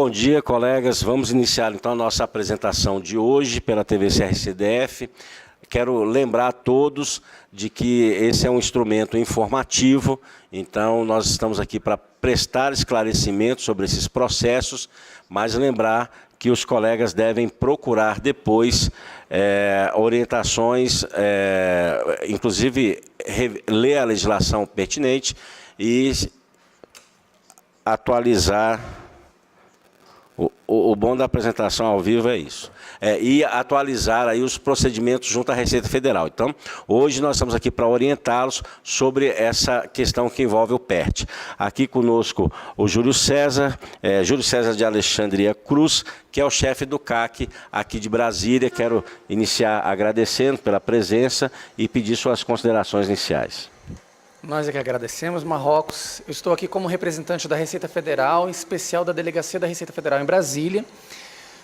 bom dia, colegas. Vamos iniciar então a nossa apresentação de hoje pela TV CRCDF. Quero lembrar a todos de que esse é um instrumento informativo, então nós estamos aqui para prestar esclarecimentos sobre esses processos, mas lembrar que os colegas devem procurar depois orientações, inclusive ler a legislação pertinente e atualizar. O bom da apresentação ao vivo é isso. E atualizar aí os procedimentos junto à Receita Federal. Então, hoje nós estamos aqui para orientá-los sobre essa questão que envolve o PERT. Aqui conosco o Júlio César de Alexandria Cruz, que é o chefe do CAC aqui de Brasília. Quero iniciar agradecendo pela presença e pedir suas considerações iniciais. Nós é que agradecemos, Marrocos. Eu estou aqui como representante da Receita Federal, em especial da Delegacia da Receita Federal em Brasília,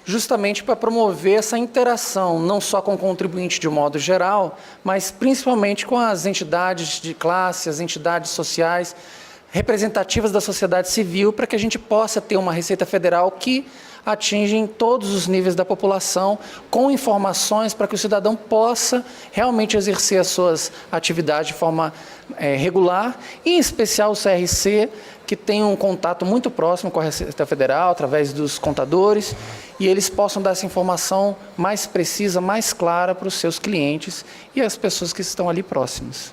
justamente para promover essa interação, não só com o contribuinte de um modo geral, mas principalmente com as entidades de classe, as entidades sociais, representativas da sociedade civil, para que a gente possa ter uma Receita Federal que atinge todos os níveis da população, com informações para que o cidadão possa realmente exercer as suas atividades de forma regular, e em especial o CRC, que tem um contato muito próximo com a Receita Federal, através dos contadores, e eles possam dar essa informação mais precisa, mais clara para os seus clientes e as pessoas que estão ali próximas.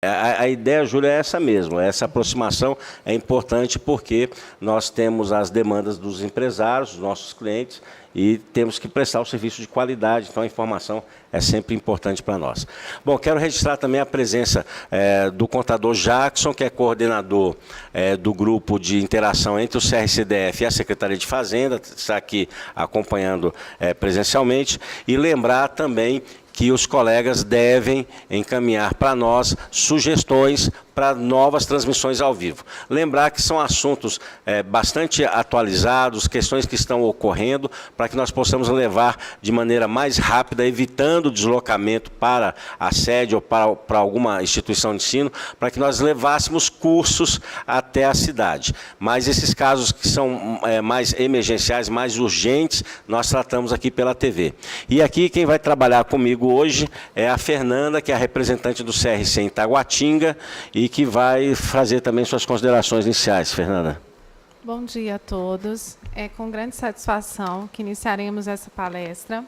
A ideia, Júlio, é essa mesmo. Essa aproximação é importante porque nós temos as demandas dos empresários, dos nossos clientes, e temos que prestar o serviço de qualidade, então a informação é sempre importante para nós. Bom, quero registrar também a presença do contador Jackson, que é coordenador do grupo de interação entre o CRCDF e a Secretaria de Fazenda, está aqui acompanhando presencialmente, e lembrar também que os colegas devem encaminhar para nós sugestões para novas transmissões ao vivo. Lembrar que são assuntos bastante atualizados, questões que estão ocorrendo, para que nós possamos levar de maneira mais rápida, evitando o deslocamento para a sede ou para alguma instituição de ensino, para que nós levássemos cursos até a cidade. Mas esses casos que são mais emergenciais, mais urgentes, nós tratamos aqui pela TV. E aqui quem vai trabalhar comigo hoje é a Fernanda, que é a representante do CRC em Taguatinga, e que vai fazer também suas considerações iniciais. Fernanda. Bom dia a todos. É com grande satisfação que iniciaremos essa palestra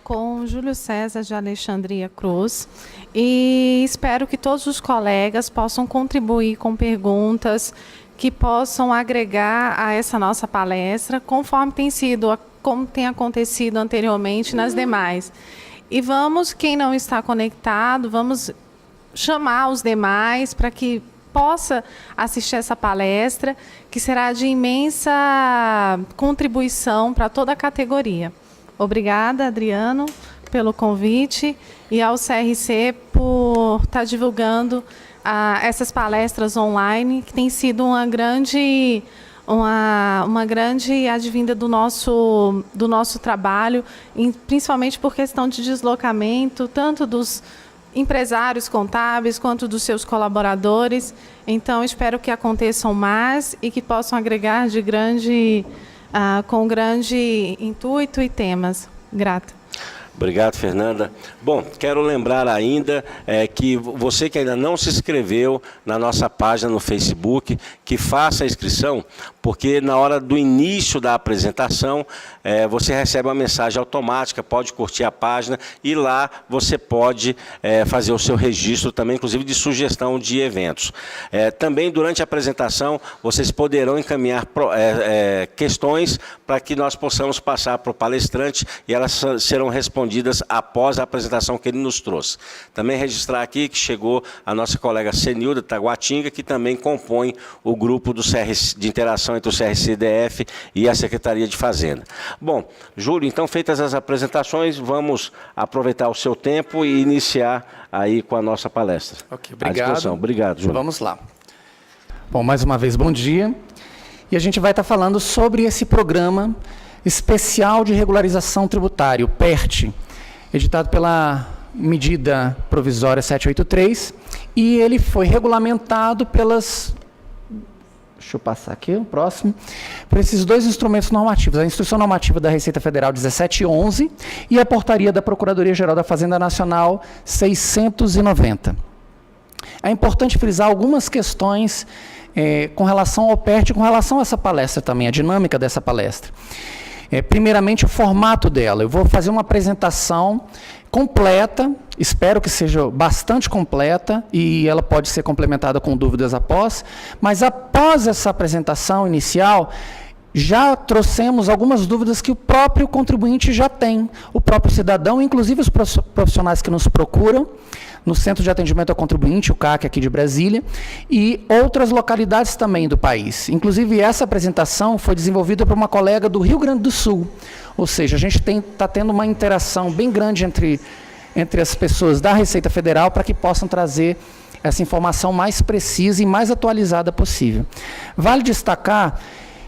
com o Júlio César de Alexandria Cruz, e espero que todos os colegas possam contribuir com perguntas que possam agregar a essa nossa palestra, conforme como tem acontecido anteriormente nas demais. E quem não está conectado, vamos chamar os demais para que possa assistir essa palestra, que será de imensa contribuição para toda a categoria. Obrigada, Adriano, pelo convite, e ao CRC por estar divulgando essas palestras online, que tem sido uma grande advinda do nosso trabalho, principalmente por questão de deslocamento, tanto dos empresários contábeis quanto dos seus colaboradores. Então, espero que aconteçam mais e que possam agregar com grande intuito e temas. Grata. Obrigado, Fernanda. Bom, quero lembrar ainda que você que ainda não se inscreveu na nossa página no Facebook, que faça a inscrição, porque na hora do início da apresentação, você recebe uma mensagem automática, pode curtir a página, e lá você pode fazer o seu registro também, inclusive de sugestão de eventos. Também, durante a apresentação, vocês poderão encaminhar questões para que nós possamos passar para o palestrante, e elas serão respondidas após a apresentação que ele nos trouxe. Também registrar aqui que chegou a nossa colega Senilda Taguatinga, que também compõe o grupo de interação entre o CRCDF e a Secretaria de Fazenda. Bom, Júlio, então, feitas as apresentações, vamos aproveitar o seu tempo e iniciar aí com a nossa palestra. Ok, obrigado. Obrigado, Júlio. Vamos lá. Bom, mais uma vez, bom dia. E a gente vai estar falando sobre esse programa especial de regularização tributária, o PERT, editado pela medida provisória 783, e ele foi regulamentado pelas Deixa eu passar aqui o próximo. Para esses dois instrumentos normativos, a Instrução Normativa da Receita Federal 1711 e a Portaria da Procuradoria-Geral da Fazenda Nacional 690. É importante frisar algumas questões com relação ao PERT e com relação a essa palestra também, a dinâmica dessa palestra. Primeiramente, o formato dela. Eu vou fazer uma apresentação completa, espero que seja bastante completa, e ela pode ser complementada com dúvidas após, mas após essa apresentação inicial, já trouxemos algumas dúvidas que o próprio contribuinte já tem, o próprio cidadão, inclusive os profissionais que nos procuram, no Centro de Atendimento ao Contribuinte, o CAC aqui de Brasília, e outras localidades também do país. Inclusive, essa apresentação foi desenvolvida por uma colega do Rio Grande do Sul, ou seja, a gente está tendo uma interação bem grande entre as pessoas da Receita Federal para que possam trazer essa informação mais precisa e mais atualizada possível. Vale destacar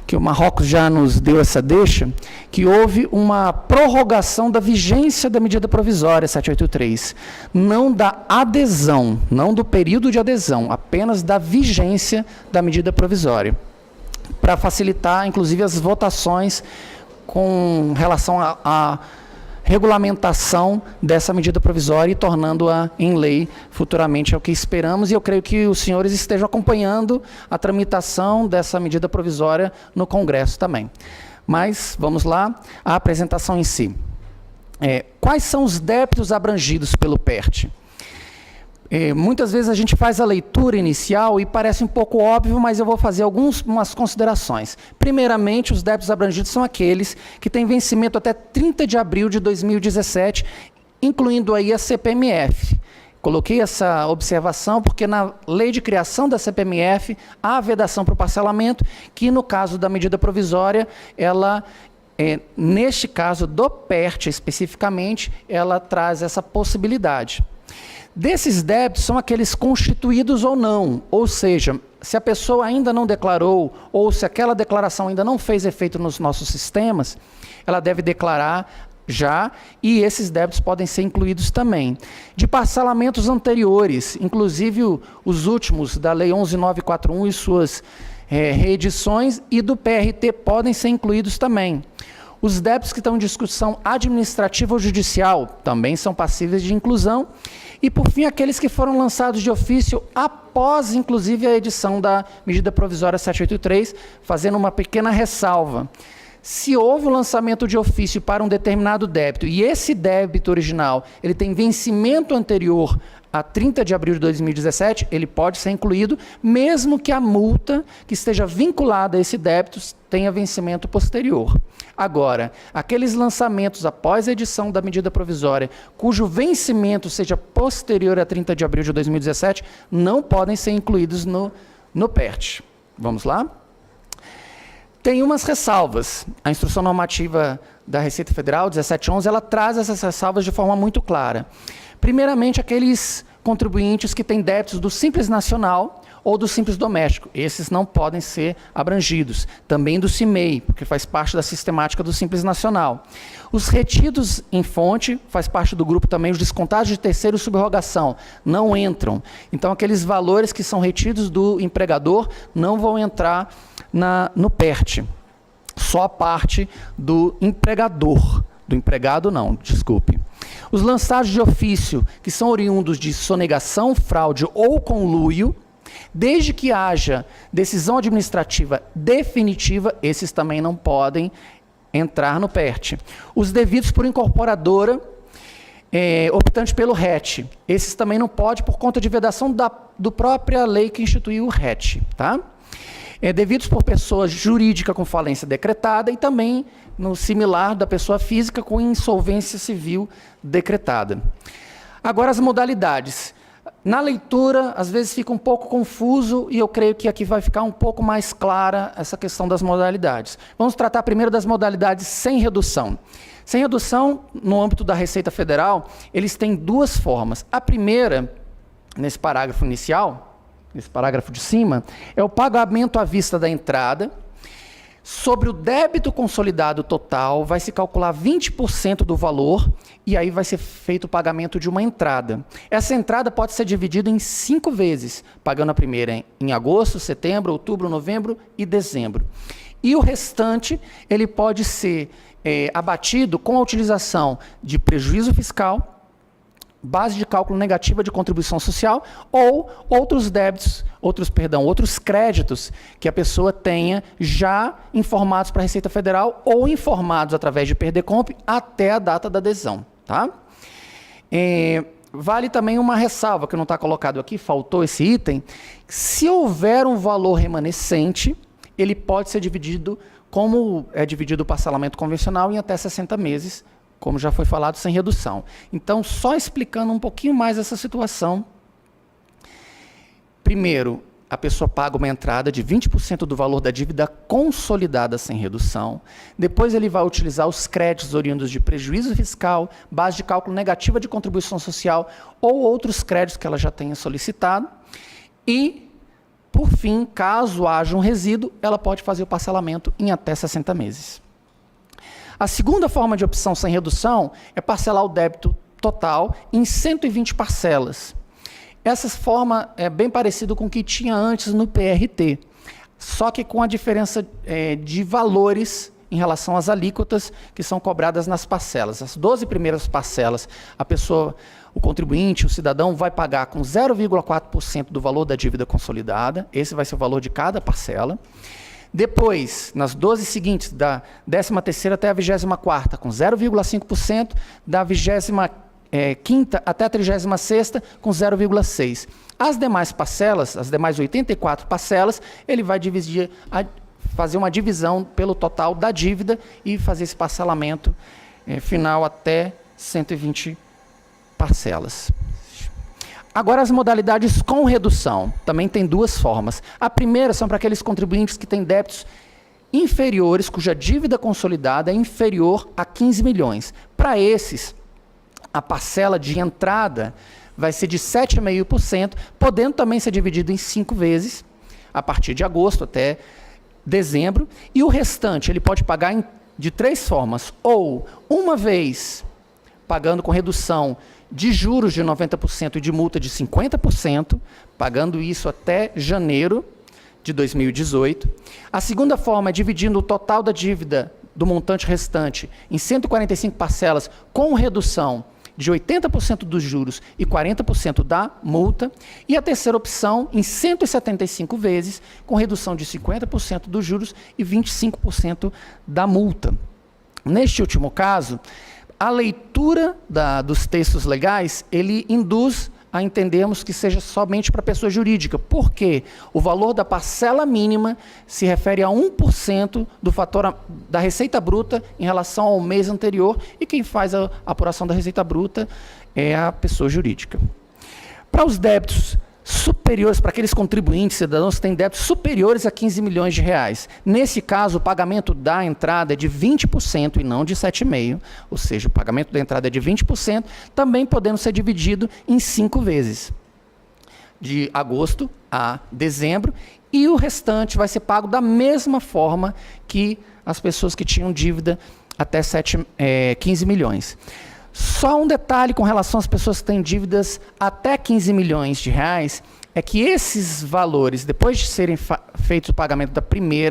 que o Marrocos já nos deu essa deixa, que houve uma prorrogação da vigência da medida provisória 783, não da adesão, não do período de adesão, apenas da vigência da medida provisória, para facilitar, inclusive, as votações com relação à regulamentação dessa medida provisória e tornando-a em lei futuramente, é o que esperamos, e eu creio que os senhores estejam acompanhando a tramitação dessa medida provisória no Congresso também. Mas, vamos lá, a apresentação em si. Quais são os débitos abrangidos pelo PERT? Muitas vezes a gente faz a leitura inicial e parece um pouco óbvio, mas eu vou fazer algumas considerações. Primeiramente, os débitos abrangidos são aqueles que têm vencimento até 30 de abril de 2017, incluindo aí a CPMF. Coloquei essa observação porque na lei de criação da CPMF há a vedação para o parcelamento, que no caso da medida provisória, ela, neste caso do PERT especificamente, ela traz essa possibilidade. Desses débitos são aqueles constituídos ou não, ou seja, se a pessoa ainda não declarou, ou se aquela declaração ainda não fez efeito nos nossos sistemas, ela deve declarar já, e esses débitos podem ser incluídos também. De parcelamentos anteriores, inclusive os últimos da Lei 11.941 e suas reedições, e do PRT podem ser incluídos também. Os débitos que estão em discussão administrativa ou judicial também são passíveis de inclusão. E, por fim, aqueles que foram lançados de ofício após, inclusive, a edição da medida provisória 783, fazendo uma pequena ressalva. Se houve um lançamento de ofício para um determinado débito, e esse débito original ele tem vencimento anterior a 30 de abril de 2017, ele pode ser incluído, mesmo que a multa que esteja vinculada a esse débito tenha vencimento posterior. Agora, aqueles lançamentos após a edição da medida provisória, cujo vencimento seja posterior a 30 de abril de 2017, não podem ser incluídos no PERT. Vamos lá? Tem umas ressalvas. A Instrução Normativa da Receita Federal, 1711, ela traz essas ressalvas de forma muito clara. Primeiramente, aqueles contribuintes que têm débitos do Simples Nacional ou do Simples Doméstico. Esses não podem ser abrangidos. Também do CIMEI, porque faz parte da sistemática do Simples Nacional. Os retidos em fonte, faz parte do grupo também, os descontados de terceiro subrogação, não entram. Então, aqueles valores que são retidos do empregador não vão entrar no PERT. Só a parte do empregador. Do empregado não, desculpe. Os lançados de ofício, que são oriundos de sonegação, fraude ou conluio, desde que haja decisão administrativa definitiva, esses também não podem entrar no PERT. Os devidos por incorporadora, optante pelo RET, esses também não podem por conta de vedação do própria lei que instituiu o RET. Tá? Devidos por pessoa jurídica com falência decretada e também no similar da pessoa física com insolvência civil decretada. Agora as modalidades. Na leitura, às vezes fica um pouco confuso e eu creio que aqui vai ficar um pouco mais clara essa questão das modalidades. Vamos tratar primeiro das modalidades sem redução. Sem redução, no âmbito da Receita Federal, eles têm duas formas. A primeira, nesse parágrafo inicial, nesse parágrafo de cima, é o pagamento à vista da entrada, Sobre o débito consolidado total, vai se calcular 20% do valor e aí vai ser feito o pagamento de uma entrada. Essa entrada pode ser dividida em 5 vezes, pagando a primeira em agosto, setembro, outubro, novembro e dezembro. E o restante, ele pode ser abatido com a utilização de prejuízo fiscal, base de cálculo negativa de contribuição social ou outros débitos, outros créditos que a pessoa tenha já informados para a Receita Federal ou informados através de PERDECOMP até a data da adesão. Tá? Vale também uma ressalva, que não está colocado aqui, faltou esse item. Se houver um valor remanescente, ele pode ser dividido, como é dividido o parcelamento convencional, em até 60 meses, como já foi falado, sem redução. Então, só explicando um pouquinho mais essa situação. Primeiro, a pessoa paga uma entrada de 20% do valor da dívida consolidada sem redução. Depois ele vai utilizar os créditos oriundos de prejuízo fiscal, base de cálculo negativa de contribuição social ou outros créditos que ela já tenha solicitado. E, por fim, caso haja um resíduo, ela pode fazer o parcelamento em até 60 meses. A segunda forma de opção sem redução é parcelar o débito total em 120 parcelas. Essa forma é bem parecida com o que tinha antes no PRT, só que com a diferença de valores em relação às alíquotas que são cobradas nas parcelas. As 12 primeiras parcelas, o contribuinte, o cidadão, vai pagar com 0,4% do valor da dívida consolidada. Esse vai ser o valor de cada parcela. Depois, nas 12 seguintes, da 13ª até a 24ª, com 0,5%, da 25ª até a 36ª, com 0,6%. As demais parcelas, as demais 84 parcelas, ele vai fazer uma divisão pelo total da dívida e fazer esse parcelamento final até 120 parcelas. Agora, as modalidades com redução. Também tem duas formas. A primeira são para aqueles contribuintes que têm débitos inferiores, cuja dívida consolidada é inferior a 15 milhões. Para esses, a parcela de entrada vai ser de 7,5%, podendo também ser dividido em 5 vezes, a partir de agosto até dezembro. E o restante, ele pode pagar de 3 formas. Ou uma vez, pagando com redução de juros de 90% e de multa de 50%, pagando isso até janeiro de 2018. A segunda forma é dividindo o total da dívida do montante restante em 145 parcelas com redução de 80% dos juros e 40% da multa. E a terceira opção em 175 vezes com redução de 50% dos juros e 25% da multa. Neste último caso, a leitura dos textos legais, ele induz a entendermos que seja somente para pessoa jurídica. Por quê? O valor da parcela mínima se refere a 1% do fator da receita bruta em relação ao mês anterior, e quem faz a apuração da receita bruta é a pessoa jurídica. Para os débitos superiores, para aqueles contribuintes, cidadãos que têm débitos superiores a 15 milhões de reais. Nesse caso, o pagamento da entrada é de 20% e não de 7,5%, ou seja, o pagamento da entrada é de 20%, também podendo ser dividido em 5 vezes, de agosto a dezembro, e o restante vai ser pago da mesma forma que as pessoas que tinham dívida até 15 milhões. Só um detalhe com relação às pessoas que têm dívidas até 15 milhões de reais, é que esses valores, depois de serem feitos o pagamento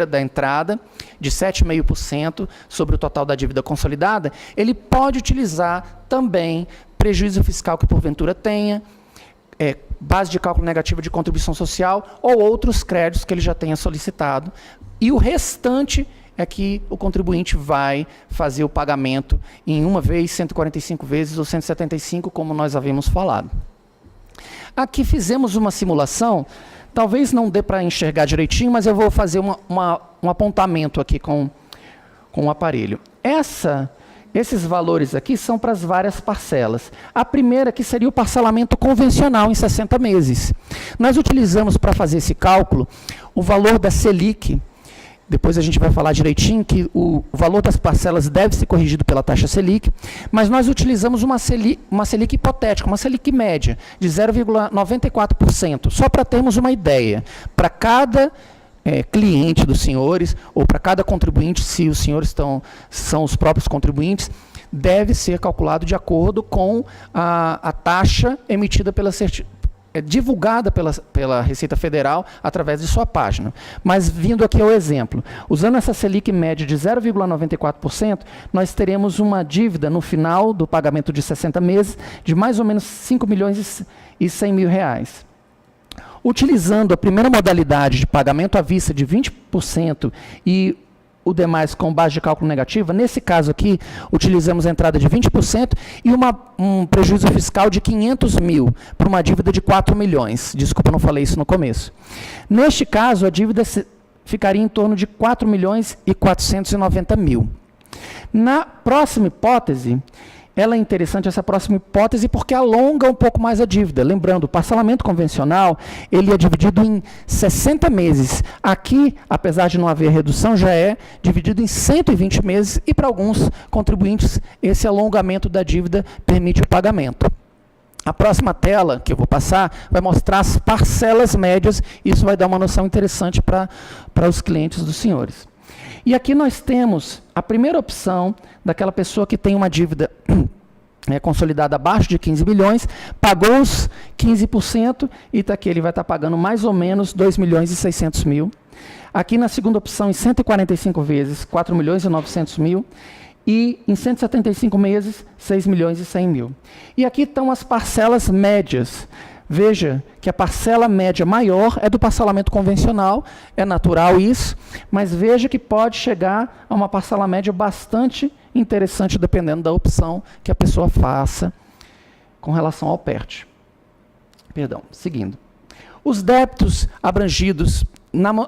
da entrada, de 7,5% sobre o total da dívida consolidada, ele pode utilizar também prejuízo fiscal que porventura tenha, base de cálculo negativa de contribuição social ou outros créditos que ele já tenha solicitado. E o restante é que o contribuinte vai fazer o pagamento em uma vez, 145 vezes ou 175, como nós havíamos falado. Aqui fizemos uma simulação, talvez não dê para enxergar direitinho, mas eu vou fazer um apontamento aqui com o aparelho. Esses valores aqui são para as várias parcelas. A primeira aqui seria o parcelamento convencional em 60 meses. Nós utilizamos para fazer esse cálculo o valor da Selic. Depois a gente vai falar direitinho que o valor das parcelas deve ser corrigido pela taxa Selic, mas nós utilizamos uma Selic hipotética, uma Selic média, de 0,94%, só para termos uma ideia. Para cada cliente dos senhores, ou para cada contribuinte, se os senhores são os próprios contribuintes, deve ser calculado de acordo com a taxa emitida divulgada pela Receita Federal através de sua página. Mas vindo aqui ao exemplo, usando essa Selic média de 0,94%, nós teremos uma dívida no final do pagamento de 60 meses de mais ou menos R$ 5.100.000. Utilizando a primeira modalidade de pagamento à vista de 20% e o demais com base de cálculo negativa, nesse caso aqui, utilizamos a entrada de 20% e um prejuízo fiscal de 500 mil, para uma dívida de 4 milhões. Desculpa, não falei isso no começo. Neste caso, a dívida ficaria em torno de 4 milhões e 490 mil. Na próxima hipótese, ela é interessante, essa próxima hipótese, porque alonga um pouco mais a dívida. Lembrando, o parcelamento convencional, ele é dividido em 60 meses. Aqui, apesar de não haver redução, já é dividido em 120 meses e, para alguns contribuintes, esse alongamento da dívida permite o pagamento. A próxima tela, que eu vou passar, vai mostrar as parcelas médias. Isso vai dar uma noção interessante para os clientes dos senhores. E aqui nós temos a primeira opção daquela pessoa que tem uma dívida consolidada abaixo de 15 milhões, pagou os 15% e está aqui, ele vai estar pagando mais ou menos 2 milhões e 600 mil. Aqui na segunda opção, em 145 vezes, 4 milhões e 900 mil. E em 175 meses, 6 milhões e 100 mil. E aqui estão as parcelas médias. Veja que a parcela média maior é do parcelamento convencional, é natural isso, mas veja que pode chegar a uma parcela média bastante interessante, dependendo da opção que a pessoa faça com relação ao PERT. Perdão, seguindo. Os débitos abrangidos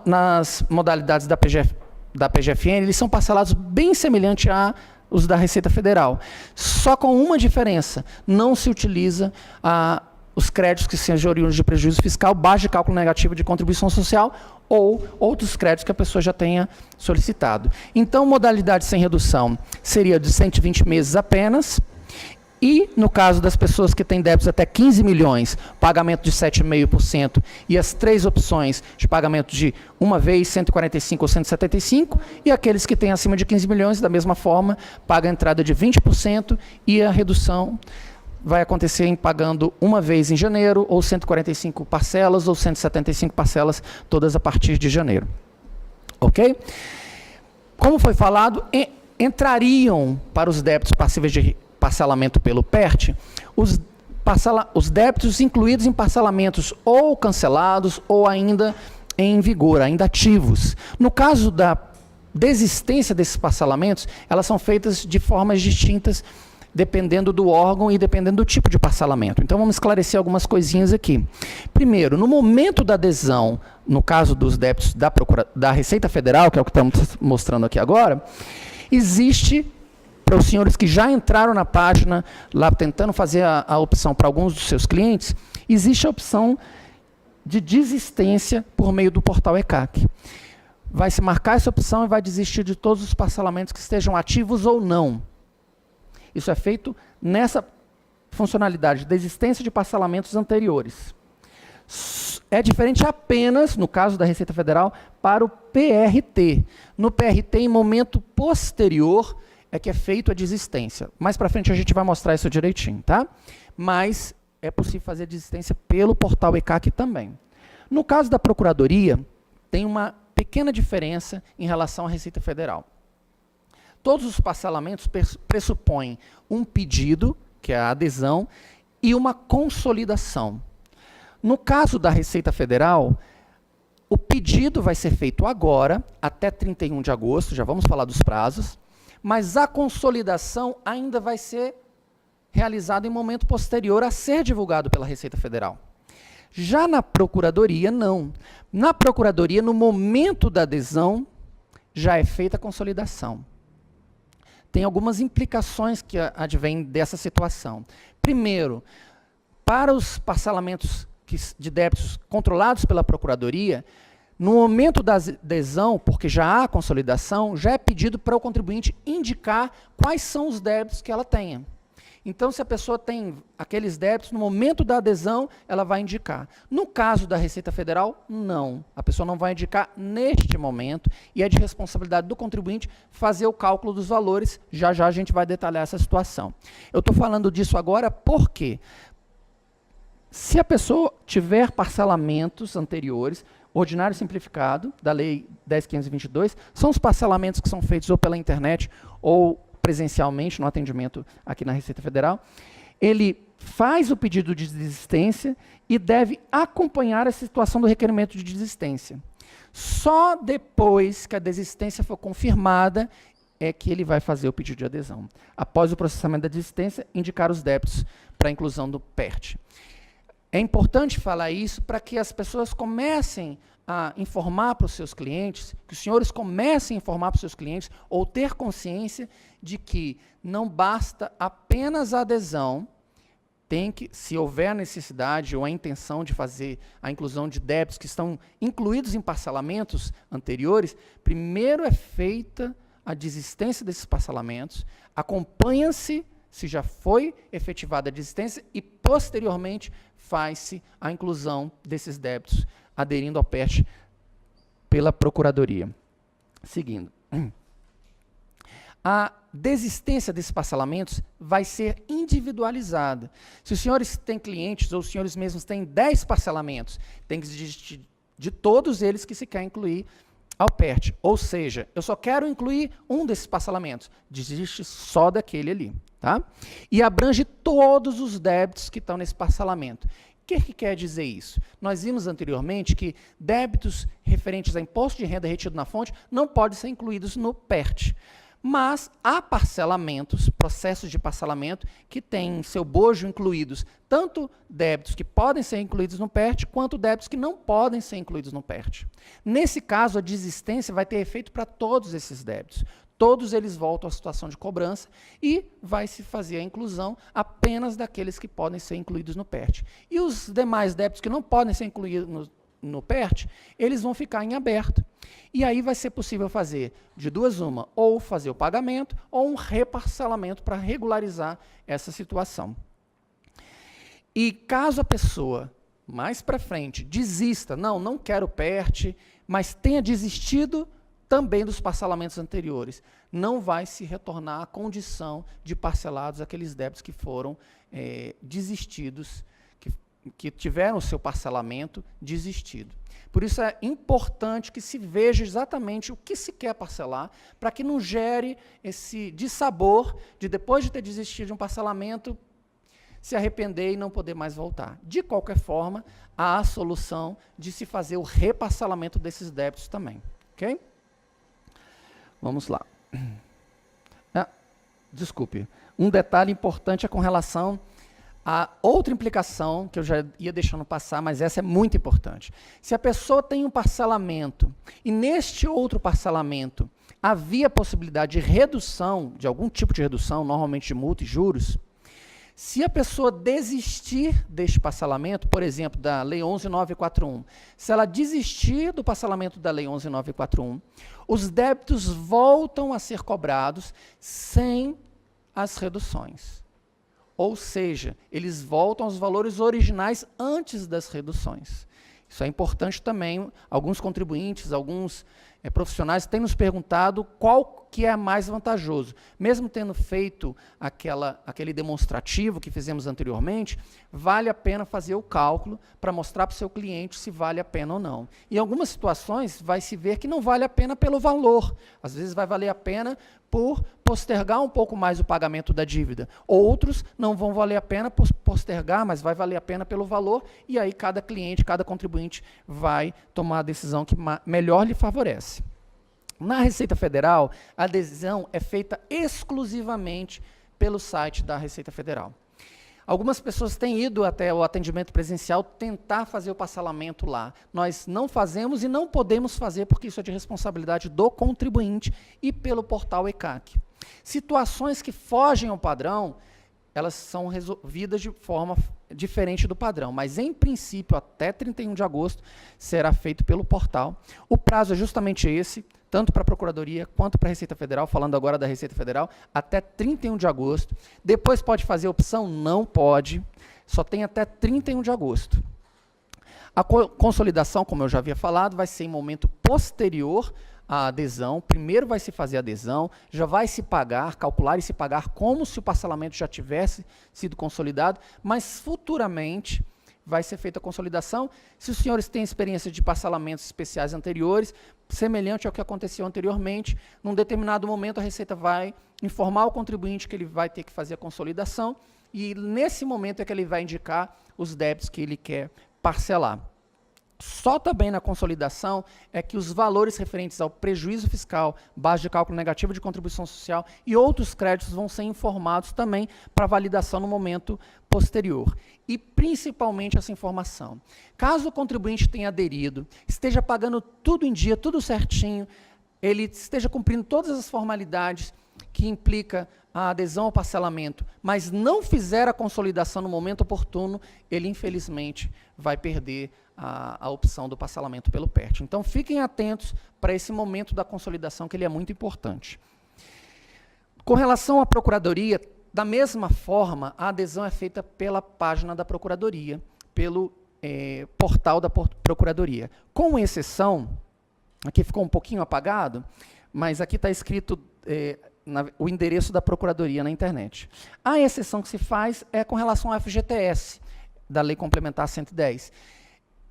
nas modalidades da PGFN, eles são parcelados bem semelhante aos da Receita Federal, só com uma diferença: não se utiliza os créditos que sejam oriundos de prejuízo fiscal, base de cálculo negativo de contribuição social ou outros créditos que a pessoa já tenha solicitado. Então, modalidade sem redução seria de 120 meses apenas. E, no caso das pessoas que têm débitos até 15 milhões, pagamento de 7,5%, e as 3 opções de pagamento de uma vez, 145 ou 175, e aqueles que têm acima de 15 milhões, da mesma forma, paga a entrada de 20% e a redução vai acontecer em pagando uma vez em janeiro, ou 145 parcelas, ou 175 parcelas, todas a partir de janeiro. Ok? Como foi falado, entrariam para os débitos passíveis de parcelamento pelo PERT, os débitos incluídos em parcelamentos ou cancelados, ou ainda em vigor, ainda ativos. No caso da desistência desses parcelamentos, elas são feitas de formas distintas, dependendo do órgão e dependendo do tipo de parcelamento. Então, vamos esclarecer algumas coisinhas aqui. Primeiro, no momento da adesão, no caso dos débitos da Receita Federal, que é o que estamos mostrando aqui agora, existe, para os senhores que já entraram na página, lá tentando fazer a opção para alguns dos seus clientes, existe a opção de desistência por meio do portal ECAC. Vai se marcar essa opção e vai desistir de todos os parcelamentos que estejam ativos ou não. Isso é feito nessa funcionalidade de desistência de parcelamentos anteriores. É diferente apenas, no caso da Receita Federal, para o PRT. No PRT, em momento posterior, é que é feito a desistência. Mais para frente a gente vai mostrar isso direitinho, tá? Mas é possível fazer desistência pelo portal ECAC também. No caso da Procuradoria, tem uma pequena diferença em relação à Receita Federal. Todos os parcelamentos pressupõem um pedido, que é a adesão, e uma consolidação. No caso da Receita Federal, o pedido vai ser feito agora, até 31 de agosto, já vamos falar dos prazos, mas a consolidação ainda vai ser realizada em momento posterior a ser divulgado pela Receita Federal. Já na Procuradoria, não. Na Procuradoria, no momento da adesão, já é feita a consolidação. Tem algumas implicações que advêm dessa situação. Primeiro, para os parcelamentos de débitos controlados pela Procuradoria, no momento da adesão, porque já há consolidação, já é pedido para o contribuinte indicar quais são os débitos que ela tenha. Então, se a pessoa tem aqueles débitos, no momento da adesão, ela vai indicar. No caso da Receita Federal, não. A pessoa não vai indicar neste momento e é de responsabilidade do contribuinte fazer o cálculo dos valores. Já já a gente vai detalhar essa situação. Eu estou falando disso agora porque, se a pessoa tiver parcelamentos anteriores, ordinário simplificado, da Lei 10.522, são os parcelamentos que são feitos ou pela internet ou presencialmente no atendimento aqui na Receita Federal, ele faz o pedido de desistência e deve acompanhar a situação do requerimento de desistência. Só depois que a desistência for confirmada é que ele vai fazer o pedido de adesão. Após o processamento da desistência, indicar os débitos para a inclusão do PERT. É importante falar isso para que as pessoas comecem a informar para os seus clientes, que os senhores comecem a informar para os seus clientes, ou ter consciência de que não basta apenas a adesão, tem que, se houver a necessidade ou a intenção de fazer a inclusão de débitos que estão incluídos em parcelamentos anteriores, primeiro é feita a desistência desses parcelamentos, acompanha-se se já foi efetivada a desistência e, posteriormente, faz-se a inclusão desses débitos, aderindo ao PERT pela Procuradoria. Seguindo. A desistência desses parcelamentos vai ser individualizada. Se os senhores têm clientes, ou os senhores mesmos têm 10 parcelamentos, tem que desistir de todos eles que se quer incluir ao PERT. Ou seja, eu só quero incluir um desses parcelamentos. Desiste só daquele ali. Tá? E abrange todos os débitos que estão nesse parcelamento. O que quer dizer isso? Nós vimos anteriormente que débitos referentes a imposto de renda retido na fonte não podem ser incluídos no PERT. Mas há parcelamentos, processos de parcelamento, que têm em seu bojo incluídos tanto débitos que podem ser incluídos no PERT, quanto débitos que não podem ser incluídos no PERT. Nesse caso, a desistência vai ter efeito para todos esses débitos. Todos eles voltam à situação de cobrança e vai se fazer a inclusão apenas daqueles que podem ser incluídos no PERT. E os demais débitos que não podem ser incluídos no PERT, eles vão ficar em aberto. E aí vai ser possível fazer de duas uma, ou fazer o pagamento, ou um reparcelamento para regularizar essa situação. E caso a pessoa, mais para frente, desista, não quero PERT, mas tenha desistido também dos parcelamentos anteriores, não vai se retornar à condição de parcelados aqueles débitos que foram desistidos, que tiveram o seu parcelamento desistido. Por isso é importante que se veja exatamente o que se quer parcelar, para que não gere esse dissabor de, depois de ter desistido de um parcelamento, se arrepender e não poder mais voltar. De qualquer forma, há a solução de se fazer o reparcelamento desses débitos também. Ok? Vamos lá. Desculpe. Um detalhe importante é com relação a outra implicação, que eu já ia deixando passar, mas essa é muito importante. Se a pessoa tem um parcelamento, e neste outro parcelamento havia possibilidade de redução, de algum tipo de redução, normalmente de multa e juros, se a pessoa desistir deste parcelamento, por exemplo, da Lei 11.941, se ela desistir do parcelamento da Lei 11.941, os débitos voltam a ser cobrados sem as reduções. Ou seja, eles voltam aos valores originais antes das reduções. Isso é importante também. Alguns contribuintes, alguns profissionais têm nos perguntado qual que é mais vantajoso. Mesmo tendo feito aquele demonstrativo que fizemos anteriormente, vale a pena fazer o cálculo para mostrar para o seu cliente se vale a pena ou não. Em algumas situações, vai se ver que não vale a pena pelo valor. Às vezes vai valer a pena por postergar um pouco mais o pagamento da dívida. Outros não vão valer a pena por postergar, mas vai valer a pena pelo valor, e aí cada cliente, cada contribuinte vai tomar a decisão que melhor lhe favorece. Na Receita Federal, a adesão é feita exclusivamente pelo site da Receita Federal. Algumas pessoas têm ido até o atendimento presencial tentar fazer o parcelamento lá. Nós não fazemos e não podemos fazer, porque isso é de responsabilidade do contribuinte e pelo portal ECAC. Situações que fogem ao padrão, elas são resolvidas de forma diferente do padrão, mas em princípio até 31 de agosto será feito pelo portal. O prazo é justamente esse, tanto para a Procuradoria quanto para a Receita Federal, falando agora da Receita Federal, até 31 de agosto. Depois pode fazer opção? Não pode, só tem até 31 de agosto. A consolidação, como eu já havia falado, vai ser em momento posterior à adesão. Primeiro vai se fazer a adesão, já vai se pagar, calcular e se pagar como se o parcelamento já tivesse sido consolidado, mas futuramente vai ser feita a consolidação. Se os senhores têm experiência de parcelamentos especiais anteriores, semelhante ao que aconteceu anteriormente, num determinado momento a Receita vai informar o contribuinte que ele vai ter que fazer a consolidação e nesse momento é que ele vai indicar os débitos que ele quer parcelar. Só também na consolidação é que os valores referentes ao prejuízo fiscal, base de cálculo negativa de contribuição social e outros créditos vão ser informados também para validação no momento posterior. E principalmente essa informação. Caso o contribuinte tenha aderido, esteja pagando tudo em dia, tudo certinho, ele esteja cumprindo todas as formalidades que implica a adesão ao parcelamento, mas não fizer a consolidação no momento oportuno, ele infelizmente vai perder a opção do parcelamento pelo PERT. Então fiquem atentos para esse momento da consolidação, que ele é muito importante. Com relação à Procuradoria, da mesma forma, a adesão é feita pela página da Procuradoria, pelo portal da Procuradoria. Com exceção, aqui ficou um pouquinho apagado, mas aqui está escrito o endereço da Procuradoria na internet. A exceção que se faz é com relação ao FGTS, da Lei Complementar 110.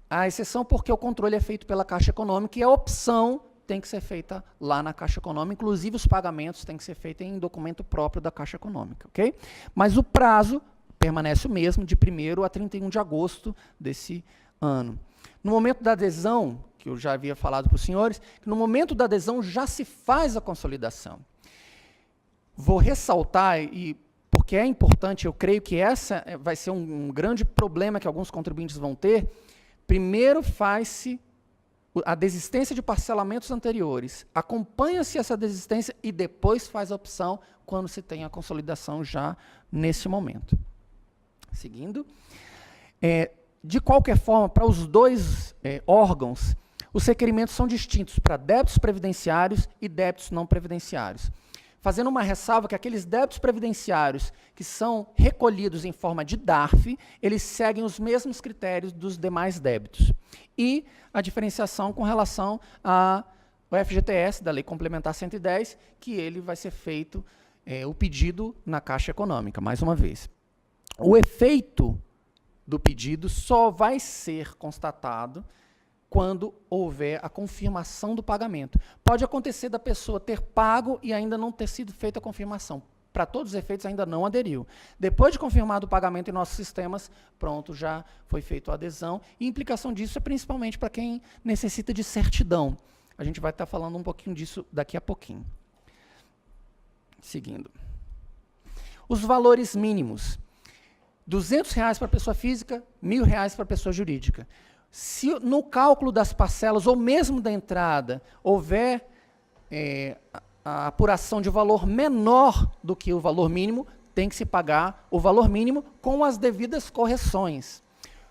A exceção porque o controle é feito pela Caixa Econômica e a opção tem que ser feita lá na Caixa Econômica, inclusive os pagamentos têm que ser feitos em documento próprio da Caixa Econômica, ok? Mas o prazo permanece o mesmo, de 1º a 31 de agosto desse ano. No momento da adesão, que eu já havia falado para os senhores, no momento da adesão já se faz a consolidação. Vou ressaltar, porque é importante, eu creio que essa vai ser um grande problema que alguns contribuintes vão ter. Primeiro faz-se a desistência de parcelamentos anteriores, acompanha-se essa desistência e depois faz a opção quando se tem a consolidação já nesse momento. Seguindo. De qualquer forma, para os dois órgãos, os requerimentos são distintos para débitos previdenciários e débitos não previdenciários. Fazendo uma ressalva que aqueles débitos previdenciários que são recolhidos em forma de DARF, eles seguem os mesmos critérios dos demais débitos. E a diferenciação com relação ao FGTS, da Lei Complementar 110, que ele vai ser feito, o pedido na Caixa Econômica, mais uma vez. O efeito do pedido só vai ser constatado quando houver a confirmação do pagamento. Pode acontecer da pessoa ter pago e ainda não ter sido feita a confirmação. Para todos os efeitos, ainda não aderiu. Depois de confirmado o pagamento em nossos sistemas, pronto, já foi feita a adesão. E a implicação disso é principalmente para quem necessita de certidão. A gente vai estar falando um pouquinho disso daqui a pouquinho. Seguindo. Os valores mínimos. R$ 200 para pessoa física, R$ 1.000 para pessoa jurídica. Se no cálculo das parcelas, ou mesmo da entrada, houver a apuração de valor menor do que o valor mínimo, tem que se pagar o valor mínimo com as devidas correções.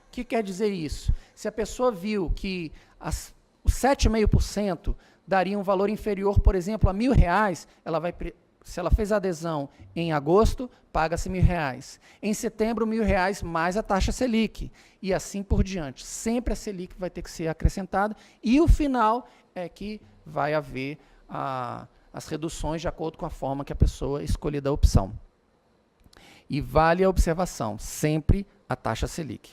O que quer dizer isso? Se a pessoa viu que os 7,5% daria um valor inferior, por exemplo, a R$ 1.000, ela vai... Se ela fez a adesão em agosto, paga-se R$ 1.000. Em setembro, R$ 1.000 mais a taxa Selic. E assim por diante. Sempre a Selic vai ter que ser acrescentada. E o final é que vai haver as reduções de acordo com a forma que a pessoa escolher da opção. E vale a observação, sempre a taxa Selic.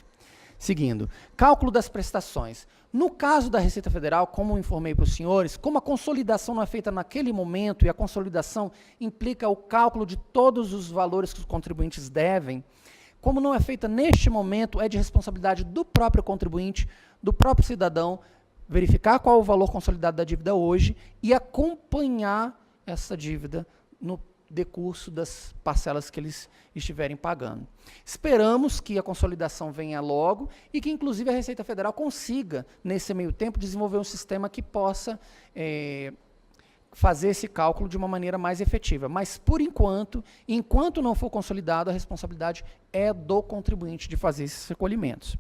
Seguindo, cálculo das prestações. No caso da Receita Federal, como informei para os senhores, como a consolidação não é feita naquele momento e a consolidação implica o cálculo de todos os valores que os contribuintes devem, como não é feita neste momento, é de responsabilidade do próprio contribuinte, do próprio cidadão, verificar qual é o valor consolidado da dívida hoje e acompanhar essa dívida no decurso das parcelas que eles estiverem pagando. Esperamos que a consolidação venha logo e que, inclusive, a Receita Federal consiga, nesse meio tempo, desenvolver um sistema que possa fazer esse cálculo de uma maneira mais efetiva. Mas, por enquanto não for consolidado, a responsabilidade é do contribuinte de fazer esses recolhimentos.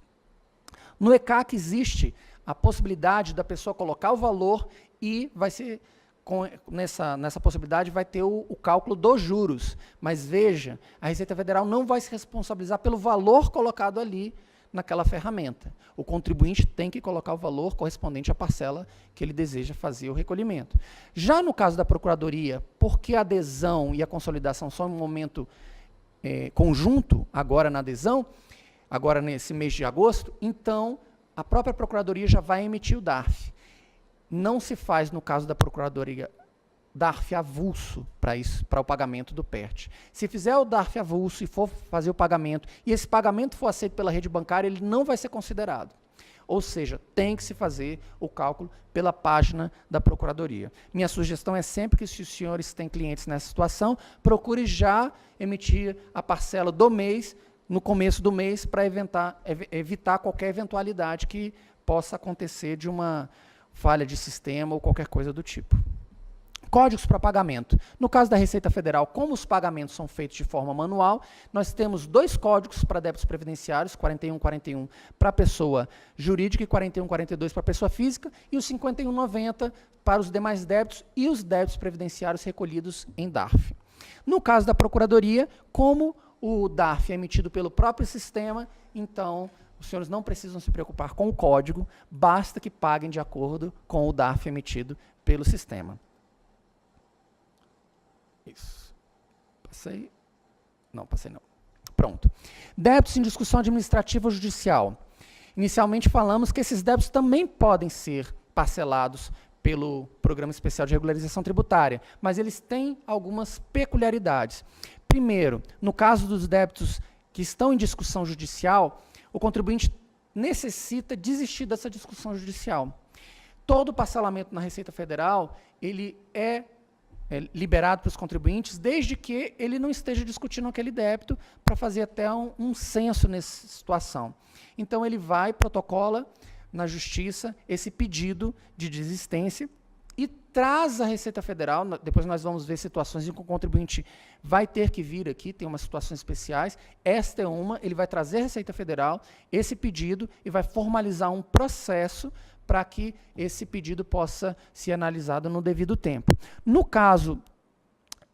No ECAC existe a possibilidade da pessoa colocar o valor e vai ser nessa possibilidade vai ter o cálculo dos juros. Mas veja, a Receita Federal não vai se responsabilizar pelo valor colocado ali naquela ferramenta. O contribuinte tem que colocar o valor correspondente à parcela que ele deseja fazer o recolhimento. Já no caso da Procuradoria, porque a adesão e a consolidação são em um momento conjunto, agora na adesão, agora nesse mês de agosto, então a própria Procuradoria já vai emitir o DARF. Não se faz, no caso da Procuradoria, DARF avulso para o pagamento do PERT. Se fizer o DARF avulso e for fazer o pagamento, e esse pagamento for aceito pela rede bancária, ele não vai ser considerado. Ou seja, tem que se fazer o cálculo pela página da Procuradoria. Minha sugestão é sempre que, se os senhores têm clientes nessa situação, procure já emitir a parcela do mês, no começo do mês, para evitar qualquer eventualidade que possa acontecer de uma falha de sistema ou qualquer coisa do tipo. Códigos para pagamento. No caso da Receita Federal, como os pagamentos são feitos de forma manual, nós temos 2 códigos para débitos previdenciários, 4141 para pessoa jurídica e 4142 para pessoa física, e os 5190 para os demais débitos e os débitos previdenciários recolhidos em DARF. No caso da Procuradoria, como o DARF é emitido pelo próprio sistema, então os senhores não precisam se preocupar com o código, basta que paguem de acordo com o DARF emitido pelo sistema. Isso. Passei? Não, passei não. Pronto. Débitos em discussão administrativa ou judicial. Inicialmente falamos que esses débitos também podem ser parcelados pelo Programa Especial de Regularização Tributária, mas eles têm algumas peculiaridades. Primeiro, no caso dos débitos que estão em discussão judicial, o contribuinte necessita desistir dessa discussão judicial. Todo parcelamento na Receita Federal, ele é liberado para os contribuintes, desde que ele não esteja discutindo aquele débito, para fazer até um censo nessa situação. Então, ele vai, protocola na Justiça esse pedido de desistência e traz à Receita Federal, depois nós vamos ver situações em que o contribuinte vai ter que vir aqui, tem umas situações especiais, esta é uma, ele vai trazer à Receita Federal esse pedido e vai formalizar um processo para que esse pedido possa ser analisado no devido tempo. No caso,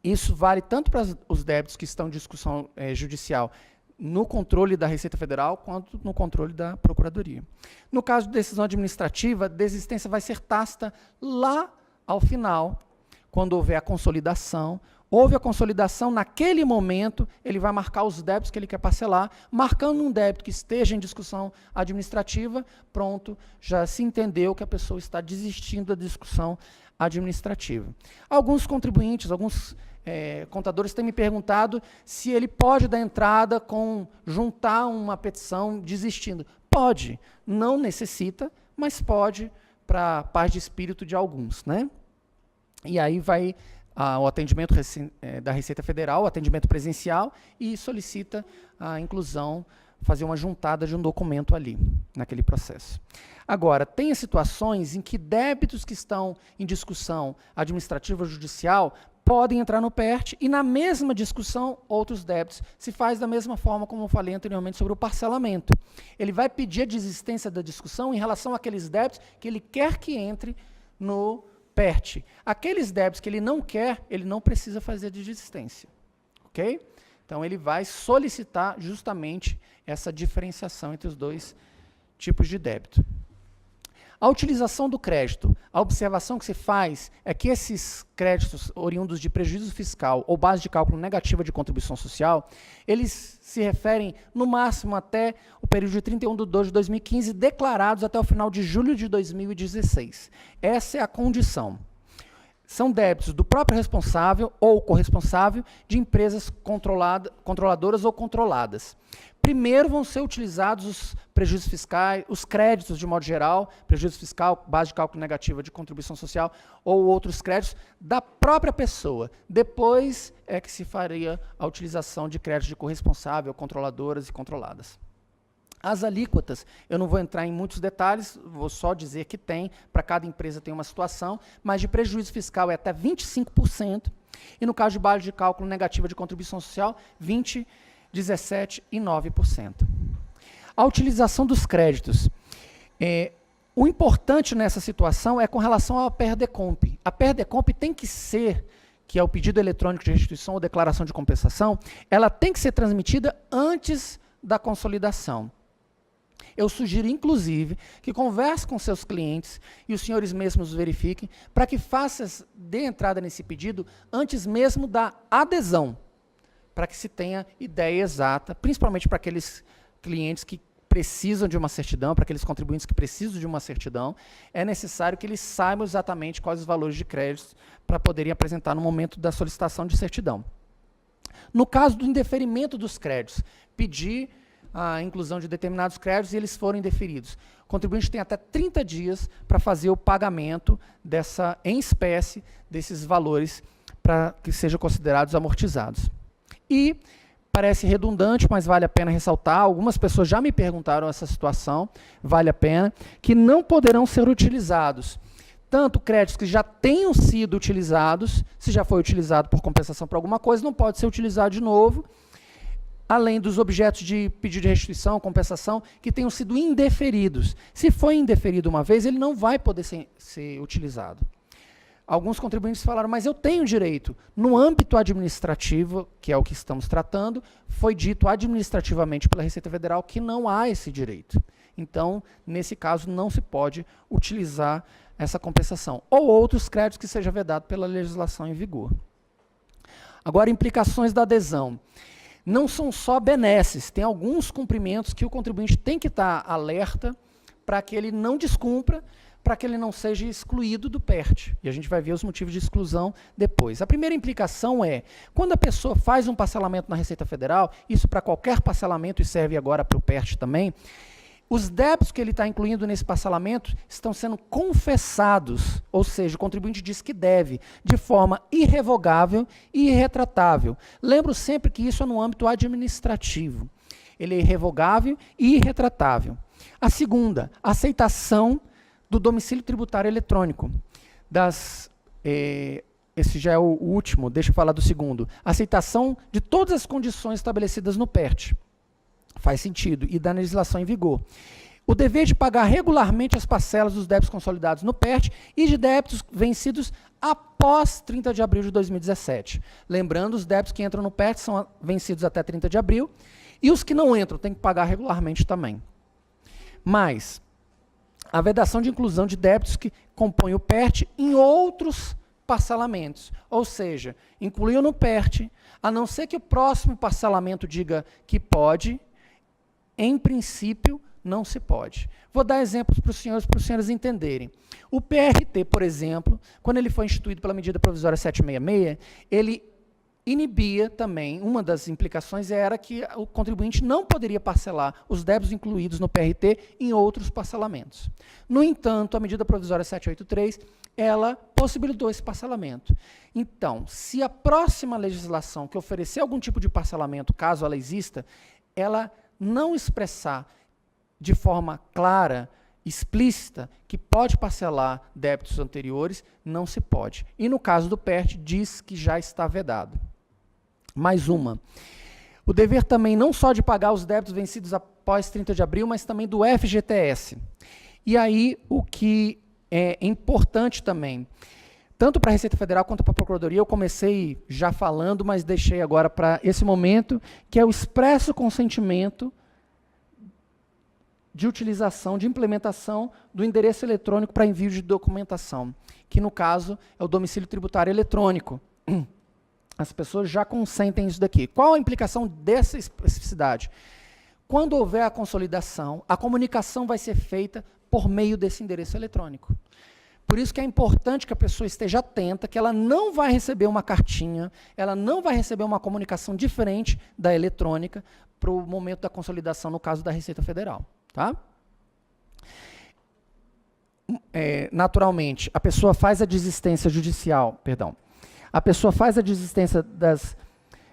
isso vale tanto para os débitos que estão em discussão judicial no controle da Receita Federal, quanto no controle da Procuradoria. No caso de decisão administrativa, a desistência vai ser tácita lá ao final, quando houver a consolidação. Houve a consolidação, naquele momento, ele vai marcar os débitos que ele quer parcelar, marcando um débito que esteja em discussão administrativa, pronto, já se entendeu que a pessoa está desistindo da discussão administrativa. Alguns contribuintes, alguns contadores têm me perguntado se ele pode dar entrada juntar uma petição desistindo. Pode, não necessita, mas pode, para a paz de espírito de alguns, né? E aí vai o atendimento da Receita Federal, o atendimento presencial, e solicita a inclusão, fazer uma juntada de um documento ali, naquele processo. Agora, tem as situações em que débitos que estão em discussão administrativa ou judicial podem entrar no PERT, e na mesma discussão, outros débitos. Se faz da mesma forma como eu falei anteriormente sobre o parcelamento. Ele vai pedir a desistência da discussão em relação àqueles débitos que ele quer que entre no PERT. Aqueles débitos que ele não quer, ele não precisa fazer de desistência. Ok? Então, ele vai solicitar justamente essa diferenciação entre os dois tipos de débito. A utilização do crédito. A observação que se faz é que esses créditos oriundos de prejuízo fiscal ou base de cálculo negativa de contribuição social, eles se referem, no máximo, até o período de 31/12/2015, declarados até o final de julho de 2016. Essa é a condição. São débitos do próprio responsável ou corresponsável de empresas controladoras ou controladas. Primeiro vão ser utilizados os prejuízos fiscais, os créditos de modo geral, prejuízo fiscal, base de cálculo negativa de contribuição social ou outros créditos da própria pessoa. Depois é que se faria a utilização de créditos de corresponsável, controladoras e controladas. As alíquotas, eu não vou entrar em muitos detalhes, vou só dizer que tem, para cada empresa tem uma situação, mas de prejuízo fiscal é até 25%, e no caso de base de cálculo negativa de contribuição social, 20%, 17% e 9%. A utilização dos créditos. O importante nessa situação é com relação ao PER-DECOMP. A PER-DECOMP tem que ser, que é o pedido eletrônico de restituição ou declaração de compensação, ela tem que ser transmitida antes da consolidação. Eu sugiro, inclusive, que converse com seus clientes e os senhores mesmos verifiquem para que dê entrada nesse pedido antes mesmo da adesão, para que se tenha ideia exata, principalmente para aqueles clientes que precisam de uma certidão, para aqueles contribuintes que precisam de uma certidão, é necessário que eles saibam exatamente quais os valores de créditos para poderem apresentar no momento da solicitação de certidão. No caso do indeferimento dos créditos, pedir a inclusão de determinados créditos e eles forem indeferidos. O contribuinte tem até 30 dias para fazer o pagamento em espécie desses valores para que sejam considerados amortizados. E parece redundante, mas vale a pena ressaltar, algumas pessoas já me perguntaram essa situação, vale a pena, que não poderão ser utilizados tanto créditos que já tenham sido utilizados, se já foi utilizado por compensação para alguma coisa, não pode ser utilizado de novo, além dos objetos de pedido de restituição, compensação, que tenham sido indeferidos. Se foi indeferido uma vez, ele não vai poder ser utilizado. Alguns contribuintes falaram, mas eu tenho direito. No âmbito administrativo, que é o que estamos tratando, foi dito administrativamente pela Receita Federal que não há esse direito. Então, nesse caso, não se pode utilizar essa compensação. Ou outros créditos que seja vedado pela legislação em vigor. Agora, implicações da adesão. Não são só benesses, tem alguns cumprimentos que o contribuinte tem que estar alerta para que ele não descumpra, para que ele não seja excluído do PERT. E a gente vai ver os motivos de exclusão depois. A primeira implicação é, quando a pessoa faz um parcelamento na Receita Federal, isso para qualquer parcelamento e serve agora para o PERT também, os débitos que ele está incluindo nesse parcelamento estão sendo confessados, ou seja, o contribuinte diz que deve, de forma irrevogável e irretratável. Lembro sempre que isso é no âmbito administrativo. Ele é irrevogável e irretratável. A segunda, aceitação do domicílio tributário eletrônico. Esse já é o último, deixa eu falar do segundo. Aceitação de todas as condições estabelecidas no PERT. Faz sentido, e da legislação em vigor. O dever de pagar regularmente as parcelas dos débitos consolidados no PERT e de débitos vencidos após 30 de abril de 2017. Lembrando, os débitos que entram no PERT são vencidos até 30 de abril, e os que não entram têm que pagar regularmente também. Mas, a vedação de inclusão de débitos que compõem o PERT em outros parcelamentos. Ou seja, incluiu no PERT, a não ser que o próximo parcelamento diga que pode, em princípio, não se pode. Vou dar exemplos para os senhores entenderem. O PRT, por exemplo, quando ele foi instituído pela medida provisória 766, ele inibia também, uma das implicações era que o contribuinte não poderia parcelar os débitos incluídos no PRT em outros parcelamentos. No entanto, a medida provisória 783, ela possibilitou esse parcelamento. Então, se a próxima legislação que oferecer algum tipo de parcelamento, caso ela exista, ela não expressar de forma clara, explícita, que pode parcelar débitos anteriores, não se pode. E no caso do PERT, diz que já está vedado. Mais uma. O dever também não só de pagar os débitos vencidos após 30 de abril, mas também do FGTS. E aí, o que é importante também, tanto para a Receita Federal quanto para a Procuradoria, eu comecei já falando, mas deixei agora para esse momento, que é o expresso consentimento de utilização, de implementação do endereço eletrônico para envio de documentação, que no caso é o domicílio tributário eletrônico. As pessoas já consentem isso daqui. Qual a implicação dessa especificidade? Quando houver a consolidação, a comunicação vai ser feita por meio desse endereço eletrônico. Por isso que é importante que a pessoa esteja atenta, que ela não vai receber uma cartinha, ela não vai receber uma comunicação diferente da eletrônica para o momento da consolidação, no caso da Receita Federal. Tá? Naturalmente, a pessoa faz a desistência judicial, a pessoa faz a desistência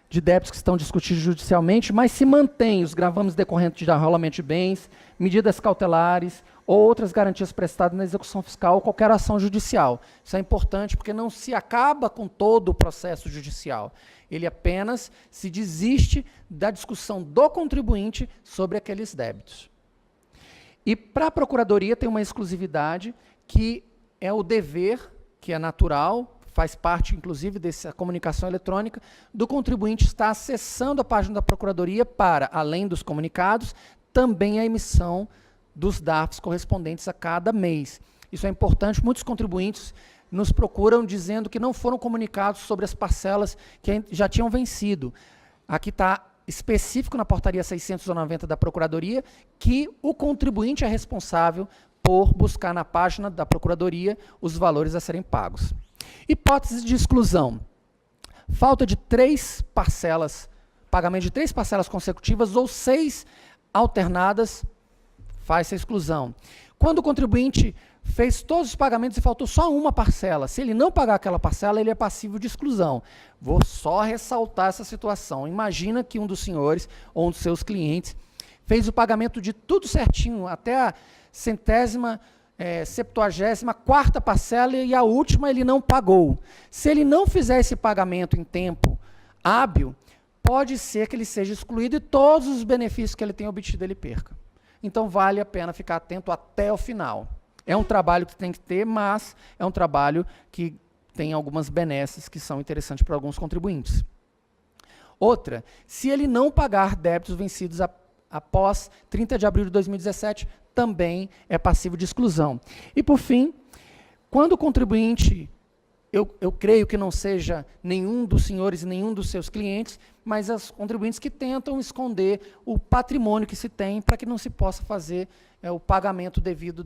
de débitos que estão discutidos judicialmente, mas se mantém os gravames decorrentes de arrolamento de bens, medidas cautelares ou outras garantias prestadas na execução fiscal ou qualquer ação judicial. Isso é importante porque não se acaba com todo o processo judicial. Ele apenas se desiste da discussão do contribuinte sobre aqueles débitos. E para a Procuradoria tem uma exclusividade que é o dever, que é natural, faz parte, inclusive, dessa comunicação eletrônica, do contribuinte estar acessando a página da Procuradoria para, além dos comunicados, também a emissão dos DARFs correspondentes a cada mês. Isso é importante, muitos contribuintes nos procuram dizendo que não foram comunicados sobre as parcelas que já tinham vencido. Aqui está específico na portaria 690 da Procuradoria que o contribuinte é responsável por buscar na página da Procuradoria os valores a serem pagos. Hipótese de exclusão. Falta de 3 parcelas, pagamento de 3 parcelas consecutivas ou 6 alternadas, faz essa exclusão. Quando o contribuinte fez todos os pagamentos e faltou só uma parcela, se ele não pagar aquela parcela, ele é passível de exclusão. Vou só ressaltar essa situação. Imagina que um dos senhores ou um dos seus clientes fez o pagamento de tudo certinho, até a 74ª parcela e a última ele não pagou. Se ele não fizer esse pagamento em tempo hábil, pode ser que ele seja excluído e todos os benefícios que ele tem obtido ele perca. Então vale a pena ficar atento até o final. É um trabalho que tem que ter, mas é um trabalho que tem algumas benesses que são interessantes para alguns contribuintes. Outra, se ele não pagar débitos vencidos após 30 de abril de 2017, também é passível de exclusão. E, por fim, quando o contribuinte, eu creio que não seja nenhum dos senhores e nenhum dos seus clientes, mas os contribuintes que tentam esconder o patrimônio que se tem para que não se possa fazer o pagamento devido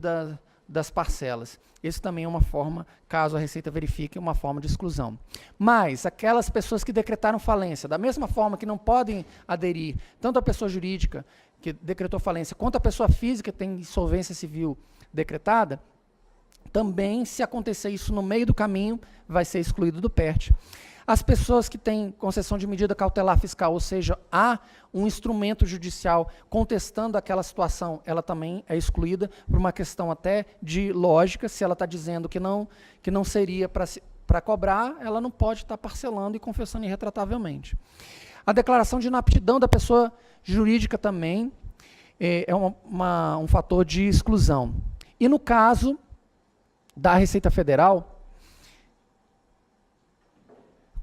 das parcelas. Isso também é uma forma, caso a Receita verifique, uma forma de exclusão. Mas aquelas pessoas que decretaram falência, da mesma forma que não podem aderir, tanto a pessoa jurídica que decretou falência, quanto a pessoa física que tem insolvência civil decretada, também, se acontecer isso no meio do caminho, vai ser excluído do PERT. As pessoas que têm concessão de medida cautelar fiscal, ou seja, há um instrumento judicial contestando aquela situação, ela também é excluída por uma questão até de lógica. Se ela está dizendo que não seria para cobrar, ela não pode estar parcelando e confessando irretratavelmente. A declaração de inaptidão da pessoa jurídica também é um fator de exclusão. E no caso da Receita Federal,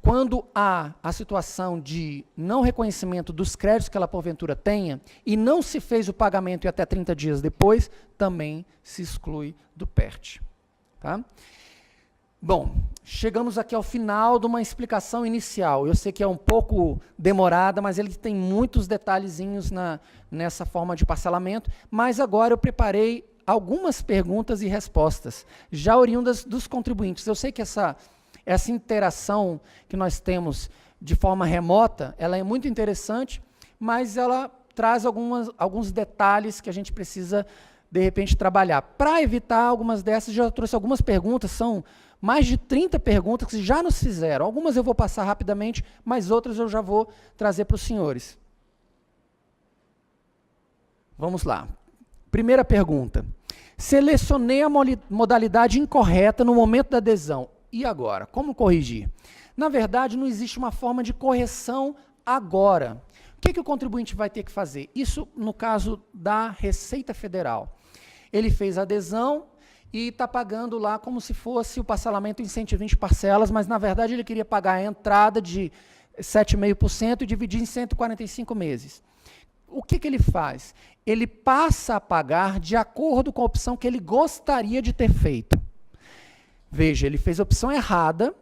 quando há a situação de não reconhecimento dos créditos que ela porventura tenha e não se fez o pagamento e até 30 dias depois, também se exclui do PERT. Tá? Bom, chegamos aqui ao final de uma explicação inicial. Eu sei que é um pouco demorada, mas ele tem muitos detalhezinhos nessa forma de parcelamento, mas agora eu preparei algumas perguntas e respostas, já oriundas dos contribuintes. Eu sei que essa interação que nós temos de forma remota, ela é muito interessante, mas ela traz alguns detalhes que a gente precisa, de repente, trabalhar. Para evitar algumas dessas, já trouxe algumas perguntas, são mais de 30 perguntas que já nos fizeram. Algumas eu vou passar rapidamente, mas outras eu já vou trazer para os senhores. Vamos lá. Primeira pergunta. Selecionei a modalidade incorreta no momento da adesão. E agora? Como corrigir? Na verdade, não existe uma forma de correção agora. O que o contribuinte vai ter que fazer? Isso no caso da Receita Federal. Ele fez a adesão e está pagando lá como se fosse o parcelamento em 120 parcelas, mas na verdade ele queria pagar a entrada de 7,5% e dividir em 145 meses. O que ele faz? Ele passa a pagar de acordo com a opção que ele gostaria de ter feito. Veja, ele fez a opção errada,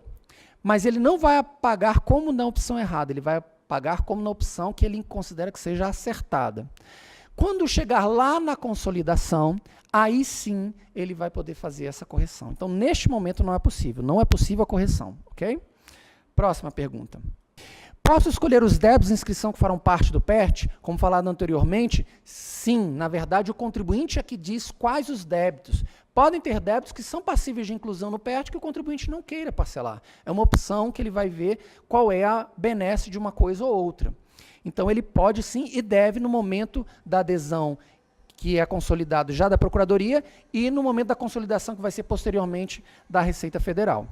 mas ele não vai pagar como na opção errada, ele vai pagar como na opção que ele considera que seja acertada. Quando chegar lá na consolidação, aí sim ele vai poder fazer essa correção. Então, neste momento não é possível a correção, ok? Próxima pergunta. Posso escolher os débitos de inscrição que farão parte do PERT, como falado anteriormente? Sim, na verdade o contribuinte é que diz quais os débitos. Podem ter débitos que são passíveis de inclusão no PERT que o contribuinte não queira parcelar. É uma opção que ele vai ver qual é a benesse de uma coisa ou outra. Então ele pode sim e deve no momento da adesão que é consolidado já da Procuradoria e no momento da consolidação que vai ser posteriormente da Receita Federal.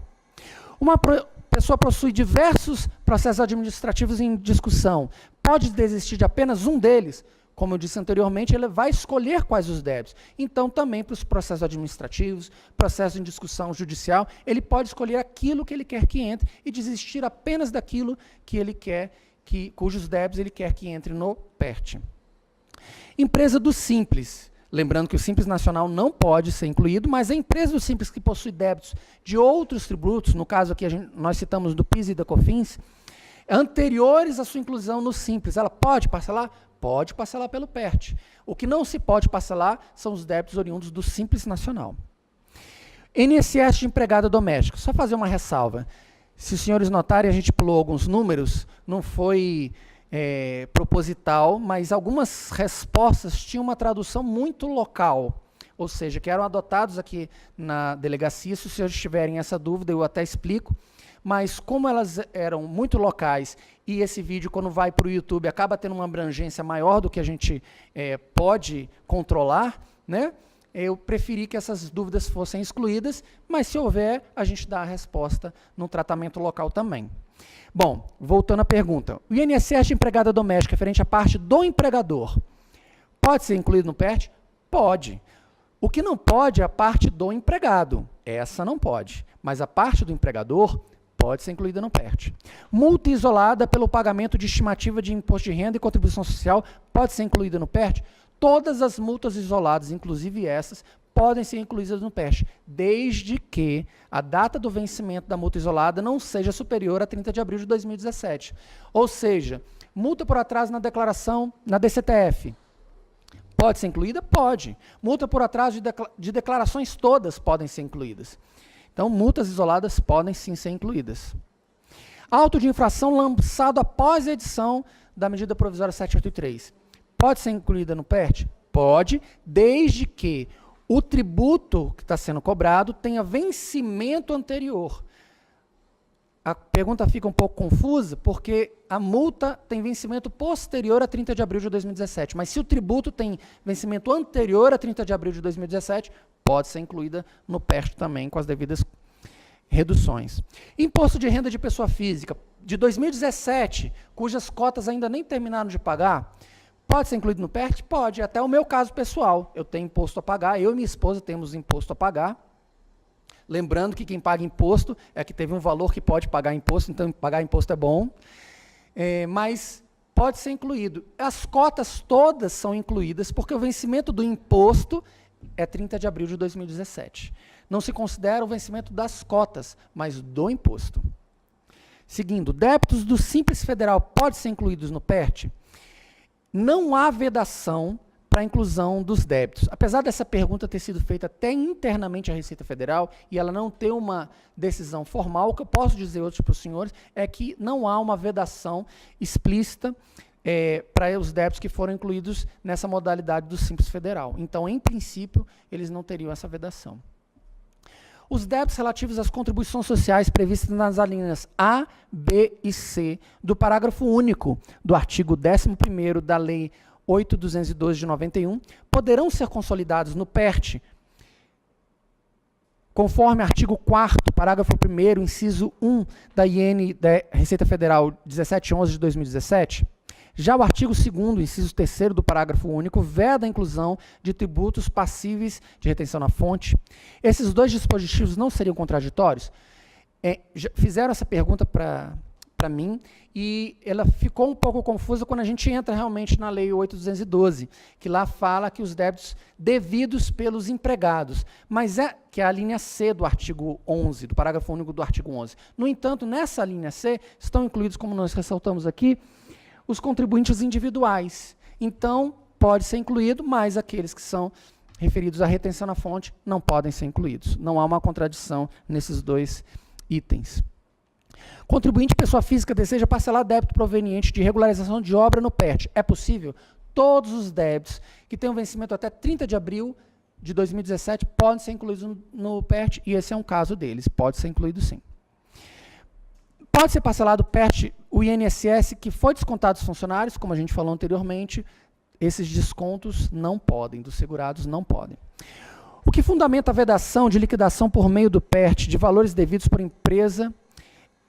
Uma pessoa possui diversos processos administrativos em discussão. Pode desistir de apenas um deles? como eu disse anteriormente, ele vai escolher quais os débitos. Então, também para os processos administrativos, processos em discussão judicial, ele pode escolher aquilo que ele quer que entre e desistir apenas daquilo que ele quer, cujos débitos ele quer que entre no PERT. Empresa do Simples. Lembrando que o Simples Nacional não pode ser incluído, mas a empresa do Simples que possui débitos de outros tributos, no caso aqui nós citamos do PIS e da COFINS, anteriores à sua inclusão no Simples, ela pode parcelar? Pode parcelar pelo PERT. O que não se pode parcelar são os débitos oriundos do Simples Nacional. INSS de empregada doméstica. Só fazer uma ressalva. Se os senhores notarem, a gente pulou alguns números, não foi proposital, mas algumas respostas tinham uma tradução muito local, ou seja, que eram adotados aqui na delegacia. Se os senhores tiverem essa dúvida, eu até explico. Mas como elas eram muito locais e esse vídeo, quando vai para o YouTube, acaba tendo uma abrangência maior do que a gente pode controlar, né? Eu preferi que essas dúvidas fossem excluídas, mas se houver, a gente dá a resposta no tratamento local também. Bom, voltando à pergunta. O INSS de empregada doméstica, referente à parte do empregador, pode ser incluído no PERT? Pode. O que não pode é a parte do empregado. Essa não pode. Mas a parte do empregador pode ser incluída no PERT. Multa isolada pelo pagamento de estimativa de imposto de renda e contribuição social pode ser incluída no PERT? Todas as multas isoladas, inclusive essas, podem ser incluídas no PERT, desde que a data do vencimento da multa isolada não seja superior a 30 de abril de 2017. Ou seja, multa por atraso na declaração na DCTF. Pode ser incluída? Pode. Multa por atraso de declarações todas podem ser incluídas. Então, multas isoladas podem sim ser incluídas. Auto de infração lançado após a edição da medida provisória 783. Pode ser incluída no PERT? Pode, desde que o tributo que está sendo cobrado tenha vencimento anterior. A pergunta fica um pouco confusa, porque a multa tem vencimento posterior a 30 de abril de 2017, mas se o tributo tem vencimento anterior a 30 de abril de 2017, pode ser incluída no PERT também, com as devidas reduções. Imposto de renda de pessoa física, de 2017, cujas cotas ainda nem terminaram de pagar, pode ser incluído no PERT? Pode, até o meu caso pessoal. Eu tenho imposto a pagar, eu e minha esposa temos imposto a pagar. Lembrando que quem paga imposto é que teve um valor que pode pagar imposto, então pagar imposto é bom. Mas pode ser incluído. As cotas todas são incluídas, porque o vencimento do imposto é 30 de abril de 2017. Não se considera o vencimento das cotas, mas do imposto. Seguindo, débitos do Simples Federal podem ser incluídos no PERT? Não há vedação para a inclusão dos débitos. Apesar dessa pergunta ter sido feita até internamente à Receita Federal e ela não ter uma decisão formal, o que eu posso dizer hoje para os senhores é que não há uma vedação explícita para os débitos que foram incluídos nessa modalidade do Simples Federal. Então, em princípio, eles não teriam essa vedação. Os débitos relativos às contribuições sociais previstas nas alíneas A, B e C do parágrafo único do artigo 11º da Lei 8.212 de 91 poderão ser consolidados no PERT, conforme artigo 4º, parágrafo 1º, inciso 1 da IN da Receita Federal 1711 de 2017. Já o artigo 2º, inciso 3º do parágrafo único, veda a inclusão de tributos passíveis de retenção na fonte. Esses dois dispositivos não seriam contraditórios? Fizeram essa pergunta para mim e ela ficou um pouco confusa quando a gente entra realmente na Lei 8.212, que lá fala que os débitos devidos pelos empregados, mas que é a linha C do artigo 11, do parágrafo único do artigo 11. No entanto, nessa linha C, estão incluídos, como nós ressaltamos aqui, os contribuintes individuais. Então, pode ser incluído, mas aqueles que são referidos à retenção na fonte não podem ser incluídos. Não há uma contradição nesses dois itens. Contribuinte pessoa física deseja parcelar débito proveniente de regularização de obra no PERT. É possível? Todos os débitos que tenham vencimento até 30 de abril de 2017 podem ser incluídos no PERT, e esse é um caso deles. Pode ser incluído sim. Pode ser parcelado o PERT, o INSS, que foi descontado dos funcionários, como a gente falou anteriormente, esses descontos não podem, dos segurados não podem. O que fundamenta a vedação de liquidação por meio do PERT de valores devidos por empresa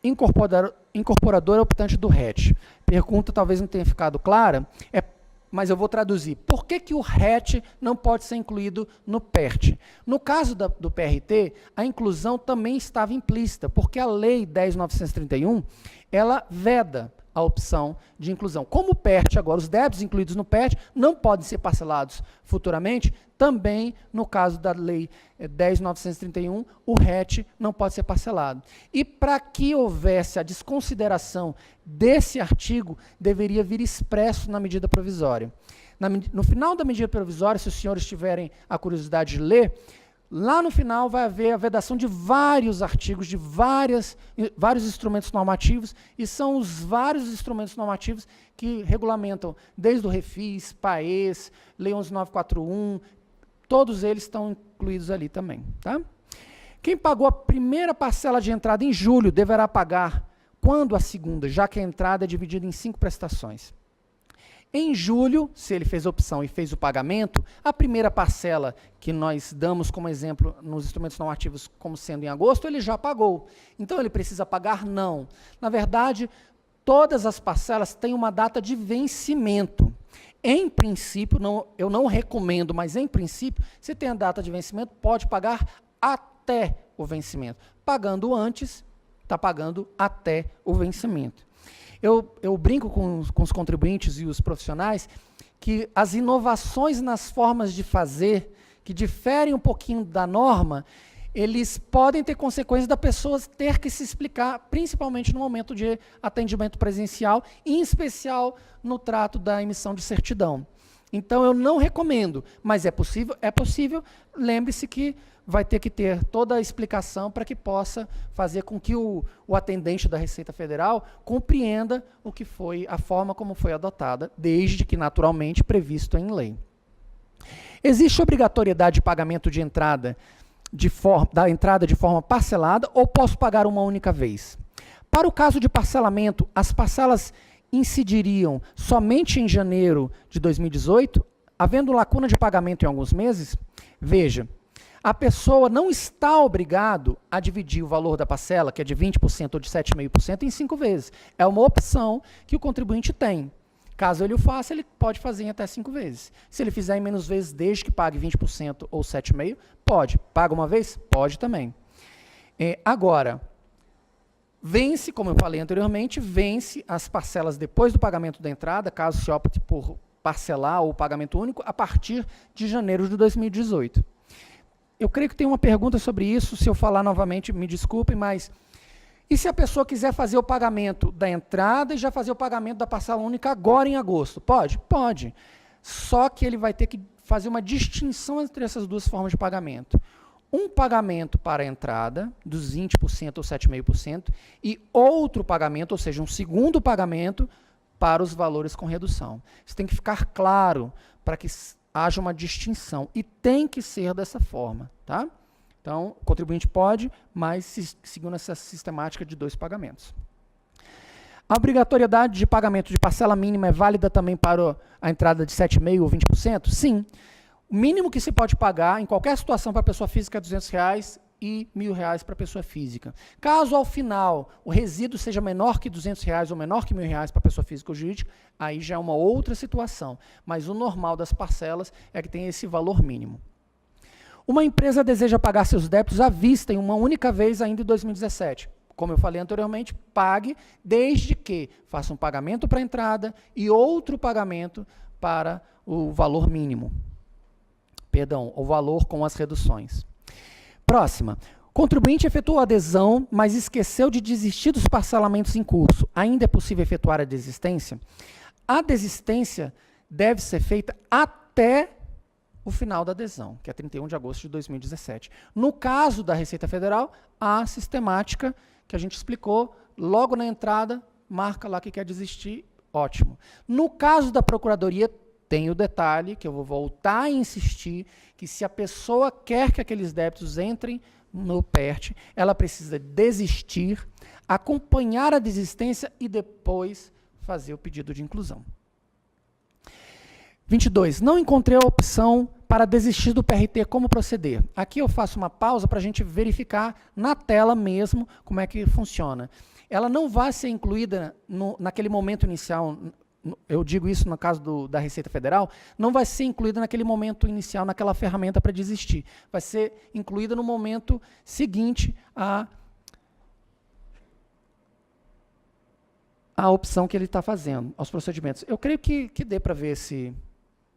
incorporadora optante do RET? Pergunta talvez não tenha ficado clara, mas eu vou traduzir. Por que que o RET não pode ser incluído no PERT? No caso do PRT, a inclusão também estava implícita, porque a Lei 10.931, ela veda a opção de inclusão. Como o PERT, agora, os débitos incluídos no PERT não podem ser parcelados futuramente, também, no caso da Lei 10.931, o RET não pode ser parcelado. E para que houvesse a desconsideração desse artigo, deveria vir expresso na medida provisória. No final da medida provisória, se os senhores tiverem a curiosidade de ler, lá no final vai haver a vedação de vários artigos, de vários instrumentos normativos, e são os vários instrumentos normativos que regulamentam, desde o Refis, PAES, Lei 11.941, todos eles estão incluídos ali também. Tá? Quem pagou a primeira parcela de entrada em julho deverá pagar quando a segunda, já que a entrada é dividida em 5 prestações. Em julho, se ele fez a opção e fez o pagamento, a primeira parcela que nós damos como exemplo nos instrumentos normativos como sendo em agosto, ele já pagou. Então, ele precisa pagar? Não. Na verdade, todas as parcelas têm uma data de vencimento. Em princípio, eu não recomendo, mas em princípio, se tem a data de vencimento, pode pagar até o vencimento. Pagando antes, está pagando até o vencimento. Eu brinco com os contribuintes e os profissionais que as inovações nas formas de fazer, que diferem um pouquinho da norma, eles podem ter consequências da pessoa ter que se explicar, principalmente no momento de atendimento presencial, em especial no trato da emissão de certidão. Então, eu não recomendo, mas é possível. Lembre-se que vai ter que ter toda a explicação para que possa fazer com que o atendente da Receita Federal compreenda o que foi, a forma como foi adotada, desde que naturalmente previsto em lei. Existe obrigatoriedade de pagamento de entrada da entrada de forma parcelada ou posso pagar uma única vez? Para o caso de parcelamento, as parcelas incidiriam somente em janeiro de 2018, havendo lacuna de pagamento em alguns meses? Veja, a pessoa não está obrigado a dividir o valor da parcela, que é de 20% ou de 7,5%, em 5 vezes. É uma opção que o contribuinte tem. Caso ele o faça, ele pode fazer em até 5 vezes. Se ele fizer em menos vezes, desde que pague 20% ou 7,5%, pode. Paga uma vez? Pode também. Agora, vence, como eu falei anteriormente, vence as parcelas depois do pagamento da entrada, caso se opte por parcelar ou pagamento único, a partir de janeiro de 2018. Eu creio que tem uma pergunta sobre isso, se eu falar novamente, me desculpem, mas e se a pessoa quiser fazer o pagamento da entrada e já fazer o pagamento da parcela única agora em agosto? Pode? Pode. Só que ele vai ter que fazer uma distinção entre essas duas formas de pagamento. Um pagamento para a entrada, dos 20% ou 7,5%, e outro pagamento, ou seja, um segundo pagamento para os valores com redução. Isso tem que ficar claro para que haja uma distinção, e tem que ser dessa forma, tá? Então, o contribuinte pode, mas seguindo essa sistemática de 2 pagamentos. A obrigatoriedade de pagamento de parcela mínima é válida também para a entrada de 7,5% ou 20%? Sim. O mínimo que se pode pagar em qualquer situação para a pessoa física é R$200 e R$1.000 para a pessoa física. Caso, ao final, o resíduo seja menor que R$200 ou menor que R$1.000 para a pessoa física ou jurídica, aí já é uma outra situação. Mas o normal das parcelas é que tem esse valor mínimo. Uma empresa deseja pagar seus débitos à vista em uma única vez ainda em 2017. Como eu falei anteriormente, pague desde que faça um pagamento para a entrada e outro pagamento para o valor mínimo. Perdão, o valor com as reduções. Próxima. Contribuinte efetuou a adesão, mas esqueceu de desistir dos parcelamentos em curso. Ainda é possível efetuar a desistência? A desistência deve ser feita até o final da adesão, que é 31 de agosto de 2017. No caso da Receita Federal, a sistemática que a gente explicou, logo na entrada, marca lá que quer desistir, ótimo. No caso da Procuradoria, tem o detalhe, que eu vou voltar a insistir, que se a pessoa quer que aqueles débitos entrem no PERT, ela precisa desistir, acompanhar a desistência e depois fazer o pedido de inclusão. 22. Não encontrei a opção para desistir do PRT, como proceder? Aqui eu faço uma pausa para a gente verificar na tela mesmo como é que funciona. Ela não vai ser incluída naquele momento inicial, eu digo isso no caso da Receita Federal, não vai ser incluída naquele momento inicial, naquela ferramenta para desistir. Vai ser incluída no momento seguinte a opção que ele está fazendo, aos procedimentos. Eu creio que dê para ver se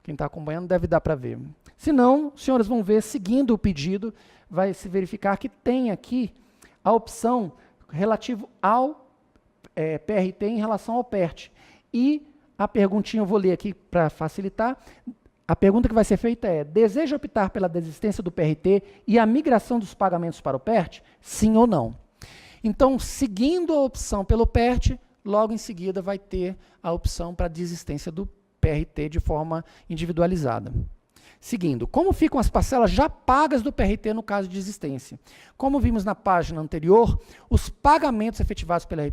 quem está acompanhando deve dar para ver. Se não, os senhores vão ver, seguindo o pedido, vai se verificar que tem aqui a opção relativo ao PRT em relação ao PERT. E a perguntinha eu vou ler aqui para facilitar. A pergunta que vai ser feita é: deseja optar pela desistência do PRT e a migração dos pagamentos para o PERT? Sim ou não? Então, seguindo a opção pelo PERT, logo em seguida vai ter a opção para desistência do PRT de forma individualizada. Seguindo, como ficam as parcelas já pagas do PRT no caso de desistência? Como vimos na página anterior, os pagamentos efetivados pela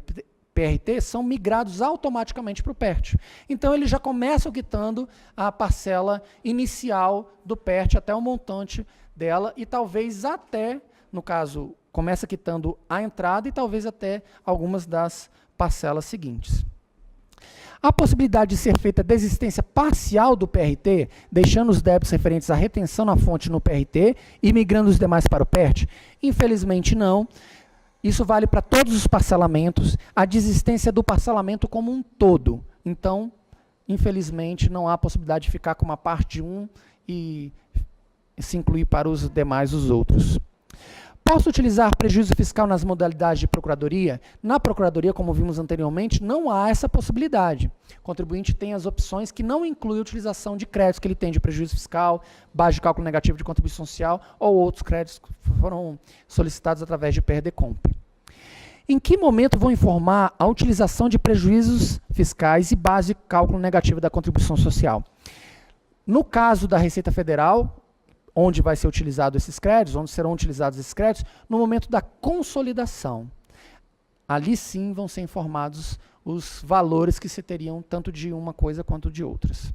PRT são migrados automaticamente para o PERT. Então, eles já começam quitando a parcela inicial do PERT até o montante dela e talvez até, no caso, começa quitando a entrada e talvez até algumas das parcelas seguintes. A possibilidade de ser feita a desistência parcial do PRT, deixando os débitos referentes à retenção na fonte no PRT e migrando os demais para o PERT? Infelizmente, não. Isso vale para todos os parcelamentos, a desistência do parcelamento como um todo. Então, infelizmente, não há possibilidade de ficar com uma parte de um e se incluir para os demais os outros. Posso utilizar prejuízo fiscal nas modalidades de procuradoria? Na procuradoria, como vimos anteriormente, não há essa possibilidade. O contribuinte tem as opções que não incluem a utilização de créditos que ele tem de prejuízo fiscal, base de cálculo negativo de contribuição social ou outros créditos que foram solicitados através de PRDCOMP. Em que momento vou informar a utilização de prejuízos fiscais e base de cálculo negativo da contribuição social? No caso da Receita Federal, onde vai ser utilizado esses créditos, onde serão utilizados esses créditos, no momento da consolidação. Ali sim vão ser informados os valores que se teriam tanto de uma coisa quanto de outras.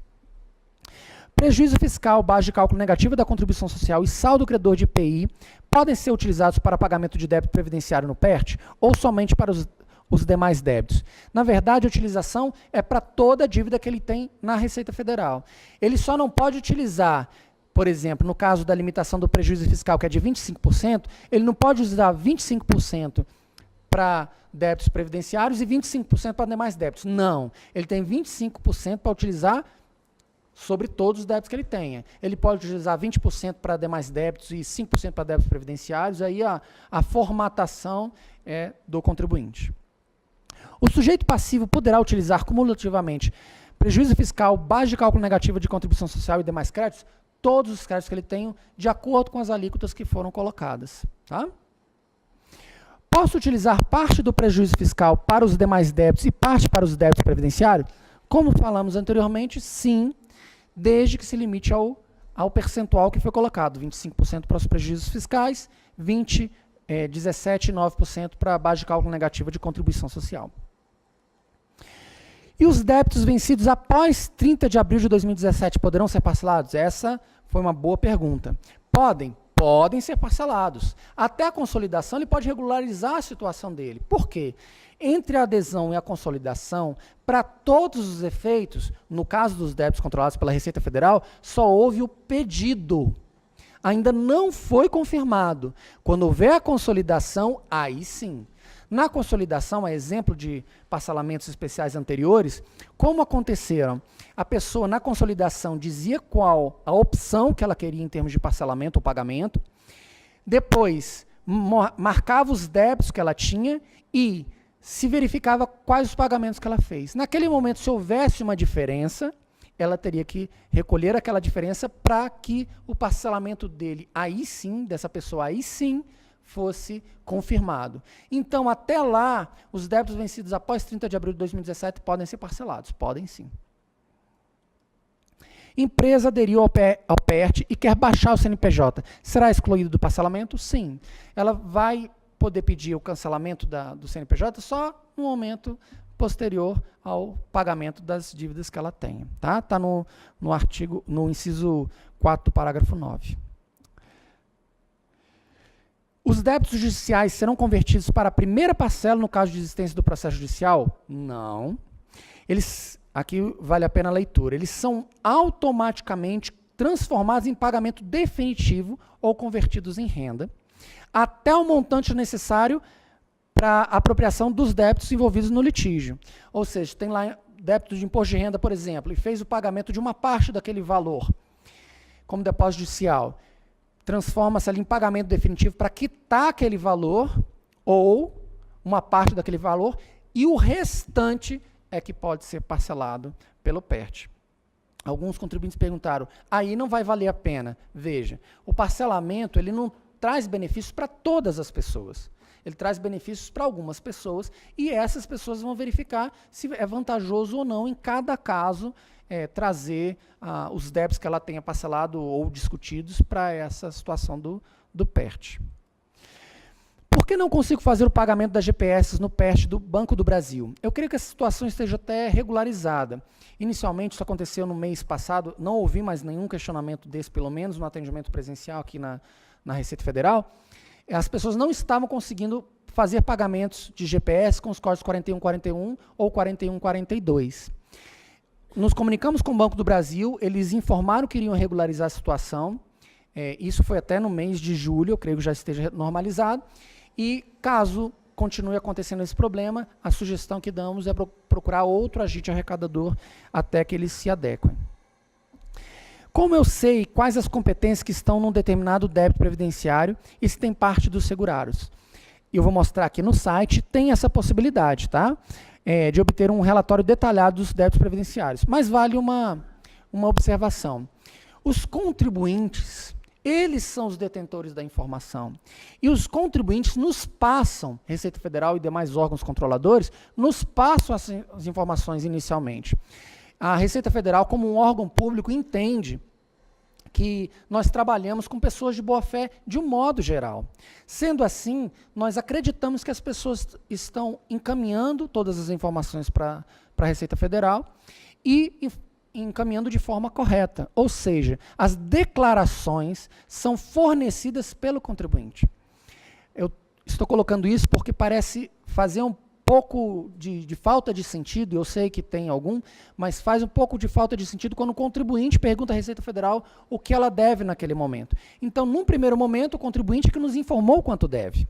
Prejuízo fiscal, base de cálculo negativo da contribuição social e saldo credor de IPI podem ser utilizados para pagamento de débito previdenciário no PERT ou somente para os demais débitos? Na verdade, a utilização é para toda a dívida que ele tem na Receita Federal. Ele só não pode utilizar, por exemplo, no caso da limitação do prejuízo fiscal, que é de 25%, ele não pode usar 25% para débitos previdenciários e 25% para demais débitos. Não. Ele tem 25% para utilizar sobre todos os débitos que ele tenha. Ele pode utilizar 20% para demais débitos e 5% para débitos previdenciários. Aí a formatação é do contribuinte. O sujeito passivo poderá utilizar cumulativamente prejuízo fiscal, base de cálculo negativo de contribuição social e demais créditos? Todos os créditos que ele tem, de acordo com as alíquotas que foram colocadas. Tá? Posso utilizar parte do prejuízo fiscal para os demais débitos e parte para os débitos previdenciários? Como falamos anteriormente, sim, desde que se limite ao percentual que foi colocado, 25% para os prejuízos fiscais, 17,9% para a base de cálculo negativa de contribuição social. E os débitos vencidos após 30 de abril de 2017 poderão ser parcelados? Essa foi uma boa pergunta. Podem ser parcelados. Até a consolidação ele pode regularizar a situação dele. Por quê? Entre a adesão e a consolidação, para todos os efeitos, no caso dos débitos controlados pela Receita Federal, só houve o pedido. Ainda não foi confirmado. Quando houver a consolidação, aí sim. Na consolidação, a exemplo de parcelamentos especiais anteriores, como aconteceram? A pessoa, na consolidação, dizia qual a opção que ela queria em termos de parcelamento ou pagamento, depois marcava os débitos que ela tinha e se verificava quais os pagamentos que ela fez. Naquele momento, se houvesse uma diferença, ela teria que recolher aquela diferença para que o parcelamento dele, aí sim, dessa pessoa aí sim, fosse confirmado. Então, até lá, os débitos vencidos após 30 de abril de 2017 podem ser parcelados. Podem sim. Empresa aderiu ao PERT e quer baixar o CNPJ. Será excluído do parcelamento? Sim. Ela vai poder pedir o cancelamento do CNPJ só no momento posterior ao pagamento das dívidas que ela tenha. Tá? Tá no artigo, no inciso 4 do parágrafo 9. Os débitos judiciais serão convertidos para a primeira parcela no caso de existência do processo judicial? Não. aqui vale a pena a leitura, eles são automaticamente transformados em pagamento definitivo ou convertidos em renda, até o montante necessário para a apropriação dos débitos envolvidos no litígio. Ou seja, tem lá débito de imposto de renda, por exemplo, e fez o pagamento de uma parte daquele valor, como depósito judicial. Transforma-se ali em pagamento definitivo para quitar aquele valor, ou uma parte daquele valor, e o restante é que pode ser parcelado pelo PERT. Alguns contribuintes perguntaram, aí não vai valer a pena. Veja, o parcelamento ele não traz benefícios para todas as pessoas. Ele traz benefícios para algumas pessoas e essas pessoas vão verificar se é vantajoso ou não em cada caso trazer os débitos que ela tenha parcelado ou discutidos para essa situação do PERT. Por que não consigo fazer o pagamento das GPS no PERT do Banco do Brasil? Eu creio que essa situação esteja até regularizada. Inicialmente, isso aconteceu no mês passado, não ouvi mais nenhum questionamento desse, pelo menos no atendimento presencial aqui na Receita Federal. As pessoas não estavam conseguindo fazer pagamentos de GPS com os códigos 4141 ou 4142. Nos comunicamos com o Banco do Brasil, eles informaram que iriam regularizar a situação, isso foi até no mês de julho, eu creio que já esteja normalizado, e caso continue acontecendo esse problema, a sugestão que damos é procurar outro agente arrecadador até que eles se adequem. Como eu sei quais as competências que estão num determinado débito previdenciário e se tem parte dos segurados? Eu vou mostrar aqui no site, tem essa possibilidade, tá? De obter um relatório detalhado dos débitos previdenciários. Mas vale uma observação. Os contribuintes, eles são os detentores da informação. E os contribuintes nos passam, Receita Federal e demais órgãos controladores, nos passam as informações inicialmente. A Receita Federal, como um órgão público, entende que nós trabalhamos com pessoas de boa-fé de um modo geral. Sendo assim, nós acreditamos que as pessoas estão encaminhando todas as informações para a Receita Federal e encaminhando de forma correta. Ou seja, as declarações são fornecidas pelo contribuinte. Eu estou colocando isso porque parece fazer um pouco de falta de sentido, eu sei que tem algum, mas faz um pouco de falta de sentido quando o contribuinte pergunta à Receita Federal o que ela deve naquele momento. Então, num primeiro momento, o contribuinte que nos informou quanto deve.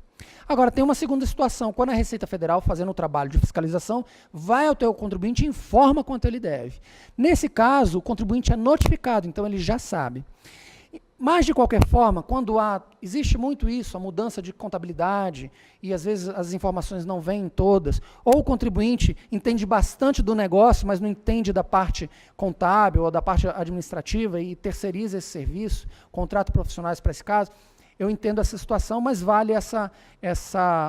Agora, tem uma segunda situação, quando a Receita Federal, fazendo o trabalho de fiscalização, vai ao teu contribuinte e informa quanto ele deve. Nesse caso, o contribuinte é notificado, então ele já sabe. Mas, de qualquer forma, quando existe muito isso, a mudança de contabilidade, e às vezes as informações não vêm todas, ou o contribuinte entende bastante do negócio, mas não entende da parte contábil ou da parte administrativa e terceiriza esse serviço, contrata profissionais para esse caso, eu entendo essa situação, mas vale essa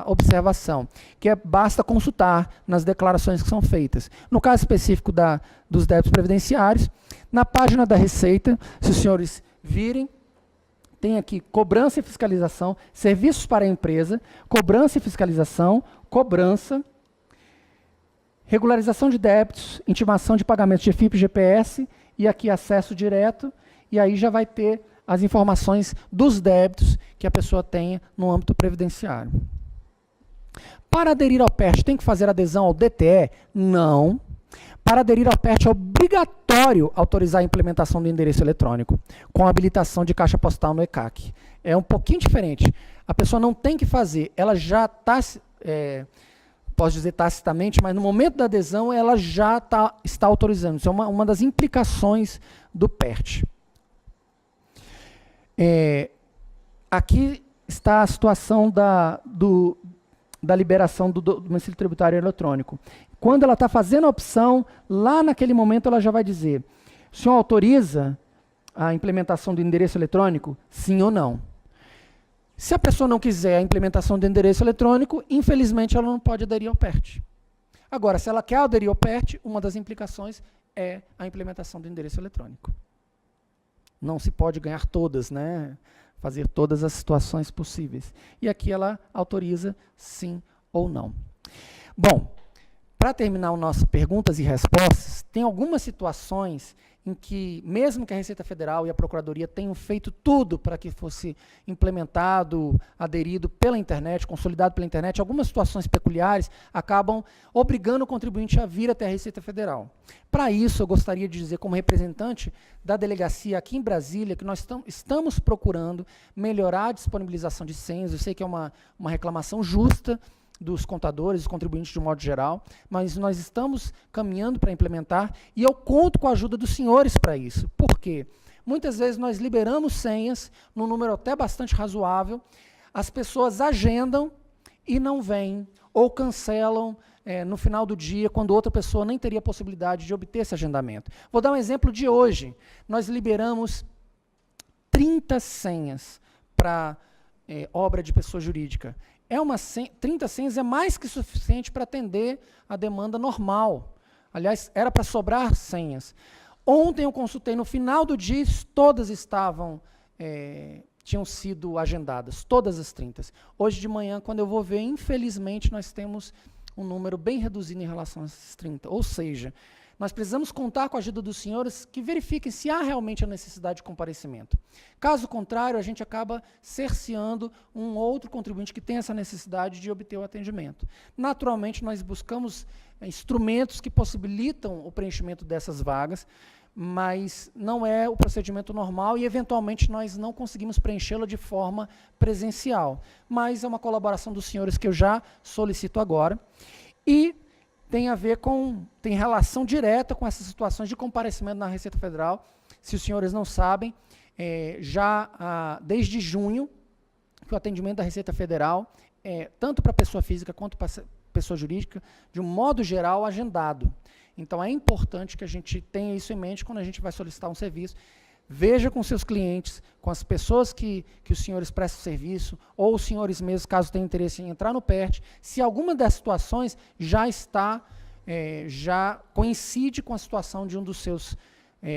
observação, que basta consultar nas declarações que são feitas. No caso específico dos débitos previdenciários, na página da Receita, se os senhores virem, tem aqui cobrança e fiscalização, serviços para a empresa, cobrança e fiscalização, cobrança, regularização de débitos, intimação de pagamentos de FIP e GPS, e aqui acesso direto, e aí já vai ter as informações dos débitos que a pessoa tenha no âmbito previdenciário. Para aderir ao PERT, tem que fazer adesão ao DTE? Não. Para aderir ao PERT, é obrigatório autorizar a implementação do endereço eletrônico, com habilitação de caixa postal no ECAC. É um pouquinho diferente. A pessoa não tem que fazer, ela já está, posso dizer tacitamente, mas no momento da adesão, ela já está autorizando. Isso é uma das implicações do PERT. Aqui está a situação da liberação do domicílio tributário eletrônico. Quando ela está fazendo a opção, lá naquele momento ela já vai dizer, o senhor autoriza a implementação do endereço eletrônico? Sim ou não? Se a pessoa não quiser a implementação do endereço eletrônico, infelizmente ela não pode aderir ao PERT. Agora, se ela quer aderir ao PERT, uma das implicações é a implementação do endereço eletrônico. Não se pode ganhar todas, né? Fazer todas as situações possíveis. E aqui ela autoriza sim ou não. Bom, para terminar o nosso perguntas e respostas, tem algumas situações em que, mesmo que a Receita Federal e a Procuradoria tenham feito tudo para que fosse implementado, aderido pela internet, consolidado pela internet, algumas situações peculiares acabam obrigando o contribuinte a vir até a Receita Federal. Para isso, eu gostaria de dizer, como representante da delegacia aqui em Brasília, que nós estamos procurando melhorar a disponibilização de senhas. Eu sei que é uma reclamação justa dos contadores, dos contribuintes de um modo geral, mas nós estamos caminhando para implementar e eu conto com a ajuda dos senhores para isso. Por quê? Muitas vezes nós liberamos senhas, num número até bastante razoável, as pessoas agendam e não vêm, ou cancelam no final do dia, quando outra pessoa nem teria possibilidade de obter esse agendamento. Vou dar um exemplo de hoje. Nós liberamos 30 senhas para obra de pessoa jurídica. 30 senhas é mais que suficiente para atender a demanda normal. Aliás, era para sobrar senhas. Ontem eu consultei, no final do dia, todas tinham sido agendadas, todas as 30. Hoje de manhã, quando eu vou ver, infelizmente, nós temos um número bem reduzido em relação a essas 30. Ou seja, nós precisamos contar com a ajuda dos senhores que verifiquem se há realmente a necessidade de comparecimento. Caso contrário, a gente acaba cerceando um outro contribuinte que tem essa necessidade de obter o atendimento. Naturalmente, nós buscamos instrumentos que possibilitam o preenchimento dessas vagas, mas não é o procedimento normal e, eventualmente, nós não conseguimos preenchê-la de forma presencial. Mas é uma colaboração dos senhores que eu já solicito agora. E tem relação direta com essas situações de comparecimento na Receita Federal. Se os senhores não sabem, desde junho, que o atendimento da Receita Federal, tanto para pessoa física quanto para pessoa jurídica, de um modo geral, agendado. Então, é importante que a gente tenha isso em mente quando a gente vai solicitar um serviço. Veja com seus clientes, com as pessoas que os senhores prestam serviço, ou os senhores mesmos, caso tenham interesse em entrar no PERT, se alguma das situações já coincide com a situação de um dos seus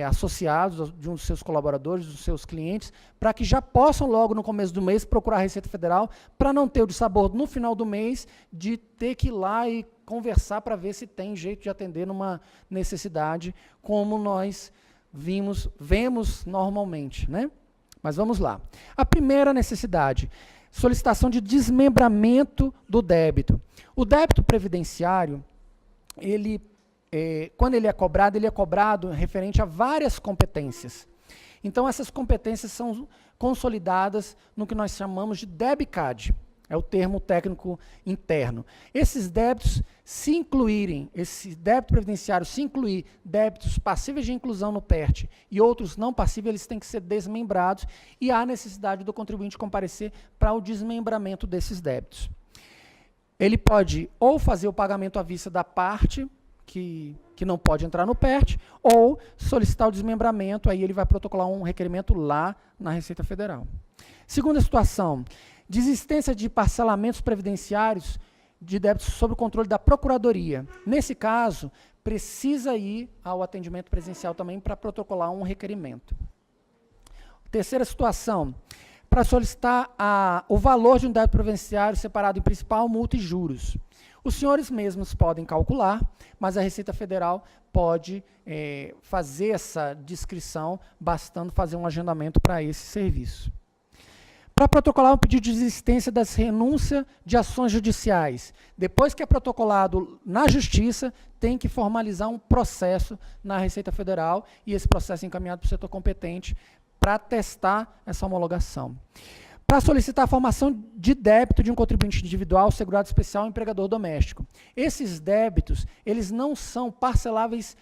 associados, de um dos seus colaboradores, dos seus clientes, para que já possam logo no começo do mês procurar a Receita Federal, para não ter o dissabor no final do mês de ter que ir lá e conversar para ver se tem jeito de atender numa necessidade como nós vemos normalmente, né? Mas vamos lá. A primeira necessidade, solicitação de desmembramento do débito. O débito previdenciário, quando ele é cobrado referente a várias competências. Então, essas competências são consolidadas no que nós chamamos de DEBCAD, é o termo técnico interno. Esses débitos, esse débito previdenciário, se incluir débitos passíveis de inclusão no PERT e outros não passíveis, eles têm que ser desmembrados e há necessidade do contribuinte comparecer para o desmembramento desses débitos. Ele pode ou fazer o pagamento à vista da parte que não pode entrar no PERT, ou solicitar o desmembramento, aí ele vai protocolar um requerimento lá na Receita Federal. Segunda situação, desistência de parcelamentos previdenciários de débitos sob o controle da Procuradoria. Nesse caso, precisa ir ao atendimento presencial também para protocolar um requerimento. Terceira situação, para solicitar o valor de um débito previdenciário separado em principal, multa e juros. Os senhores mesmos podem calcular, mas a Receita Federal pode fazer essa descrição, bastando fazer um agendamento para esse serviço. Para protocolar um pedido de desistência das renúncias de ações judiciais. Depois que é protocolado na Justiça, tem que formalizar um processo na Receita Federal e esse processo é encaminhado para o setor competente para testar essa homologação. Para solicitar a formação de débito de um contribuinte individual, segurado especial ou empregador doméstico. Esses débitos, eles não são parceláveis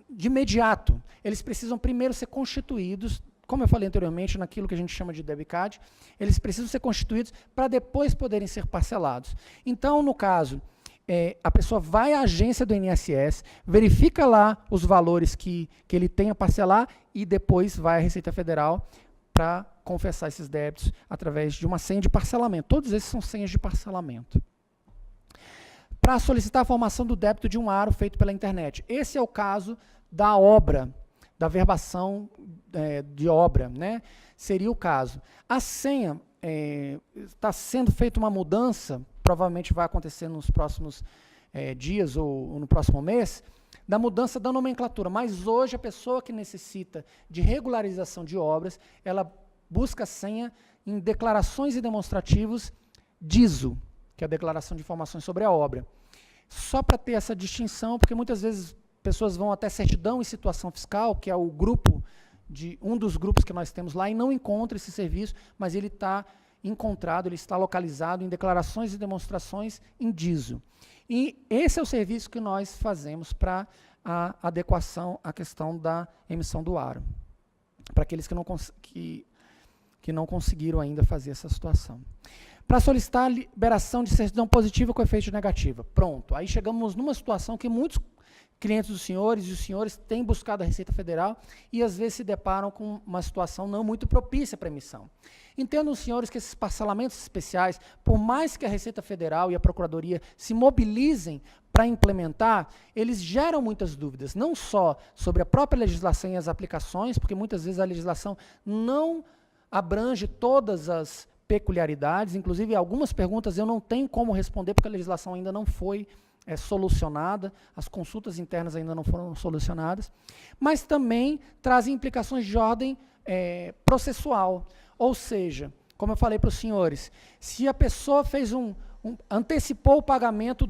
de imediato. Eles precisam primeiro ser constituídos, como eu falei anteriormente, naquilo que a gente chama de DEBCAD, eles precisam ser constituídos para depois poderem ser parcelados. Então, no caso, a pessoa vai à agência do INSS, verifica lá os valores que ele tem a parcelar e depois vai à Receita Federal para confessar esses débitos através de uma senha de parcelamento. Todos esses são senhas de parcelamento. Para solicitar a formação do débito de um aro feito pela internet. Esse é o caso da obra, da verbação de obra, né? Seria o caso. A senha, está sendo feita uma mudança, provavelmente vai acontecer nos próximos dias ou no próximo mês, da mudança da nomenclatura. Mas hoje a pessoa que necessita de regularização de obras, ela busca a senha em declarações e demonstrativos DISO, que é a Declaração de Informações sobre a Obra. Só para ter essa distinção, porque muitas vezes pessoas vão até certidão e situação fiscal, que é o grupo um dos grupos que nós temos lá, e não encontra esse serviço, mas ele está encontrado, ele está localizado em declarações e demonstrações em DISO. E esse é o serviço que nós fazemos para a adequação à questão da emissão do aro, para aqueles que não conseguiram ainda fazer essa situação. Para solicitar a liberação de certidão positiva com efeito negativa. Pronto, aí chegamos numa situação que muitos clientes dos senhores e os senhores têm buscado a Receita Federal e às vezes se deparam com uma situação não muito propícia para emissão. Entendam os senhores que esses parcelamentos especiais, por mais que a Receita Federal e a Procuradoria se mobilizem para implementar, eles geram muitas dúvidas, não só sobre a própria legislação e as aplicações, porque muitas vezes a legislação não abrange todas as peculiaridades, inclusive algumas perguntas eu não tenho como responder porque a legislação ainda não foi solucionada, as consultas internas ainda não foram solucionadas, mas também trazem implicações de ordem processual, ou seja, como eu falei para os senhores, se a pessoa fez antecipou o pagamento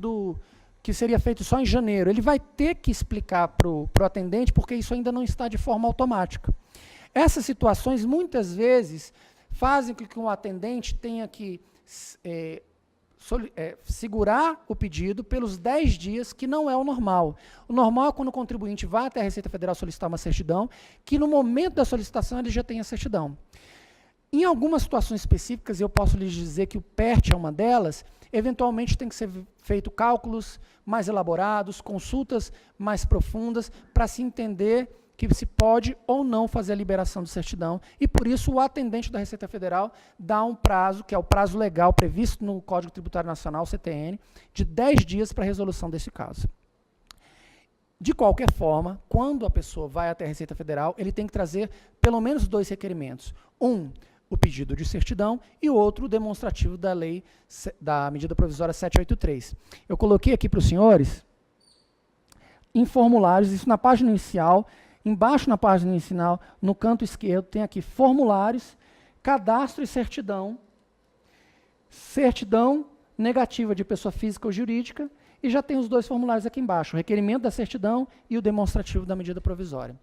que seria feito só em janeiro, ele vai ter que explicar para o atendente porque isso ainda não está de forma automática. Essas situações muitas vezes fazem com que um atendente tenha que segurar o pedido pelos 10 dias, que não é o normal. O normal é quando o contribuinte vai até a Receita Federal solicitar uma certidão, que no momento da solicitação ele já tem a certidão. Em algumas situações específicas, eu posso lhes dizer que o PERT é uma delas, eventualmente tem que ser feito cálculos mais elaborados, consultas mais profundas, para se entender que se pode ou não fazer a liberação de certidão, e por isso o atendente da Receita Federal dá um prazo, que é o prazo legal previsto no Código Tributário Nacional, CTN, de 10 dias para a resolução desse caso. De qualquer forma, quando a pessoa vai até a Receita Federal, ele tem que trazer pelo menos 2 requerimentos. O pedido de certidão e o outro, o demonstrativo da lei, da medida provisória 783. Eu coloquei aqui para os senhores, em formulários, isso na página inicial. Embaixo na página inicial, no canto esquerdo, tem aqui formulários, cadastro e certidão, certidão negativa de pessoa física ou jurídica, e já tem os 2 formulários aqui embaixo, o requerimento da certidão e o demonstrativo da medida provisória.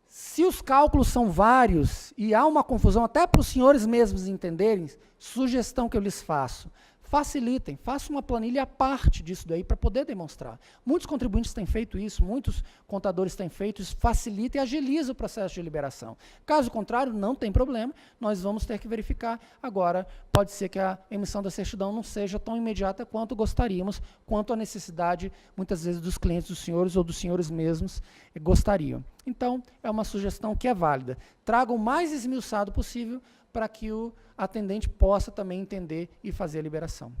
Se os cálculos são vários e há uma confusão, até para os senhores mesmos entenderem, sugestão que eu lhes faço, facilitem, façam uma planilha à parte disso daí para poder demonstrar. Muitos contribuintes têm feito isso, muitos contadores têm feito isso, facilita e agiliza o processo de liberação. Caso contrário, não tem problema, nós vamos ter que verificar. Agora, pode ser que a emissão da certidão não seja tão imediata quanto gostaríamos, quanto a necessidade, muitas vezes, dos clientes dos senhores ou dos senhores mesmos gostariam. Então, é uma sugestão que é válida. Traga o mais esmiuçado possível para que o atendente possa também entender e fazer a liberação.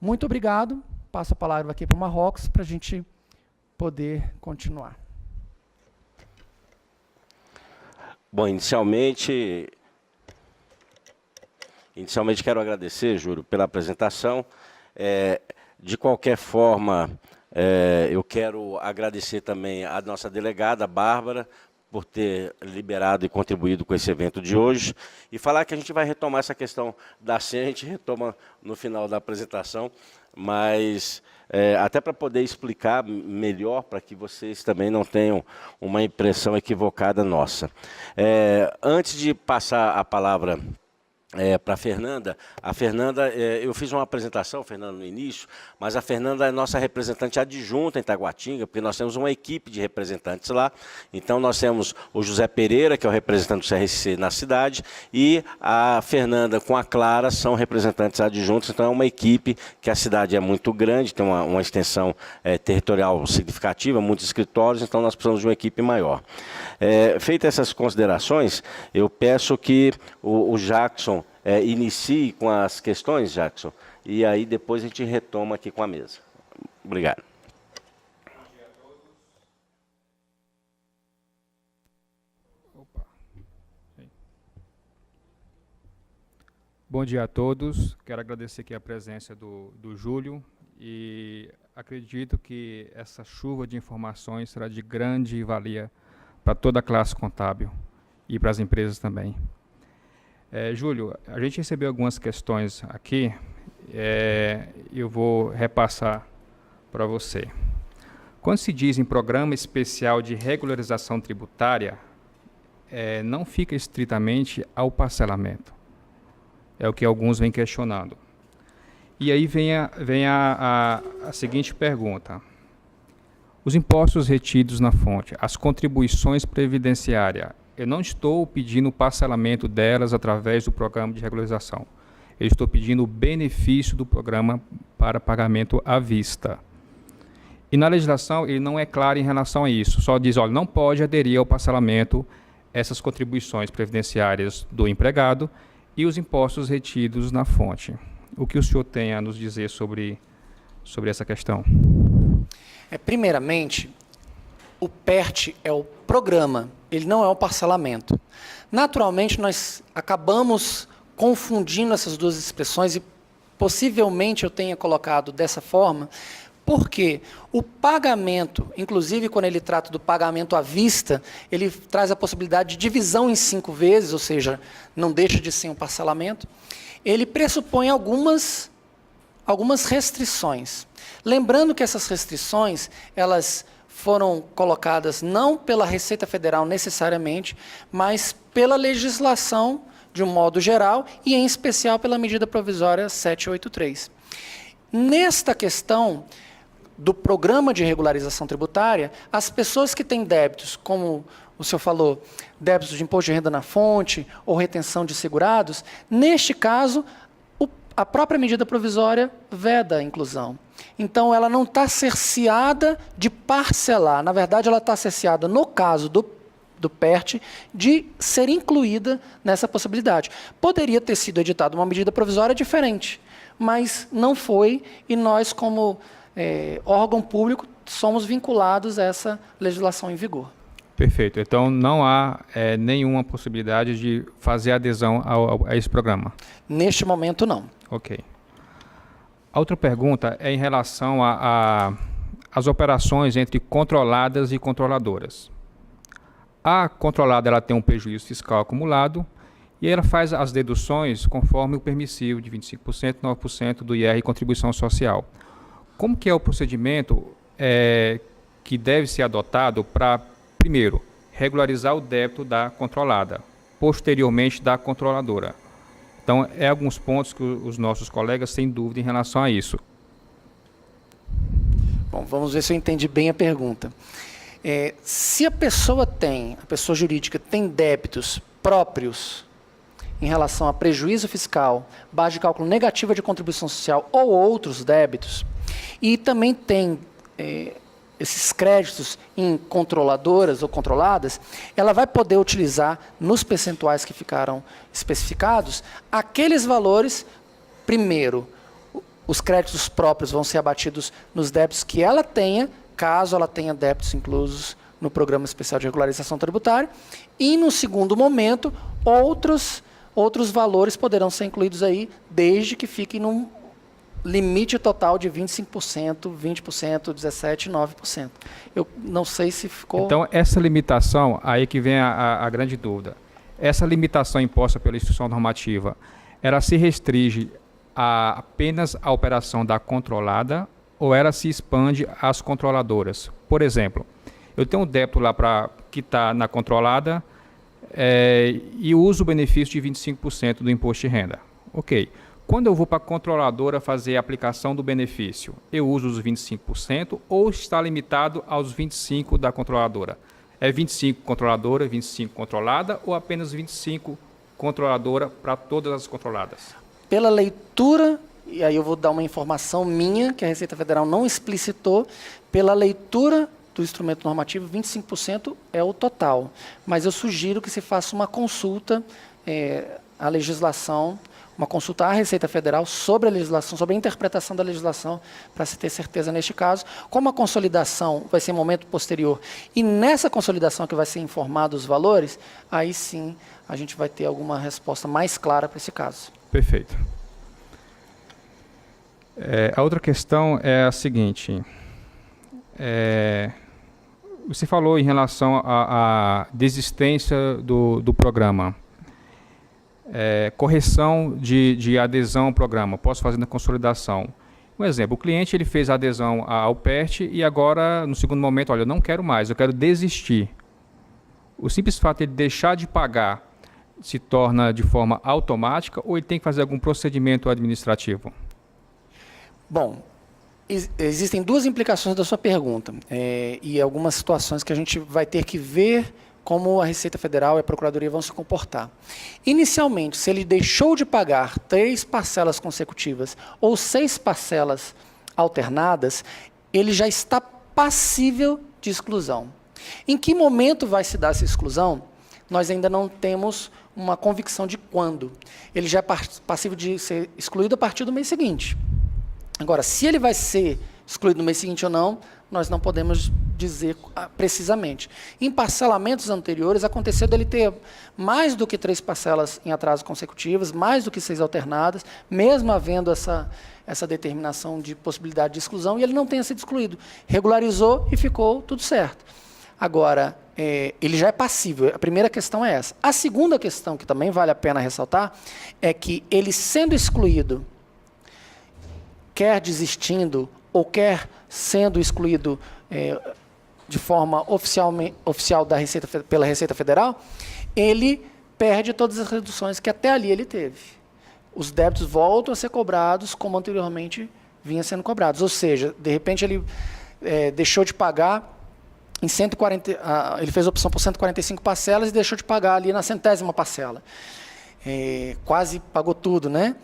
Muito obrigado. Passo a palavra aqui para o Marrocos para a gente poder continuar. Bom, inicialmente quero agradecer, Júlio, pela apresentação. De qualquer forma, eu quero agradecer também a nossa delegada, Bárbara, por ter liberado e contribuído com esse evento de hoje, e falar que a gente vai retomar essa questão da senha, a gente retoma no final da apresentação, mas até para poder explicar melhor, para que vocês também não tenham uma impressão equivocada nossa. Antes de passar a palavra para a Fernanda, eu fiz uma apresentação, Fernanda, no início, mas a Fernanda é nossa representante adjunta em Taguatinga, porque nós temos uma equipe de representantes lá. Então, nós temos o José Pereira, que é o representante do CRC na cidade, e a Fernanda com a Clara são representantes adjuntos. Então, é uma equipe que a cidade é muito grande, tem uma extensão territorial significativa, muitos escritórios, então nós precisamos de uma equipe maior. Feitas essas considerações, eu peço que o Jackson inicie com as questões, Jackson, e aí depois a gente retoma aqui com a mesa. Obrigado. Bom dia a todos. Quero agradecer aqui a presença do Júlio e acredito que essa chuva de informações será de grande valia para toda a classe contábil e para as empresas também. Júlio, a gente recebeu algumas questões aqui, eu vou repassar para você. Quando se diz em programa especial de regularização tributária, não fica estritamente ao parcelamento. É o que alguns vêm questionando. E aí vem a seguinte pergunta. Os impostos retidos na fonte, as contribuições previdenciárias, eu não estou pedindo o parcelamento delas através do programa de regularização. Eu estou pedindo o benefício do programa para pagamento à vista. E na legislação ele não é claro em relação a isso. Só diz, olha, não pode aderir ao parcelamento essas contribuições previdenciárias do empregado e os impostos retidos na fonte. O que o senhor tem a nos dizer sobre essa questão? Primeiramente, o PERT é o programa, ele não é o parcelamento. Naturalmente, nós acabamos confundindo essas duas expressões e possivelmente eu tenha colocado dessa forma, porque o pagamento, inclusive quando ele trata do pagamento à vista, ele traz a possibilidade de divisão em 5 vezes, ou seja, não deixa de ser um parcelamento. Ele pressupõe algumas restrições. Lembrando que essas restrições, elas foram colocadas não pela Receita Federal necessariamente, mas pela legislação de um modo geral e, em especial, pela medida provisória 783. Nesta questão do programa de regularização tributária, as pessoas que têm débitos, como o senhor falou, débitos de imposto de renda na fonte ou retenção de segurados, neste caso, a própria medida provisória veda a inclusão. Então, ela não está cerceada de parcelar. Na verdade, ela está cerceada, no caso do PERT, de ser incluída nessa possibilidade. Poderia ter sido editada uma medida provisória diferente, mas não foi, e nós, como órgão público, somos vinculados a essa legislação em vigor. Perfeito. Então, não há nenhuma possibilidade de fazer adesão a esse programa? Neste momento, não. Ok. A outra pergunta é em relação às operações entre controladas e controladoras. A controlada ela tem um prejuízo fiscal acumulado e ela faz as deduções conforme o permissivo de 25%, 9% do IR e contribuição social. Como que é o procedimento que deve ser adotado para, primeiro, regularizar o débito da controlada, posteriormente da controladora? Então, alguns pontos que os nossos colegas têm dúvida em relação a isso. Bom, vamos ver se eu entendi bem a pergunta. Se a pessoa jurídica tem débitos próprios em relação a prejuízo fiscal, base de cálculo negativa de contribuição social ou outros débitos, e também tem esses créditos em controladoras ou controladas, ela vai poder utilizar nos percentuais que ficaram especificados aqueles valores. Primeiro, os créditos próprios vão ser abatidos nos débitos que ela tenha, caso ela tenha débitos inclusos no Programa Especial de Regularização Tributária, e, no segundo momento, outros valores poderão ser incluídos aí, desde que fiquem num limite total de 25%, 20%, 17% e 9%. Eu não sei se ficou... Então, essa limitação, aí que vem a grande dúvida. Essa limitação imposta pela instituição normativa, ela se restringe apenas à operação da controlada ou ela se expande às controladoras? Por exemplo, eu tenho um débito lá para quitar na controlada e uso o benefício de 25% do imposto de renda. Ok. Quando eu vou para a controladora fazer a aplicação do benefício, eu uso os 25% ou está limitado aos 25% da controladora? É 25% controladora, 25% controlada ou apenas 25% controladora para todas as controladas? Pela leitura, e aí eu vou dar uma informação minha, que a Receita Federal não explicitou, pela leitura do instrumento normativo, 25% é o total. Mas eu sugiro que se faça uma consulta à legislação, uma consulta à Receita Federal sobre a legislação, sobre a interpretação da legislação, para se ter certeza neste caso. Como a consolidação vai ser em momento posterior, e nessa consolidação que vai ser informado os valores, aí sim a gente vai ter alguma resposta mais clara para esse caso. Perfeito. A outra questão é a seguinte. Você falou em relação à desistência do programa. Correção de adesão ao programa. Posso fazer na consolidação. Um exemplo, o cliente ele fez a adesão ao PERT e agora, no segundo momento, olha, eu não quero mais, eu quero desistir. O simples fato de ele deixar de pagar se torna de forma automática ou ele tem que fazer algum procedimento administrativo? Bom, existem duas implicações da sua pergunta e algumas situações que a gente vai ter que ver como a Receita Federal e a Procuradoria vão se comportar. Inicialmente, se ele deixou de pagar 3 parcelas consecutivas ou 6 parcelas alternadas, ele já está passível de exclusão. Em que momento vai se dar essa exclusão? Nós ainda não temos uma convicção de quando. Ele já é passível de ser excluído a partir do mês seguinte. Agora, se ele vai ser excluído no mês seguinte ou não, nós não podemos dizer precisamente. Em parcelamentos anteriores, aconteceu dele ter mais do que 3 parcelas em atraso consecutivas, mais do que 6 alternadas, mesmo havendo essa determinação de possibilidade de exclusão, e ele não tenha sido excluído. Regularizou e ficou tudo certo. Agora, ele já é passível. A primeira questão é essa. A segunda questão, que também vale a pena ressaltar, é que ele sendo excluído, quer desistindo ou quer sendo excluído de forma oficial pela Receita Federal, ele perde todas as reduções que até ali ele teve. Os débitos voltam a ser cobrados como anteriormente vinha sendo cobrados. Ou seja, de repente ele deixou de pagar em 140, ele fez a opção por 145 parcelas e deixou de pagar ali na 100ª parcela. Quase pagou tudo, né?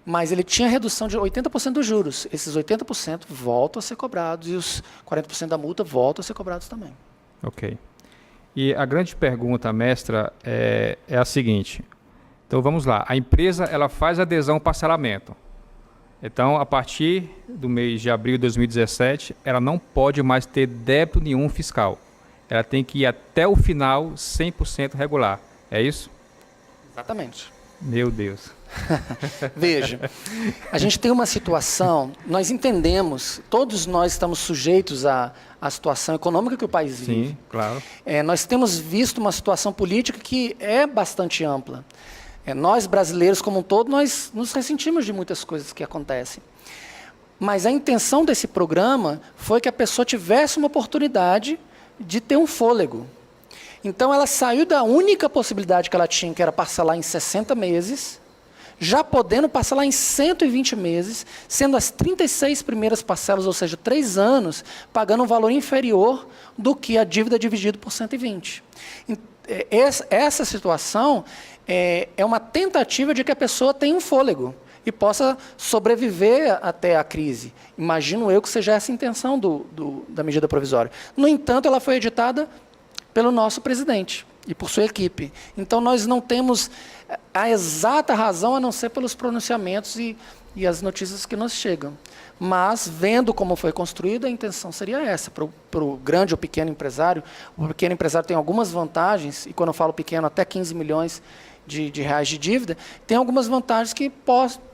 Mas ele tinha redução de 80% dos juros. Esses 80% voltam a ser cobrados e os 40% da multa voltam a ser cobrados também. Ok. E a grande pergunta, mestra, é a seguinte. Então, vamos lá. A empresa ela faz adesão ao parcelamento. Então, a partir do mês de abril de 2017, ela não pode mais ter débito nenhum fiscal. Ela tem que ir até o final 100% regular. É isso? Exatamente. Meu Deus. Veja, a gente tem uma situação, nós entendemos, todos nós estamos sujeitos à situação econômica que o país vive. Sim, claro. Nós temos visto uma situação política que é bastante ampla. Nós, brasileiros como um todo, nós nos ressentimos de muitas coisas que acontecem. Mas a intenção desse programa foi que a pessoa tivesse uma oportunidade de ter um fôlego. Então, ela saiu da única possibilidade que ela tinha, que era parcelar em 60 meses, já podendo parcelar em 120 meses, sendo as 36 primeiras parcelas, ou seja, 3 anos, pagando um valor inferior do que a dívida dividido por 120. Essa situação é uma tentativa de que a pessoa tenha um fôlego e possa sobreviver até a crise. Imagino eu que seja essa a intenção da medida provisória. No entanto, ela foi editada pelo nosso presidente e por sua equipe. Então, nós não temos a exata razão, a não ser pelos pronunciamentos e as notícias que nos chegam. Mas, vendo como foi construída, a intenção seria essa. Para o grande ou pequeno empresário, o pequeno empresário tem algumas vantagens, e quando eu falo pequeno, até 15 milhões de reais de dívida, tem algumas vantagens que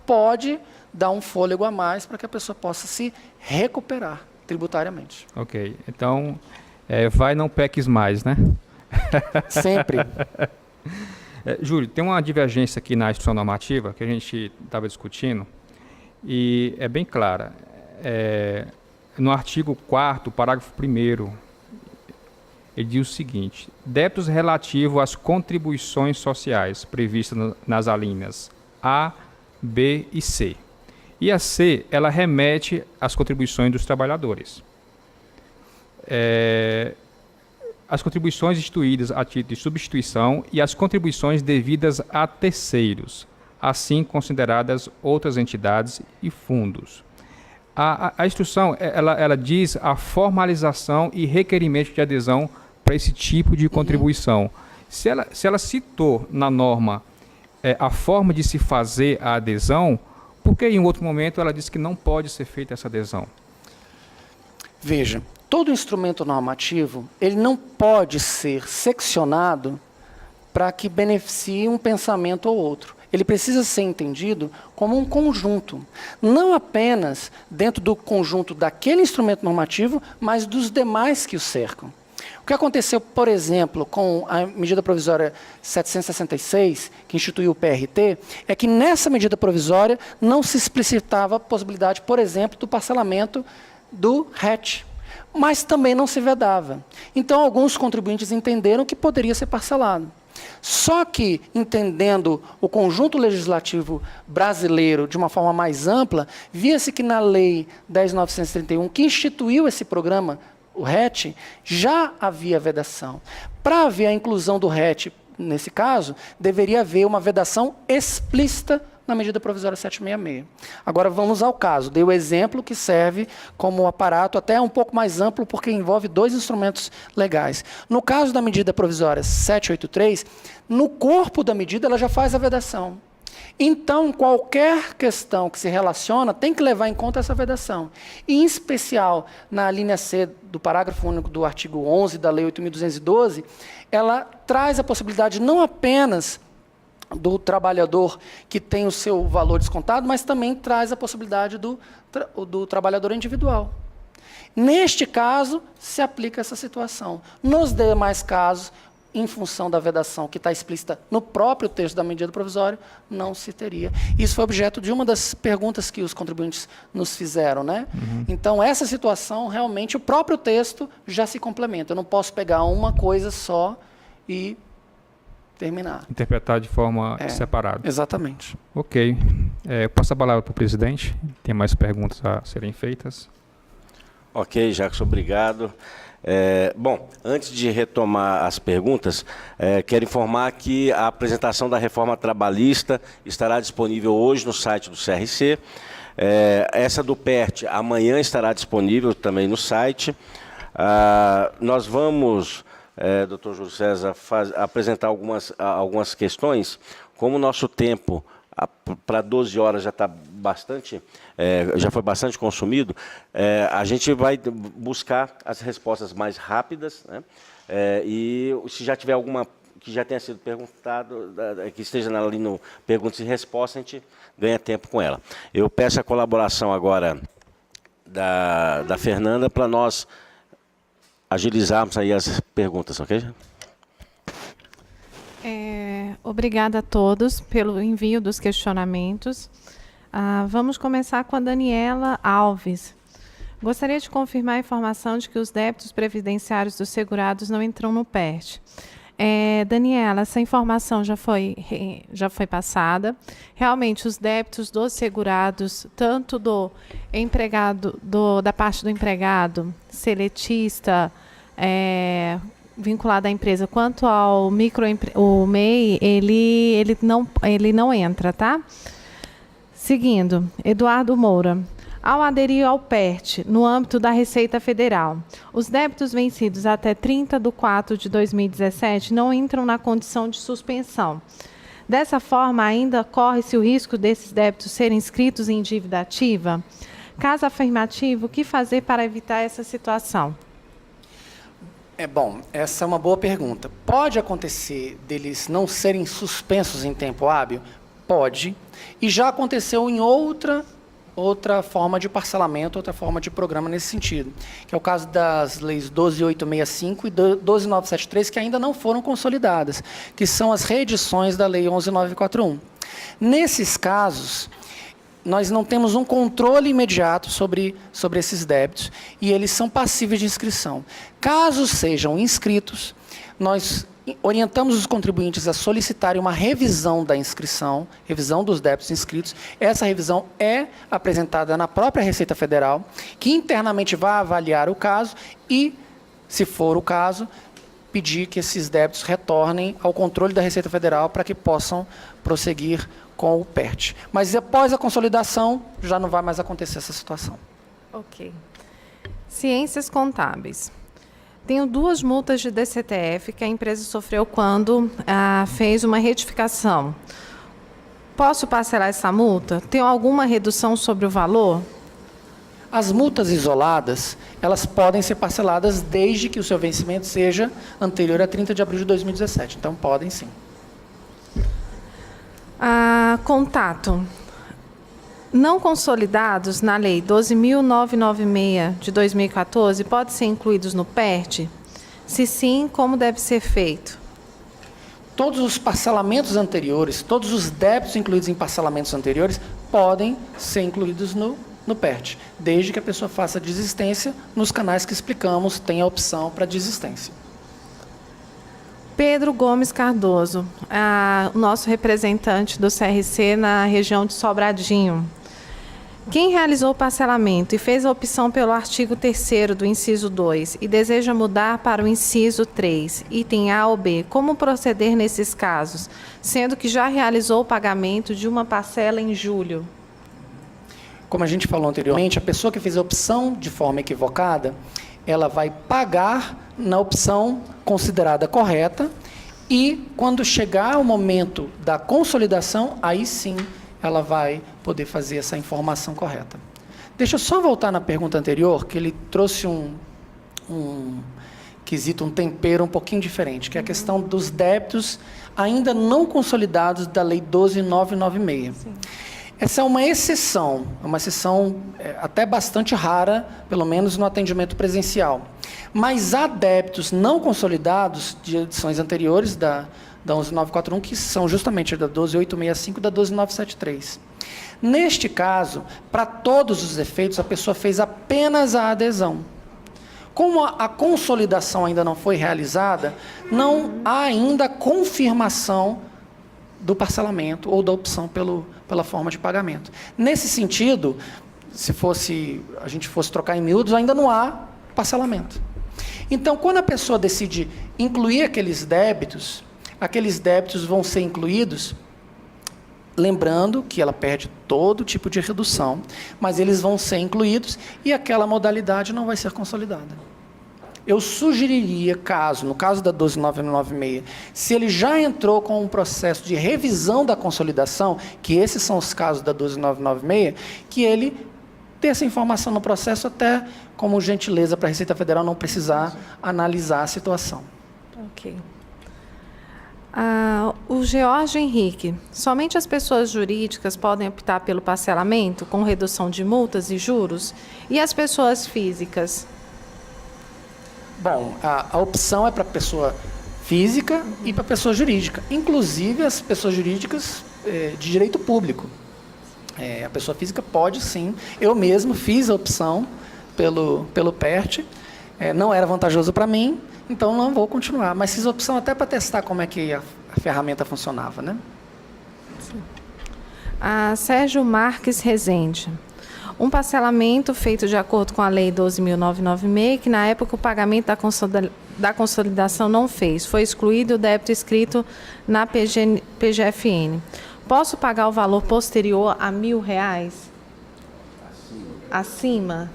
pode dar um fôlego a mais para que a pessoa possa se recuperar tributariamente. Ok. Então, vai não peques mais, né? Sempre. Júlio, tem uma divergência aqui na instrução normativa que a gente estava discutindo e é bem clara. No artigo 4º, parágrafo 1º, ele diz o seguinte: débitos relativos às contribuições sociais previstas nas alíneas A, B e C. E a C, ela remete às contribuições dos trabalhadores. As contribuições instituídas a título de substituição e as contribuições devidas a terceiros, assim consideradas outras entidades e fundos. A instrução, ela diz a formalização e requerimento de adesão para esse tipo de contribuição. Se ela citou na norma a forma de se fazer a adesão, por que em outro momento ela disse que não pode ser feita essa adesão? Veja, todo instrumento normativo, ele não pode ser seccionado para que beneficie um pensamento ou outro. ele precisa ser entendido como um conjunto, não apenas dentro do conjunto daquele instrumento normativo, mas dos demais que o cercam. O que aconteceu, por exemplo, com a medida provisória 766, que instituiu o PRT, é que nessa medida provisória não se explicitava a possibilidade, por exemplo, do parcelamento do RET, mas também não se vedava. Então, alguns contribuintes entenderam que poderia ser parcelado. Só que, entendendo o conjunto legislativo brasileiro de uma forma mais ampla, via-se que na Lei 10.931, que instituiu esse programa, o RET, já havia vedação. Para haver a inclusão do RET, nesse caso, deveria haver uma vedação explícita na medida provisória 766. Agora vamos ao caso. Dei o exemplo que serve como aparato até um pouco mais amplo, porque envolve dois instrumentos legais. No caso da medida provisória 783, no corpo da medida ela já faz a vedação. Então, qualquer questão que se relaciona tem que levar em conta essa vedação. E, em especial, na linha C do parágrafo único do artigo 11 da Lei 8.212, ela traz a possibilidade não apenas do trabalhador que tem o seu valor descontado, mas também traz a possibilidade do trabalhador individual. Neste caso, se aplica essa situação. Nos demais casos, em função da vedação que está explícita no próprio texto da medida provisória, não se teria. Isso foi objeto de uma das perguntas que os contribuintes nos fizeram, né? Então, essa situação, realmente, o próprio texto já se complementa. Eu não posso pegar uma coisa só e terminar. Interpretar de forma separada. Exatamente. Ok. Passo a palavra para o presidente. Tem mais perguntas a serem feitas? Ok, Jackson, obrigado. Bom, antes de retomar as perguntas, quero informar que a apresentação da reforma trabalhista estará disponível hoje no site do CRC. Essa do PERT amanhã estará disponível também no site. Nós vamos, doutor Júlio César, apresentar algumas questões. Como o nosso tempo para 12 horas já está já foi bastante consumido, a gente vai buscar as respostas mais rápidas, né? E se já tiver alguma que já tenha sido perguntado, que esteja ali no perguntas e respostas, a gente ganha tempo com ela. Eu peço a colaboração agora da Fernanda para nós agilizarmos aí as perguntas, ok? Obrigada a todos pelo envio dos questionamentos. Vamos começar com a Daniela Alves. Gostaria de confirmar a informação de que os débitos previdenciários dos segurados não entram no PERT. Daniela, essa informação já foi passada. Realmente, os débitos dos segurados, tanto do empregado, da parte do empregado, seletista, vinculado à empresa, quanto ao o MEI, ele não entra, tá? Seguindo, Eduardo Moura. Ao aderir ao PERT, no âmbito da Receita Federal, os débitos vencidos até 30/4 de 2017 não entram na condição de suspensão. Dessa forma, ainda corre-se o risco desses débitos serem inscritos em dívida ativa? Caso afirmativo, o que fazer para evitar essa situação? Bom, essa é uma boa pergunta. Pode acontecer deles não serem suspensos em tempo hábil? Pode. E já aconteceu em outra forma de parcelamento, outra forma de programa nesse sentido, que é o caso das leis 12.865 e 12.973, que ainda não foram consolidadas, que são as reedições da lei 11.941. Nesses casos, nós não temos um controle imediato sobre esses débitos e eles são passíveis de inscrição. Caso sejam inscritos, nós orientamos os contribuintes a solicitarem uma revisão da inscrição, revisão dos débitos inscritos. Essa revisão é apresentada na própria Receita Federal, que internamente vai avaliar o caso e, se for o caso, pedir que esses débitos retornem ao controle da Receita Federal para que possam prosseguir com o PERT. Mas após a consolidação, já não vai mais acontecer essa situação. Ok. Ciências contábeis. Tenho 2 multas de DCTF que a empresa sofreu quando fez uma retificação. Posso parcelar essa multa? Tem alguma redução sobre o valor? As multas isoladas, elas podem ser parceladas desde que o seu vencimento seja anterior a 30 de abril de 2017. Então, podem sim. Contato. Não consolidados na Lei 12.996 de 2014 podem ser incluídos no PERT? Se sim, como deve ser feito? Todos os parcelamentos anteriores, todos os débitos incluídos em parcelamentos anteriores podem ser incluídos no PERT, desde que a pessoa faça desistência nos canais que explicamos, tem a opção para desistência. Pedro Gomes Cardoso, o nosso representante do CRC na região de Sobradinho. Quem realizou o parcelamento e fez a opção pelo artigo 3º do inciso 2 e deseja mudar para o inciso 3, item A ou B, como proceder nesses casos, sendo que já realizou o pagamento de uma parcela em julho? Como a gente falou anteriormente, a pessoa que fez a opção de forma equivocada, ela vai pagar na opção considerada correta e, quando chegar o momento da consolidação, aí sim ela vai poder fazer essa informação correta. Deixa eu só voltar na pergunta anterior, que ele trouxe um quesito, um tempero um pouquinho diferente, que é a questão dos débitos ainda não consolidados da Lei 12.996. Sim. Essa é uma exceção até bastante rara, pelo menos no atendimento presencial. Mas há débitos não consolidados de edições anteriores da 11.941, que são justamente da 12.865 e da 12.973. Neste caso, para todos os efeitos, a pessoa fez apenas a adesão. Como a consolidação ainda não foi realizada, não há ainda confirmação do parcelamento ou da opção pela forma de pagamento. Nesse sentido, se a gente fosse trocar em miúdos, ainda não há parcelamento. Então, quando a pessoa decide incluir aqueles débitos vão ser incluídos, lembrando que ela perde todo tipo de redução, mas eles vão ser incluídos e aquela modalidade não vai ser consolidada. Eu sugeriria, no caso da 12.996, se ele já entrou com um processo de revisão da consolidação, que esses são os casos da 12.996, que ele dê essa informação no processo até como gentileza para a Receita Federal não precisar analisar a situação. Ok. O George Henrique, somente as pessoas jurídicas podem optar pelo parcelamento com redução de multas e juros? E as pessoas físicas? Bom, a opção é para pessoa física e para pessoa jurídica, inclusive as pessoas jurídicas de direito público. A pessoa física pode sim, eu mesmo fiz a opção pelo PERT, não era vantajoso para mim, então não vou continuar, mas fiz a opção até para testar como é que a ferramenta funcionava, né? Sérgio Marques Rezende. Um parcelamento feito de acordo com a Lei 12.996, que na época o pagamento da consolidação não fez, foi excluído o débito escrito na PGFN. Posso pagar o valor posterior a R$ 1.000? Acima?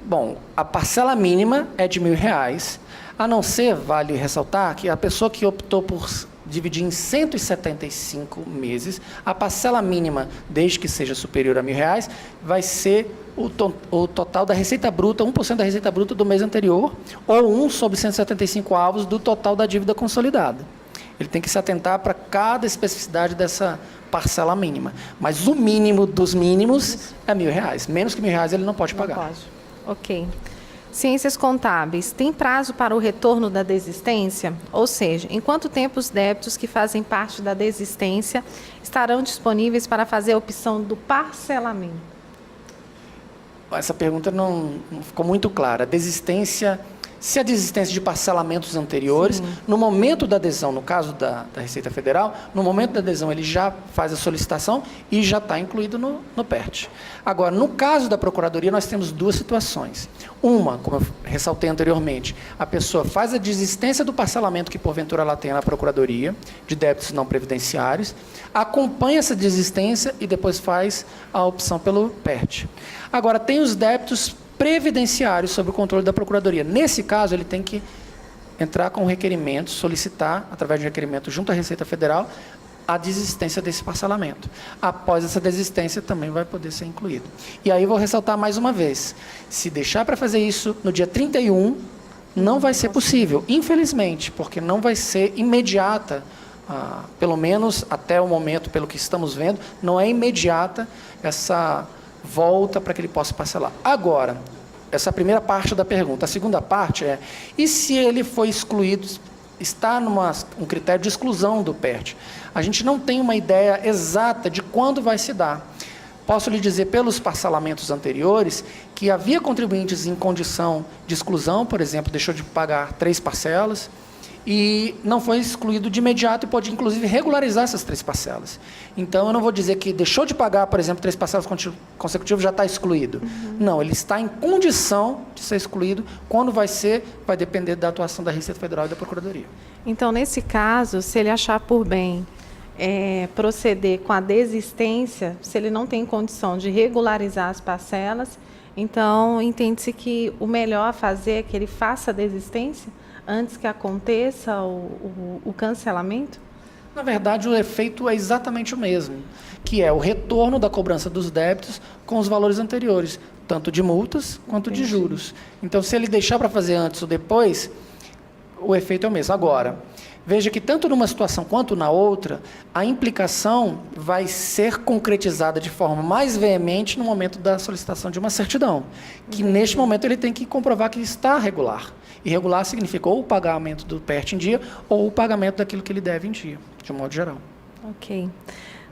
Bom, a parcela mínima é de R$ 1.000, a não ser, vale ressaltar, que a pessoa que optou por dividir em 175 meses, a parcela mínima, desde que seja superior a R$ 1.000, vai ser o total da receita bruta, 1% da receita bruta do mês anterior, ou 1 sobre 175 avos do total da dívida consolidada. Ele tem que se atentar para cada especificidade dessa parcela mínima. Mas o mínimo dos mínimos é R$ 1.000. Menos que R$ 1.000 ele não pode pagar. Não pode. Ok. Ciências contábeis. Tem prazo para o retorno da desistência? Ou seja, em quanto tempo os débitos que fazem parte da desistência estarão disponíveis para fazer a opção do parcelamento? Essa pergunta não ficou muito clara. Se a desistência de parcelamentos anteriores, sim, no momento da adesão, no caso da Receita Federal, no momento da adesão ele já faz a solicitação e já está incluído no PERT. Agora, no caso da Procuradoria, nós temos duas situações. Uma, como eu ressaltei anteriormente, a pessoa faz a desistência do parcelamento que porventura ela tenha na Procuradoria, de débitos não previdenciários, acompanha essa desistência e depois faz a opção pelo PERT. Agora, tem os débitos previdenciários sob o controle da Procuradoria. Nesse caso, ele tem que entrar com um requerimento, solicitar, através de um requerimento junto à Receita Federal, a desistência desse parcelamento. Após essa desistência, também vai poder ser incluído. E aí, vou ressaltar mais uma vez, se deixar para fazer isso no dia 31, não vai ser possível, infelizmente, porque não vai ser imediata pelo menos até o momento, pelo que estamos vendo, não é imediata essa volta para que ele possa parcelar. Agora, essa é a primeira parte da pergunta. A segunda parte é, e se ele foi excluído, está um critério de exclusão do PERT? A gente não tem uma ideia exata de quando vai se dar. Posso lhe dizer, pelos parcelamentos anteriores, que havia contribuintes em condição de exclusão, por exemplo, deixou de pagar 3 parcelas, e não foi excluído de imediato e pode, inclusive, regularizar essas 3 parcelas. Então, eu não vou dizer que deixou de pagar, por exemplo, 3 parcelas consecutivas, já está excluído. Não, ele está em condição de ser excluído. Quando vai ser, vai depender da atuação da Receita Federal e da Procuradoria. Então, nesse caso, se ele achar por bem proceder com a desistência, se ele não tem condição de regularizar as parcelas, então, entende-se que o melhor a fazer é que ele faça a desistência antes que aconteça o cancelamento? Na verdade, o efeito é exatamente o mesmo, que é o retorno da cobrança dos débitos com os valores anteriores, tanto de multas quanto de juros. Então, se ele deixar para fazer antes ou depois, o efeito é o mesmo. Agora, veja que tanto numa situação quanto na outra, a implicação vai ser concretizada de forma mais veemente no momento da solicitação de uma certidão, que neste momento ele tem que comprovar que está regular. E regular significa ou o pagamento do PERT em dia ou o pagamento daquilo que ele deve em dia, de um modo geral. Ok.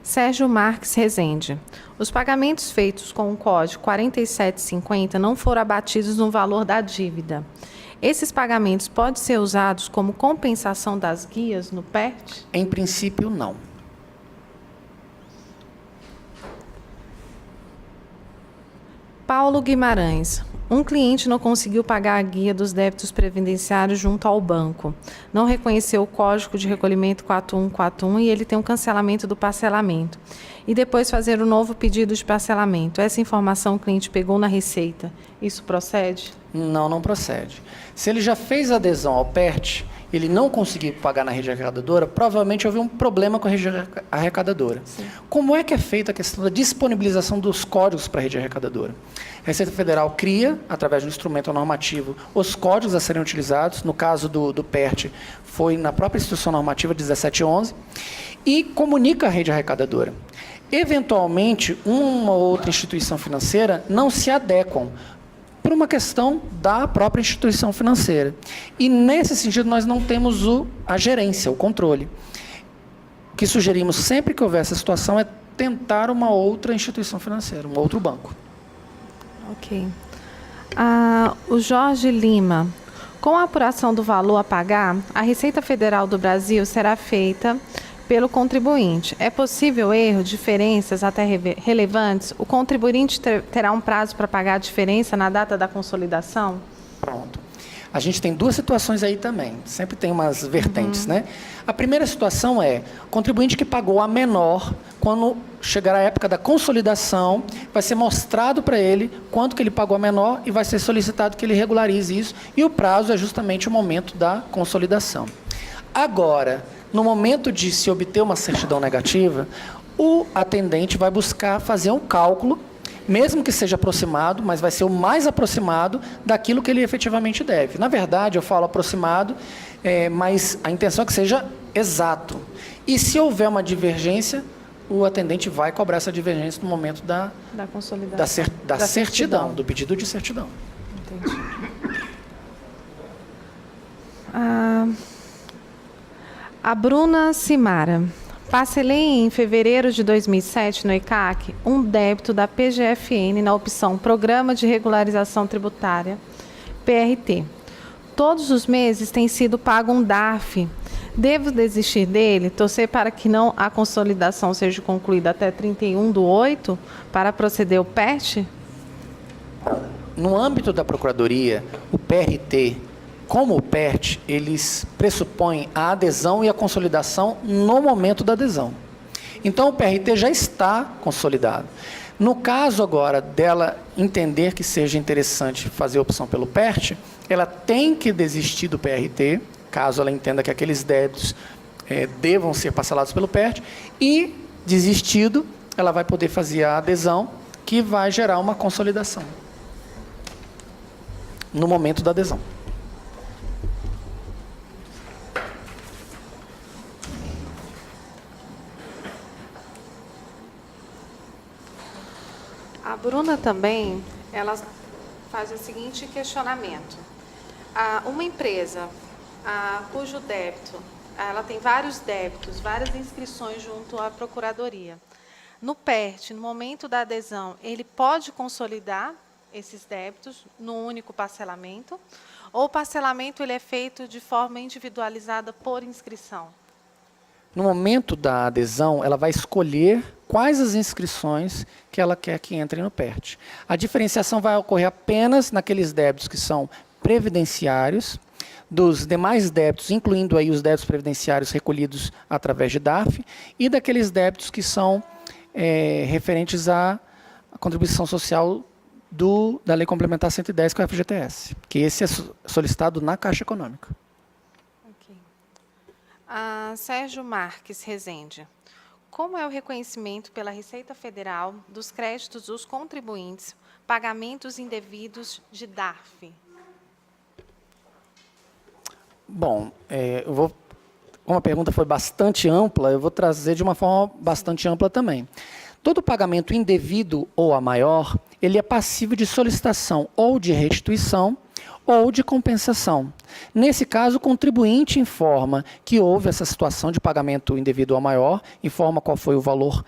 Sérgio Marques Rezende. Os pagamentos feitos com o código 4750 não foram abatidos no valor da dívida. Esses pagamentos podem ser usados como compensação das guias no PERT? Em princípio, não. Paulo Guimarães. Um cliente não conseguiu pagar a guia dos débitos previdenciários junto ao banco. Não reconheceu o código de recolhimento 4141 e ele tem um cancelamento do parcelamento. E depois fazer um novo pedido de parcelamento. Essa informação o cliente pegou na Receita. Isso procede? Não, não procede. Se ele já fez adesão ao PERT, ele não conseguiu pagar na rede arrecadadora, provavelmente houve um problema com a rede arrecadadora. Sim. Como é que é feita a questão da disponibilização dos códigos para a rede arrecadadora? A Receita Federal cria, através do instrumento normativo, os códigos a serem utilizados. No caso do PERT, foi na própria instituição normativa 1711, e comunica à rede arrecadadora. Eventualmente, uma ou outra instituição financeira não se adequam, por uma questão da própria instituição financeira. E, nesse sentido, nós não temos a gerência, o controle. O que sugerimos sempre que houver essa situação é tentar uma outra instituição financeira, um outro banco. Ok. O Jorge Lima. Com a apuração do valor a pagar, a Receita Federal do Brasil será feita pelo contribuinte. É possível erro, diferenças até relevantes? O contribuinte terá um prazo para pagar a diferença na data da consolidação? Pronto. A gente tem 2 situações aí também. Sempre tem umas vertentes, né? A primeira situação é o contribuinte que pagou a menor, quando chegar a época da consolidação, vai ser mostrado para ele quanto que ele pagou a menor e vai ser solicitado que ele regularize isso, e o prazo é justamente o momento da consolidação. Agora, no momento de se obter uma certidão negativa, o atendente vai buscar fazer um cálculo, mesmo que seja aproximado, mas vai ser o mais aproximado daquilo que ele efetivamente deve. Na verdade, eu falo aproximado, mas a intenção é que seja exato. E se houver uma divergência, o atendente vai cobrar essa divergência no momento da consolidação, da certidão, do pedido de certidão. Entendi. A Bruna Simara. Parcelei em fevereiro de 2007 no ECAC um débito da PGFN na opção Programa de Regularização Tributária, PRT. Todos os meses tem sido pago um DARF. Devo desistir dele, torcer para que a consolidação seja concluída até 31/8 para proceder o PERT? No âmbito da Procuradoria, o PRT, como o PERT, eles pressupõem a adesão e a consolidação no momento da adesão. Então, o PRT já está consolidado. No caso agora dela entender que seja interessante fazer a opção pelo PERT, ela tem que desistir do PRT, caso ela entenda que aqueles débitos devam ser parcelados pelo PERT, e, desistido, ela vai poder fazer a adesão, que vai gerar uma consolidação no momento da adesão. Bruna também, ela faz o seguinte questionamento. Uma empresa cujo débito, ela tem vários débitos, várias inscrições junto à Procuradoria. No PERT, no momento da adesão, ele pode consolidar esses débitos num único parcelamento, ou o parcelamento ele é feito de forma individualizada por inscrição? No momento da adesão, ela vai escolher quais as inscrições que ela quer que entrem no PERT. A diferenciação vai ocorrer apenas naqueles débitos que são previdenciários, dos demais débitos, incluindo aí os débitos previdenciários recolhidos através de DARF, e daqueles débitos que são referentes à contribuição social da Lei Complementar 110, que é o FGTS, que esse é solicitado na Caixa Econômica. Okay. Sérgio Marques Rezende. Como é o reconhecimento pela Receita Federal dos créditos dos contribuintes, pagamentos indevidos de DARF? Bom, como a pergunta foi bastante ampla, eu vou trazer de uma forma bastante ampla também. Todo pagamento indevido ou a maior, ele é passível de solicitação ou de restituição ou de compensação. Nesse caso, o contribuinte informa que houve essa situação de pagamento indevido ou a maior, informa qual foi o valor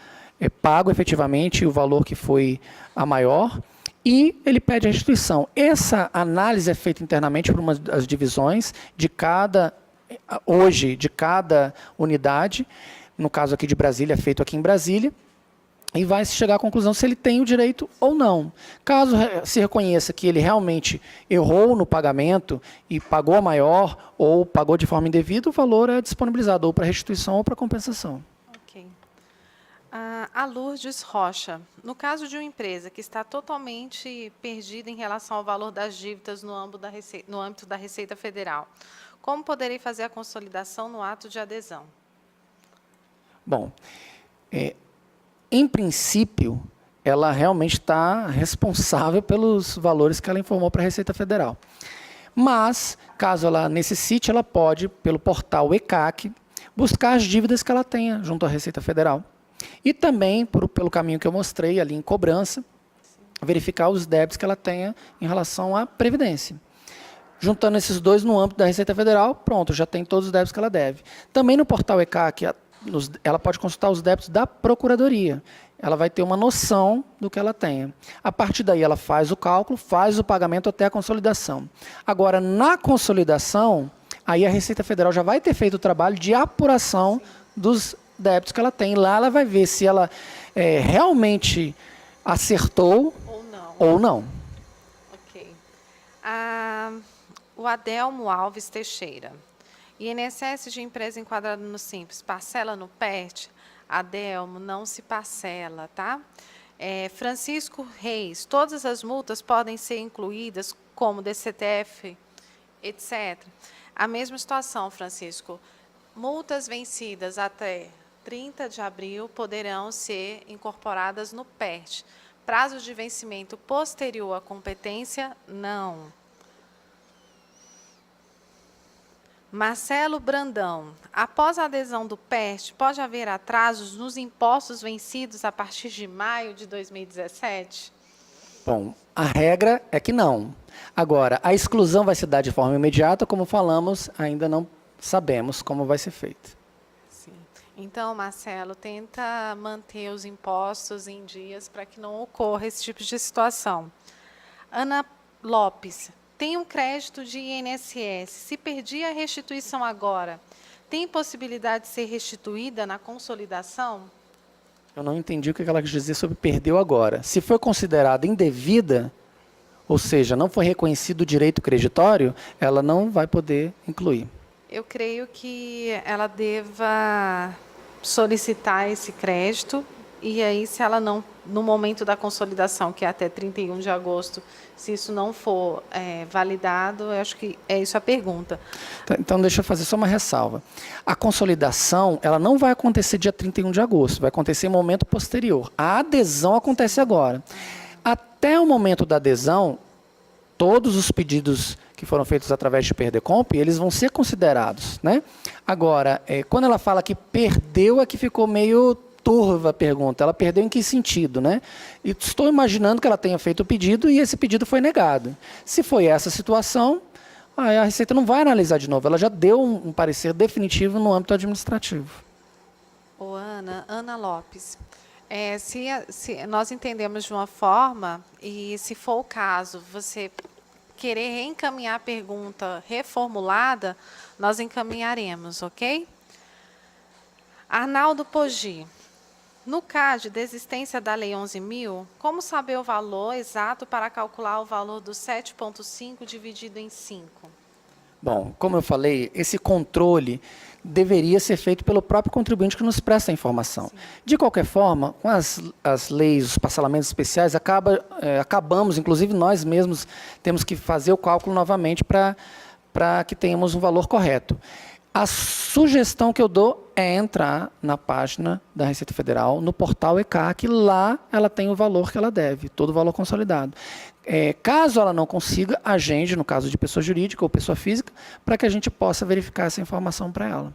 pago efetivamente e o valor que foi a maior, e ele pede a restituição. Essa análise é feita internamente por uma das divisões de cada unidade, no caso aqui de Brasília, é feito aqui em Brasília, e vai se chegar à conclusão se ele tem o direito ou não. Caso se reconheça que ele realmente errou no pagamento e pagou a maior ou pagou de forma indevida, o valor é disponibilizado ou para restituição ou para compensação. Ok. A Lourdes Rocha. No caso de uma empresa que está totalmente perdida em relação ao valor das dívidas no âmbito da Receita Federal, como poderei fazer a consolidação no ato de adesão? Bom, em princípio, ela realmente está responsável pelos valores que ela informou para a Receita Federal. Mas, caso ela necessite, ela pode, pelo portal ECAC, buscar as dívidas que ela tenha junto à Receita Federal. E também, pelo caminho que eu mostrei ali em cobrança, verificar os débitos que ela tenha em relação à Previdência. Juntando esses dois no âmbito da Receita Federal, pronto, já tem todos os débitos que ela deve. Também no portal ECAC, ela pode consultar os débitos da Procuradoria. Ela vai ter uma noção do que ela tenha. A partir daí, ela faz o cálculo, faz o pagamento até a consolidação. Agora, na consolidação, aí a Receita Federal já vai ter feito o trabalho de apuração dos débitos que ela tem. Lá ela vai ver se ela realmente acertou ou não. Ok. O Adelmo Alves Teixeira. INSS de empresa enquadrada no Simples, parcela no PERT? Adelmo, não se parcela, tá? Francisco Reis, todas as multas podem ser incluídas como DCTF, etc. A mesma situação, Francisco. Multas vencidas até 30 de abril poderão ser incorporadas no PERT. Prazo de vencimento posterior à competência, não. Marcelo Brandão, após a adesão do PERT, pode haver atrasos nos impostos vencidos a partir de maio de 2017? Bom, a regra é que não. Agora, a exclusão vai se dar de forma imediata, como falamos, ainda não sabemos como vai ser feito. Sim. Então, Marcelo, tenta manter os impostos em dias para que não ocorra esse tipo de situação. Ana Lopes, tem um crédito de INSS. Se perdi a restituição agora, tem possibilidade de ser restituída na consolidação? Eu não entendi o que ela quis dizer sobre perdeu agora. Se foi considerada indevida, ou seja, não foi reconhecido o direito creditório, ela não vai poder incluir. Eu creio que ela deva solicitar esse crédito e aí, se ela não, no momento da consolidação, que é até 31 de agosto, se isso não for validado, eu acho que é isso a pergunta. Então, deixa eu fazer só uma ressalva. A consolidação, ela não vai acontecer dia 31 de agosto, vai acontecer em momento posterior. A adesão acontece agora. Até o momento da adesão, todos os pedidos que foram feitos através de Perdecomp, eles vão ser considerados, né? Agora, quando ela fala que perdeu, é que ficou meio turva a pergunta. Ela perdeu em que sentido, né? E estou imaginando que ela tenha feito o pedido e esse pedido foi negado. Se foi essa situação, a Receita não vai analisar de novo. Ela já deu um parecer definitivo no âmbito administrativo. Ô, Ana Lopes, se nós entendemos de uma forma, e se for o caso, você querer reencaminhar a pergunta reformulada, nós encaminharemos, ok? Arnaldo Poggi, no caso de desistência da Lei 11.000, como saber o valor exato para calcular o valor do 7,5 dividido em 5? Bom, como eu falei, esse controle deveria ser feito pelo próprio contribuinte que nos presta a informação. Sim. De qualquer forma, com as leis, os parcelamentos especiais, acabamos, inclusive nós mesmos, temos que fazer o cálculo novamente para que tenhamos um valor correto. A sugestão que eu dou é entrar na página da Receita Federal, no portal ECAC, lá ela tem o valor que ela deve, todo o valor consolidado. Caso ela não consiga, agende, no caso de pessoa jurídica ou pessoa física, para que a gente possa verificar essa informação para ela.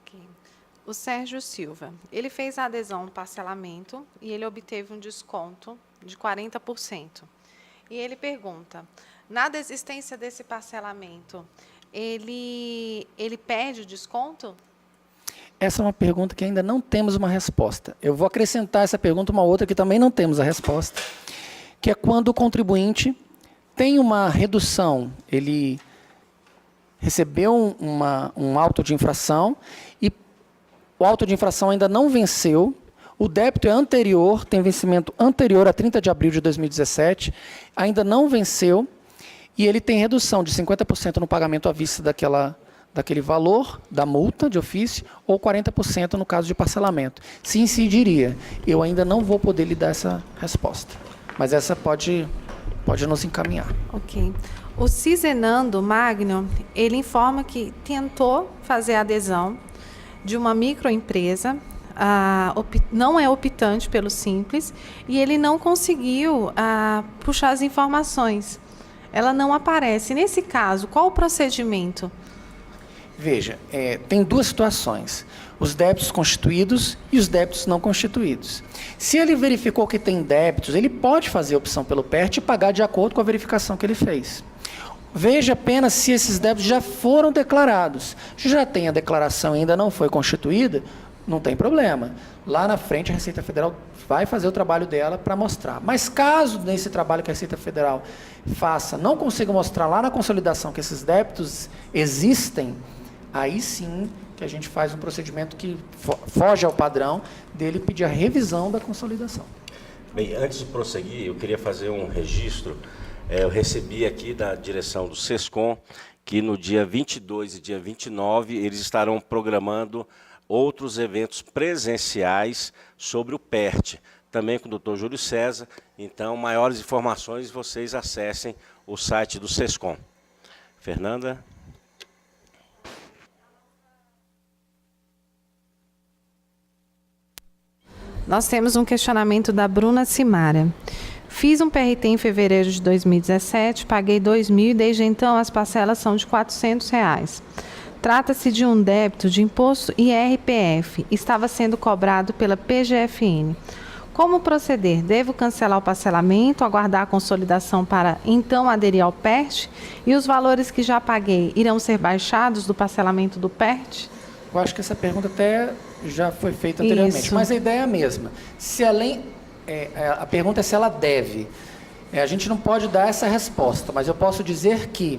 Okay. O Sérgio Silva, ele fez a adesão no parcelamento e ele obteve um desconto de 40%. E ele pergunta, na desistência desse parcelamento, ele perde o desconto? Essa é uma pergunta que ainda não temos uma resposta. Eu vou acrescentar essa pergunta uma outra que também não temos a resposta, que é quando o contribuinte tem uma redução, ele recebeu um auto de infração e o auto de infração ainda não venceu, o débito é anterior, tem vencimento anterior a 30 de abril de 2017, ainda não venceu, e ele tem redução de 50% no pagamento à vista daquele valor da multa de ofício, ou 40% no caso de parcelamento. Se incidiria, eu ainda não vou poder lhe dar essa resposta, mas essa pode nos encaminhar. Ok. O Cizenando Magno, ele informa que tentou fazer a adesão de uma microempresa, não é optante pelo Simples, e ele não conseguiu puxar as informações. Ela não aparece. Nesse caso, qual o procedimento? Veja, tem duas situações. Os débitos constituídos e os débitos não constituídos. Se ele verificou que tem débitos, ele pode fazer a opção pelo PERT e pagar de acordo com a verificação que ele fez. Veja apenas se esses débitos já foram declarados. Se já tem a declaração e ainda não foi constituída, não tem problema. Lá na frente, a Receita Federal vai fazer o trabalho dela para mostrar. Mas caso nesse trabalho que a Receita Federal faça, não consiga mostrar lá na consolidação que esses débitos existem, aí sim que a gente faz um procedimento que foge ao padrão dele pedir a revisão da consolidação. Bem, antes de prosseguir, eu queria fazer um registro. Eu recebi aqui da direção do SESCOM que no dia 22 e dia 29 eles estarão programando outros eventos presenciais sobre o PERT, também com o Dr. Júlio César. Então, maiores informações, vocês acessem o site do SESCOM. Fernanda? Nós temos um questionamento da Bruna Simara. Fiz um PRT em fevereiro de 2017, paguei 2.000 e desde então as parcelas são de R$ 400. Trata-se de um débito de imposto IRPF, estava sendo cobrado pela PGFN. Como proceder? Devo cancelar o parcelamento, aguardar a consolidação para então aderir ao PERT? E os valores que já paguei irão ser baixados do parcelamento do PERT? Eu acho que essa pergunta até já foi feita anteriormente, Isso. Mas a ideia é a mesma. Se a pergunta é se ela deve. A gente não pode dar essa resposta, mas eu posso dizer que,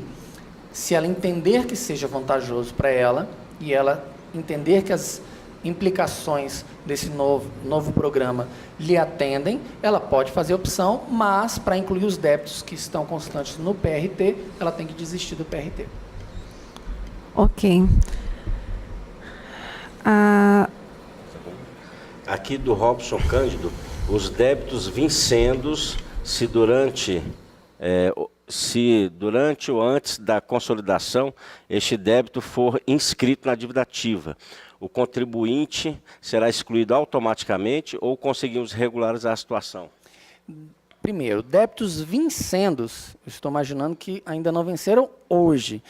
se ela entender que seja vantajoso para ela, e ela entender que as implicações desse novo programa lhe atendem, ela pode fazer opção, mas para incluir os débitos que estão constantes no PRT, ela tem que desistir do PRT. Ok. Aqui do Robson Cândido, os débitos vincendos, se durante ou antes da consolidação este débito for inscrito na dívida ativa, o contribuinte será excluído automaticamente ou conseguimos regularizar a situação? Primeiro, débitos vincendos, eu estou imaginando que ainda não venceram hoje.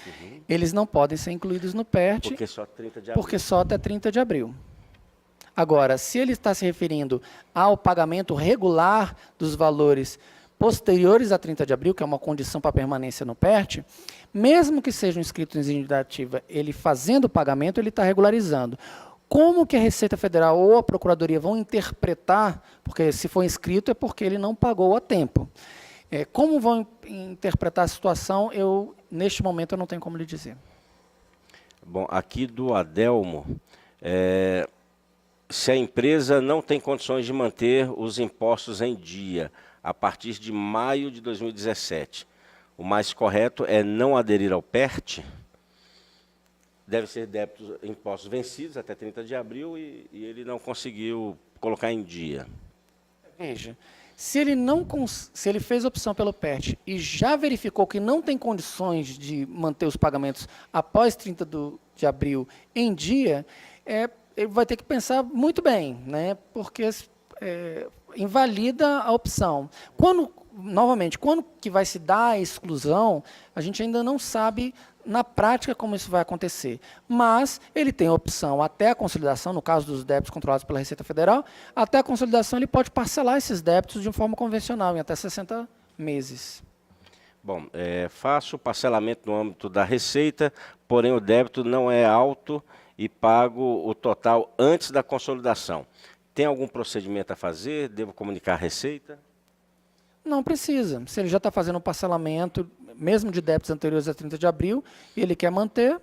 Eles não podem ser incluídos no PERT, Porque só 30 de abril. porque só até 30 de abril. Agora, se ele está se referindo ao pagamento regular dos valores posteriores a 30 de abril, que é uma condição para permanência no PERT, mesmo que sejam inscritos em dívida ativa, ele fazendo o pagamento, ele está regularizando. Como que a Receita Federal ou a Procuradoria vão interpretar, porque se for inscrito é porque ele não pagou a tempo. Como vão interpretar a situação, neste momento eu não tenho como lhe dizer. Bom, aqui do Adelmo, se a empresa não tem condições de manter os impostos em dia a partir de maio de 2017, o mais correto é não aderir ao PERT? Deve ser débitos, impostos vencidos até 30 de abril e ele não conseguiu colocar em dia. Veja, se ele fez opção pelo PERT e já verificou que não tem condições de manter os pagamentos após 30 de abril em dia, ele vai ter que pensar muito bem, né? Porque invalida a opção. Novamente, quando que vai se dar a exclusão, a gente ainda não sabe na prática como isso vai acontecer. Mas ele tem a opção até a consolidação, no caso dos débitos controlados pela Receita Federal, até a consolidação ele pode parcelar esses débitos de forma convencional, em até 60 meses. Bom, faço o parcelamento no âmbito da Receita, porém o débito não é alto e pago o total antes da consolidação. Tem algum procedimento a fazer? Devo comunicar à Receita? Não precisa. Se ele já está fazendo um parcelamento, mesmo de débitos anteriores a 30 de abril, e ele quer manter,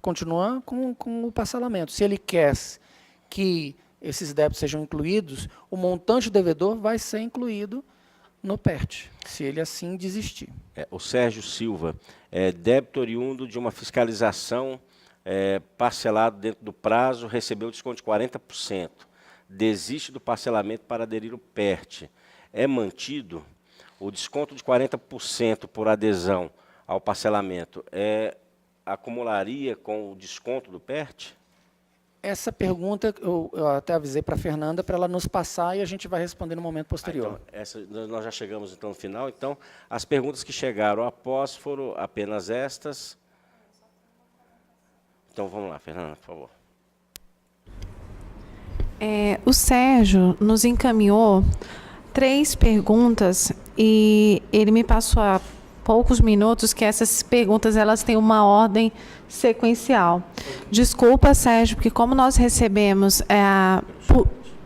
continua com o parcelamento. Se ele quer que esses débitos sejam incluídos, o montante devedor vai ser incluído no PERT, se ele assim desistir. O Sérgio Silva, débito oriundo de uma fiscalização parcelado dentro do prazo, recebeu desconto de 40%. Desiste do parcelamento para aderir ao PERT. É mantido? O desconto de 40% por adesão ao parcelamento acumularia com o desconto do PERT? Essa pergunta eu até avisei para a Fernanda para ela nos passar e a gente vai responder no momento posterior. Então, nós já chegamos então, no final. Então, as perguntas que chegaram após foram apenas estas. Então, vamos lá, Fernanda, por favor. O Sérgio nos encaminhou 3 perguntas e ele me passou há poucos minutos que essas perguntas elas têm uma ordem sequencial. Desculpa, Sérgio, porque como nós recebemos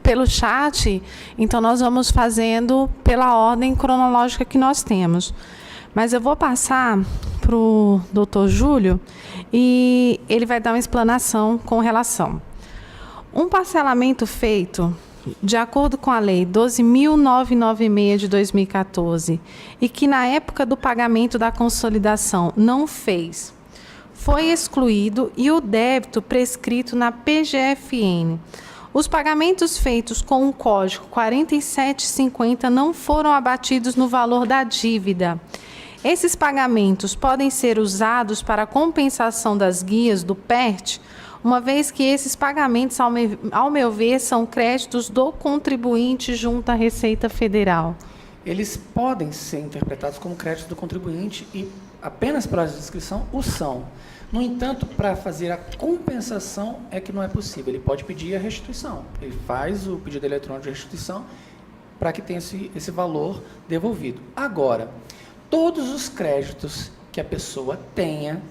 pelo chat, então nós vamos fazendo pela ordem cronológica que nós temos. Mas eu vou passar para o doutor Júlio e ele vai dar uma explanação com relação. Um parcelamento feito de acordo com a Lei 12.996 de 2014 e que na época do pagamento da consolidação não fez, foi excluído e o débito prescrito na PGFN. Os pagamentos feitos com o código 4750 não foram abatidos no valor da dívida. Esses pagamentos podem ser usados para compensação das guias do PERT, uma vez que esses pagamentos, ao meu ver, são créditos do contribuinte junto à Receita Federal. Eles podem ser interpretados como créditos do contribuinte e apenas para a descrição o são. No entanto, para fazer a compensação é que não é possível. Ele pode pedir a restituição. Ele faz o pedido eletrônico de restituição para que tenha esse valor devolvido. Agora, todos os créditos que a pessoa tenha,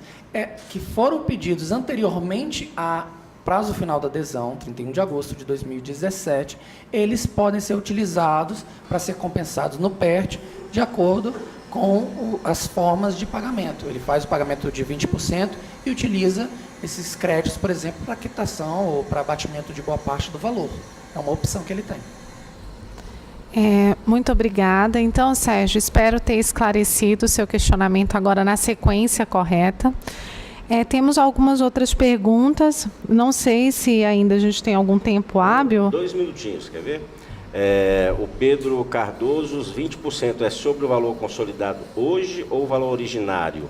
que foram pedidos anteriormente a prazo final da adesão, 31 de agosto de 2017, eles podem ser utilizados para ser compensados no PERT de acordo com as formas de pagamento. Ele faz o pagamento de 20% e utiliza esses créditos, por exemplo, para quitação ou para abatimento de boa parte do valor. É uma opção que ele tem. Muito obrigada. Então, Sérgio, espero ter esclarecido o seu questionamento agora na sequência correta. Temos algumas outras perguntas. Não sei se ainda a gente tem algum tempo hábil. 2 minutinhos, quer ver? O Pedro Cardoso, os 20% é sobre o valor consolidado hoje ou o valor originário?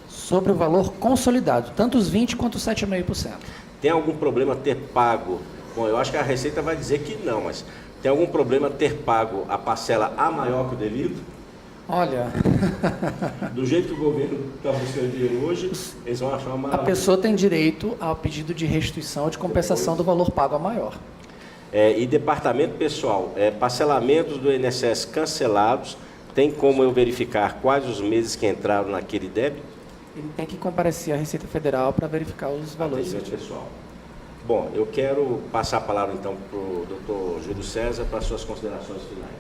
Sobre o valor consolidado, tanto os 20% quanto os 7,5%. Tem algum problema ter pago? Bom, eu acho que a Receita vai dizer que não, mas tem algum problema ter pago a parcela a maior que o devido? Olha... Do jeito que o governo está buscando dinheiro hoje, eles vão achar uma... A pessoa tem direito ao pedido de restituição ou de compensação do valor pago a maior. E departamento pessoal, parcelamentos do INSS cancelados, tem como eu verificar quais os meses que entraram naquele débito? Ele tem que comparecer à Receita Federal para verificar os valores. Atendimento pessoal. Bom, eu quero passar a palavra então para o doutor Júlio César para suas considerações finais.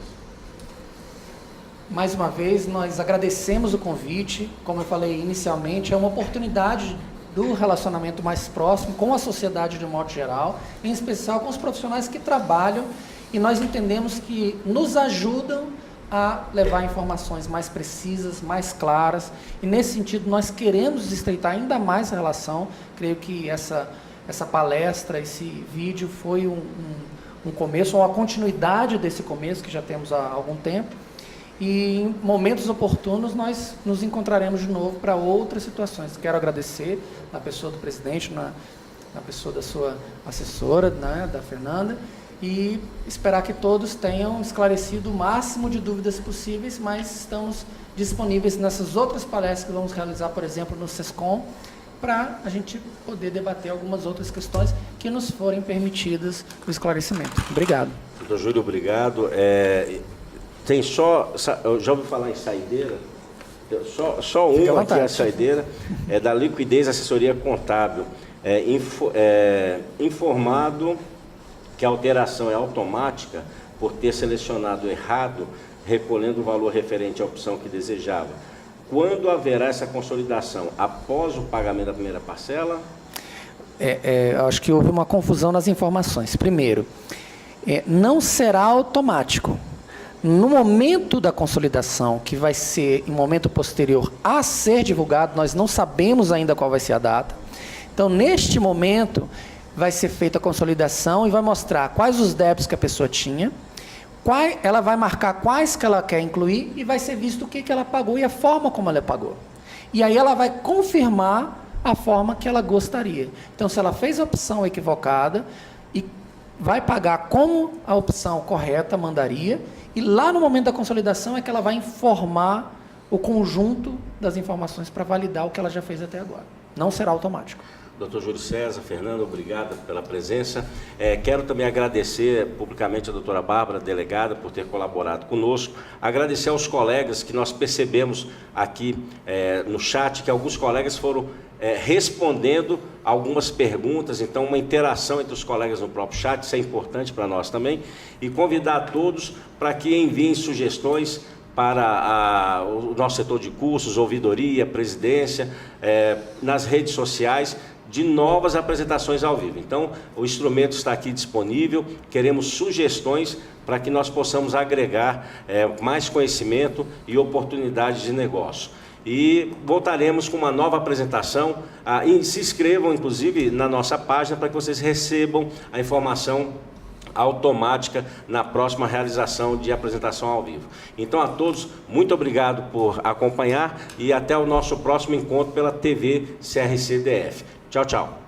Mais uma vez, nós agradecemos o convite. Como eu falei inicialmente, é uma oportunidade do relacionamento mais próximo com a sociedade de um modo geral, em especial com os profissionais que trabalham, e nós entendemos que nos ajudam a levar informações mais precisas, mais claras, e nesse sentido nós queremos estreitar ainda mais a relação. Creio que essa palestra, esse vídeo foi um começo, ou uma continuidade desse começo que já temos há algum tempo, e em momentos oportunos nós nos encontraremos de novo para outras situações. Quero agradecer na pessoa do presidente, na pessoa da sua assessora, né, da Fernanda, e esperar que todos tenham esclarecido o máximo de dúvidas possíveis, mas estamos disponíveis nessas outras palestras que vamos realizar, por exemplo, no SESCOM, para a gente poder debater algumas outras questões que nos forem permitidas o esclarecimento. Obrigado. Doutor Júlio, obrigado. Tem já ouviu falar em saideira? Só uma aqui, a saideira, é da Liquidez Assessoria Contábil. Informado que a alteração é automática por ter selecionado errado, recolhendo o valor referente à opção que desejava. Quando haverá essa consolidação? Após o pagamento da primeira parcela? Acho que houve uma confusão nas informações. Primeiro, não será automático. No momento da consolidação, que vai ser em momento posterior a ser divulgado, nós não sabemos ainda qual vai ser a data. Então, neste momento, vai ser feita a consolidação e vai mostrar quais os débitos que a pessoa tinha, ela vai marcar quais que ela quer incluir e vai ser visto o que ela pagou e a forma como ela pagou. E aí ela vai confirmar a forma que ela gostaria. Então, se ela fez a opção equivocada, e vai pagar como a opção correta mandaria, e lá no momento da consolidação é que ela vai informar o conjunto das informações para validar o que ela já fez até agora. Não será automático. Doutor Júlio César, Fernando, obrigado pela presença. Quero também agradecer publicamente a doutora Bárbara, delegada, por ter colaborado conosco. Agradecer aos colegas que nós percebemos aqui no chat, que alguns colegas foram respondendo algumas perguntas, então uma interação entre os colegas no próprio chat, isso é importante para nós também. E convidar a todos para que enviem sugestões para o nosso setor de cursos, ouvidoria, presidência, nas redes sociais, de novas apresentações ao vivo. Então, o instrumento está aqui disponível, queremos sugestões para que nós possamos agregar mais conhecimento e oportunidades de negócio. E voltaremos com uma nova apresentação, e se inscrevam, inclusive, na nossa página para que vocês recebam a informação automática na próxima realização de apresentação ao vivo. Então, a todos, muito obrigado por acompanhar e até o nosso próximo encontro pela TV CRC-DF. Tchau, tchau.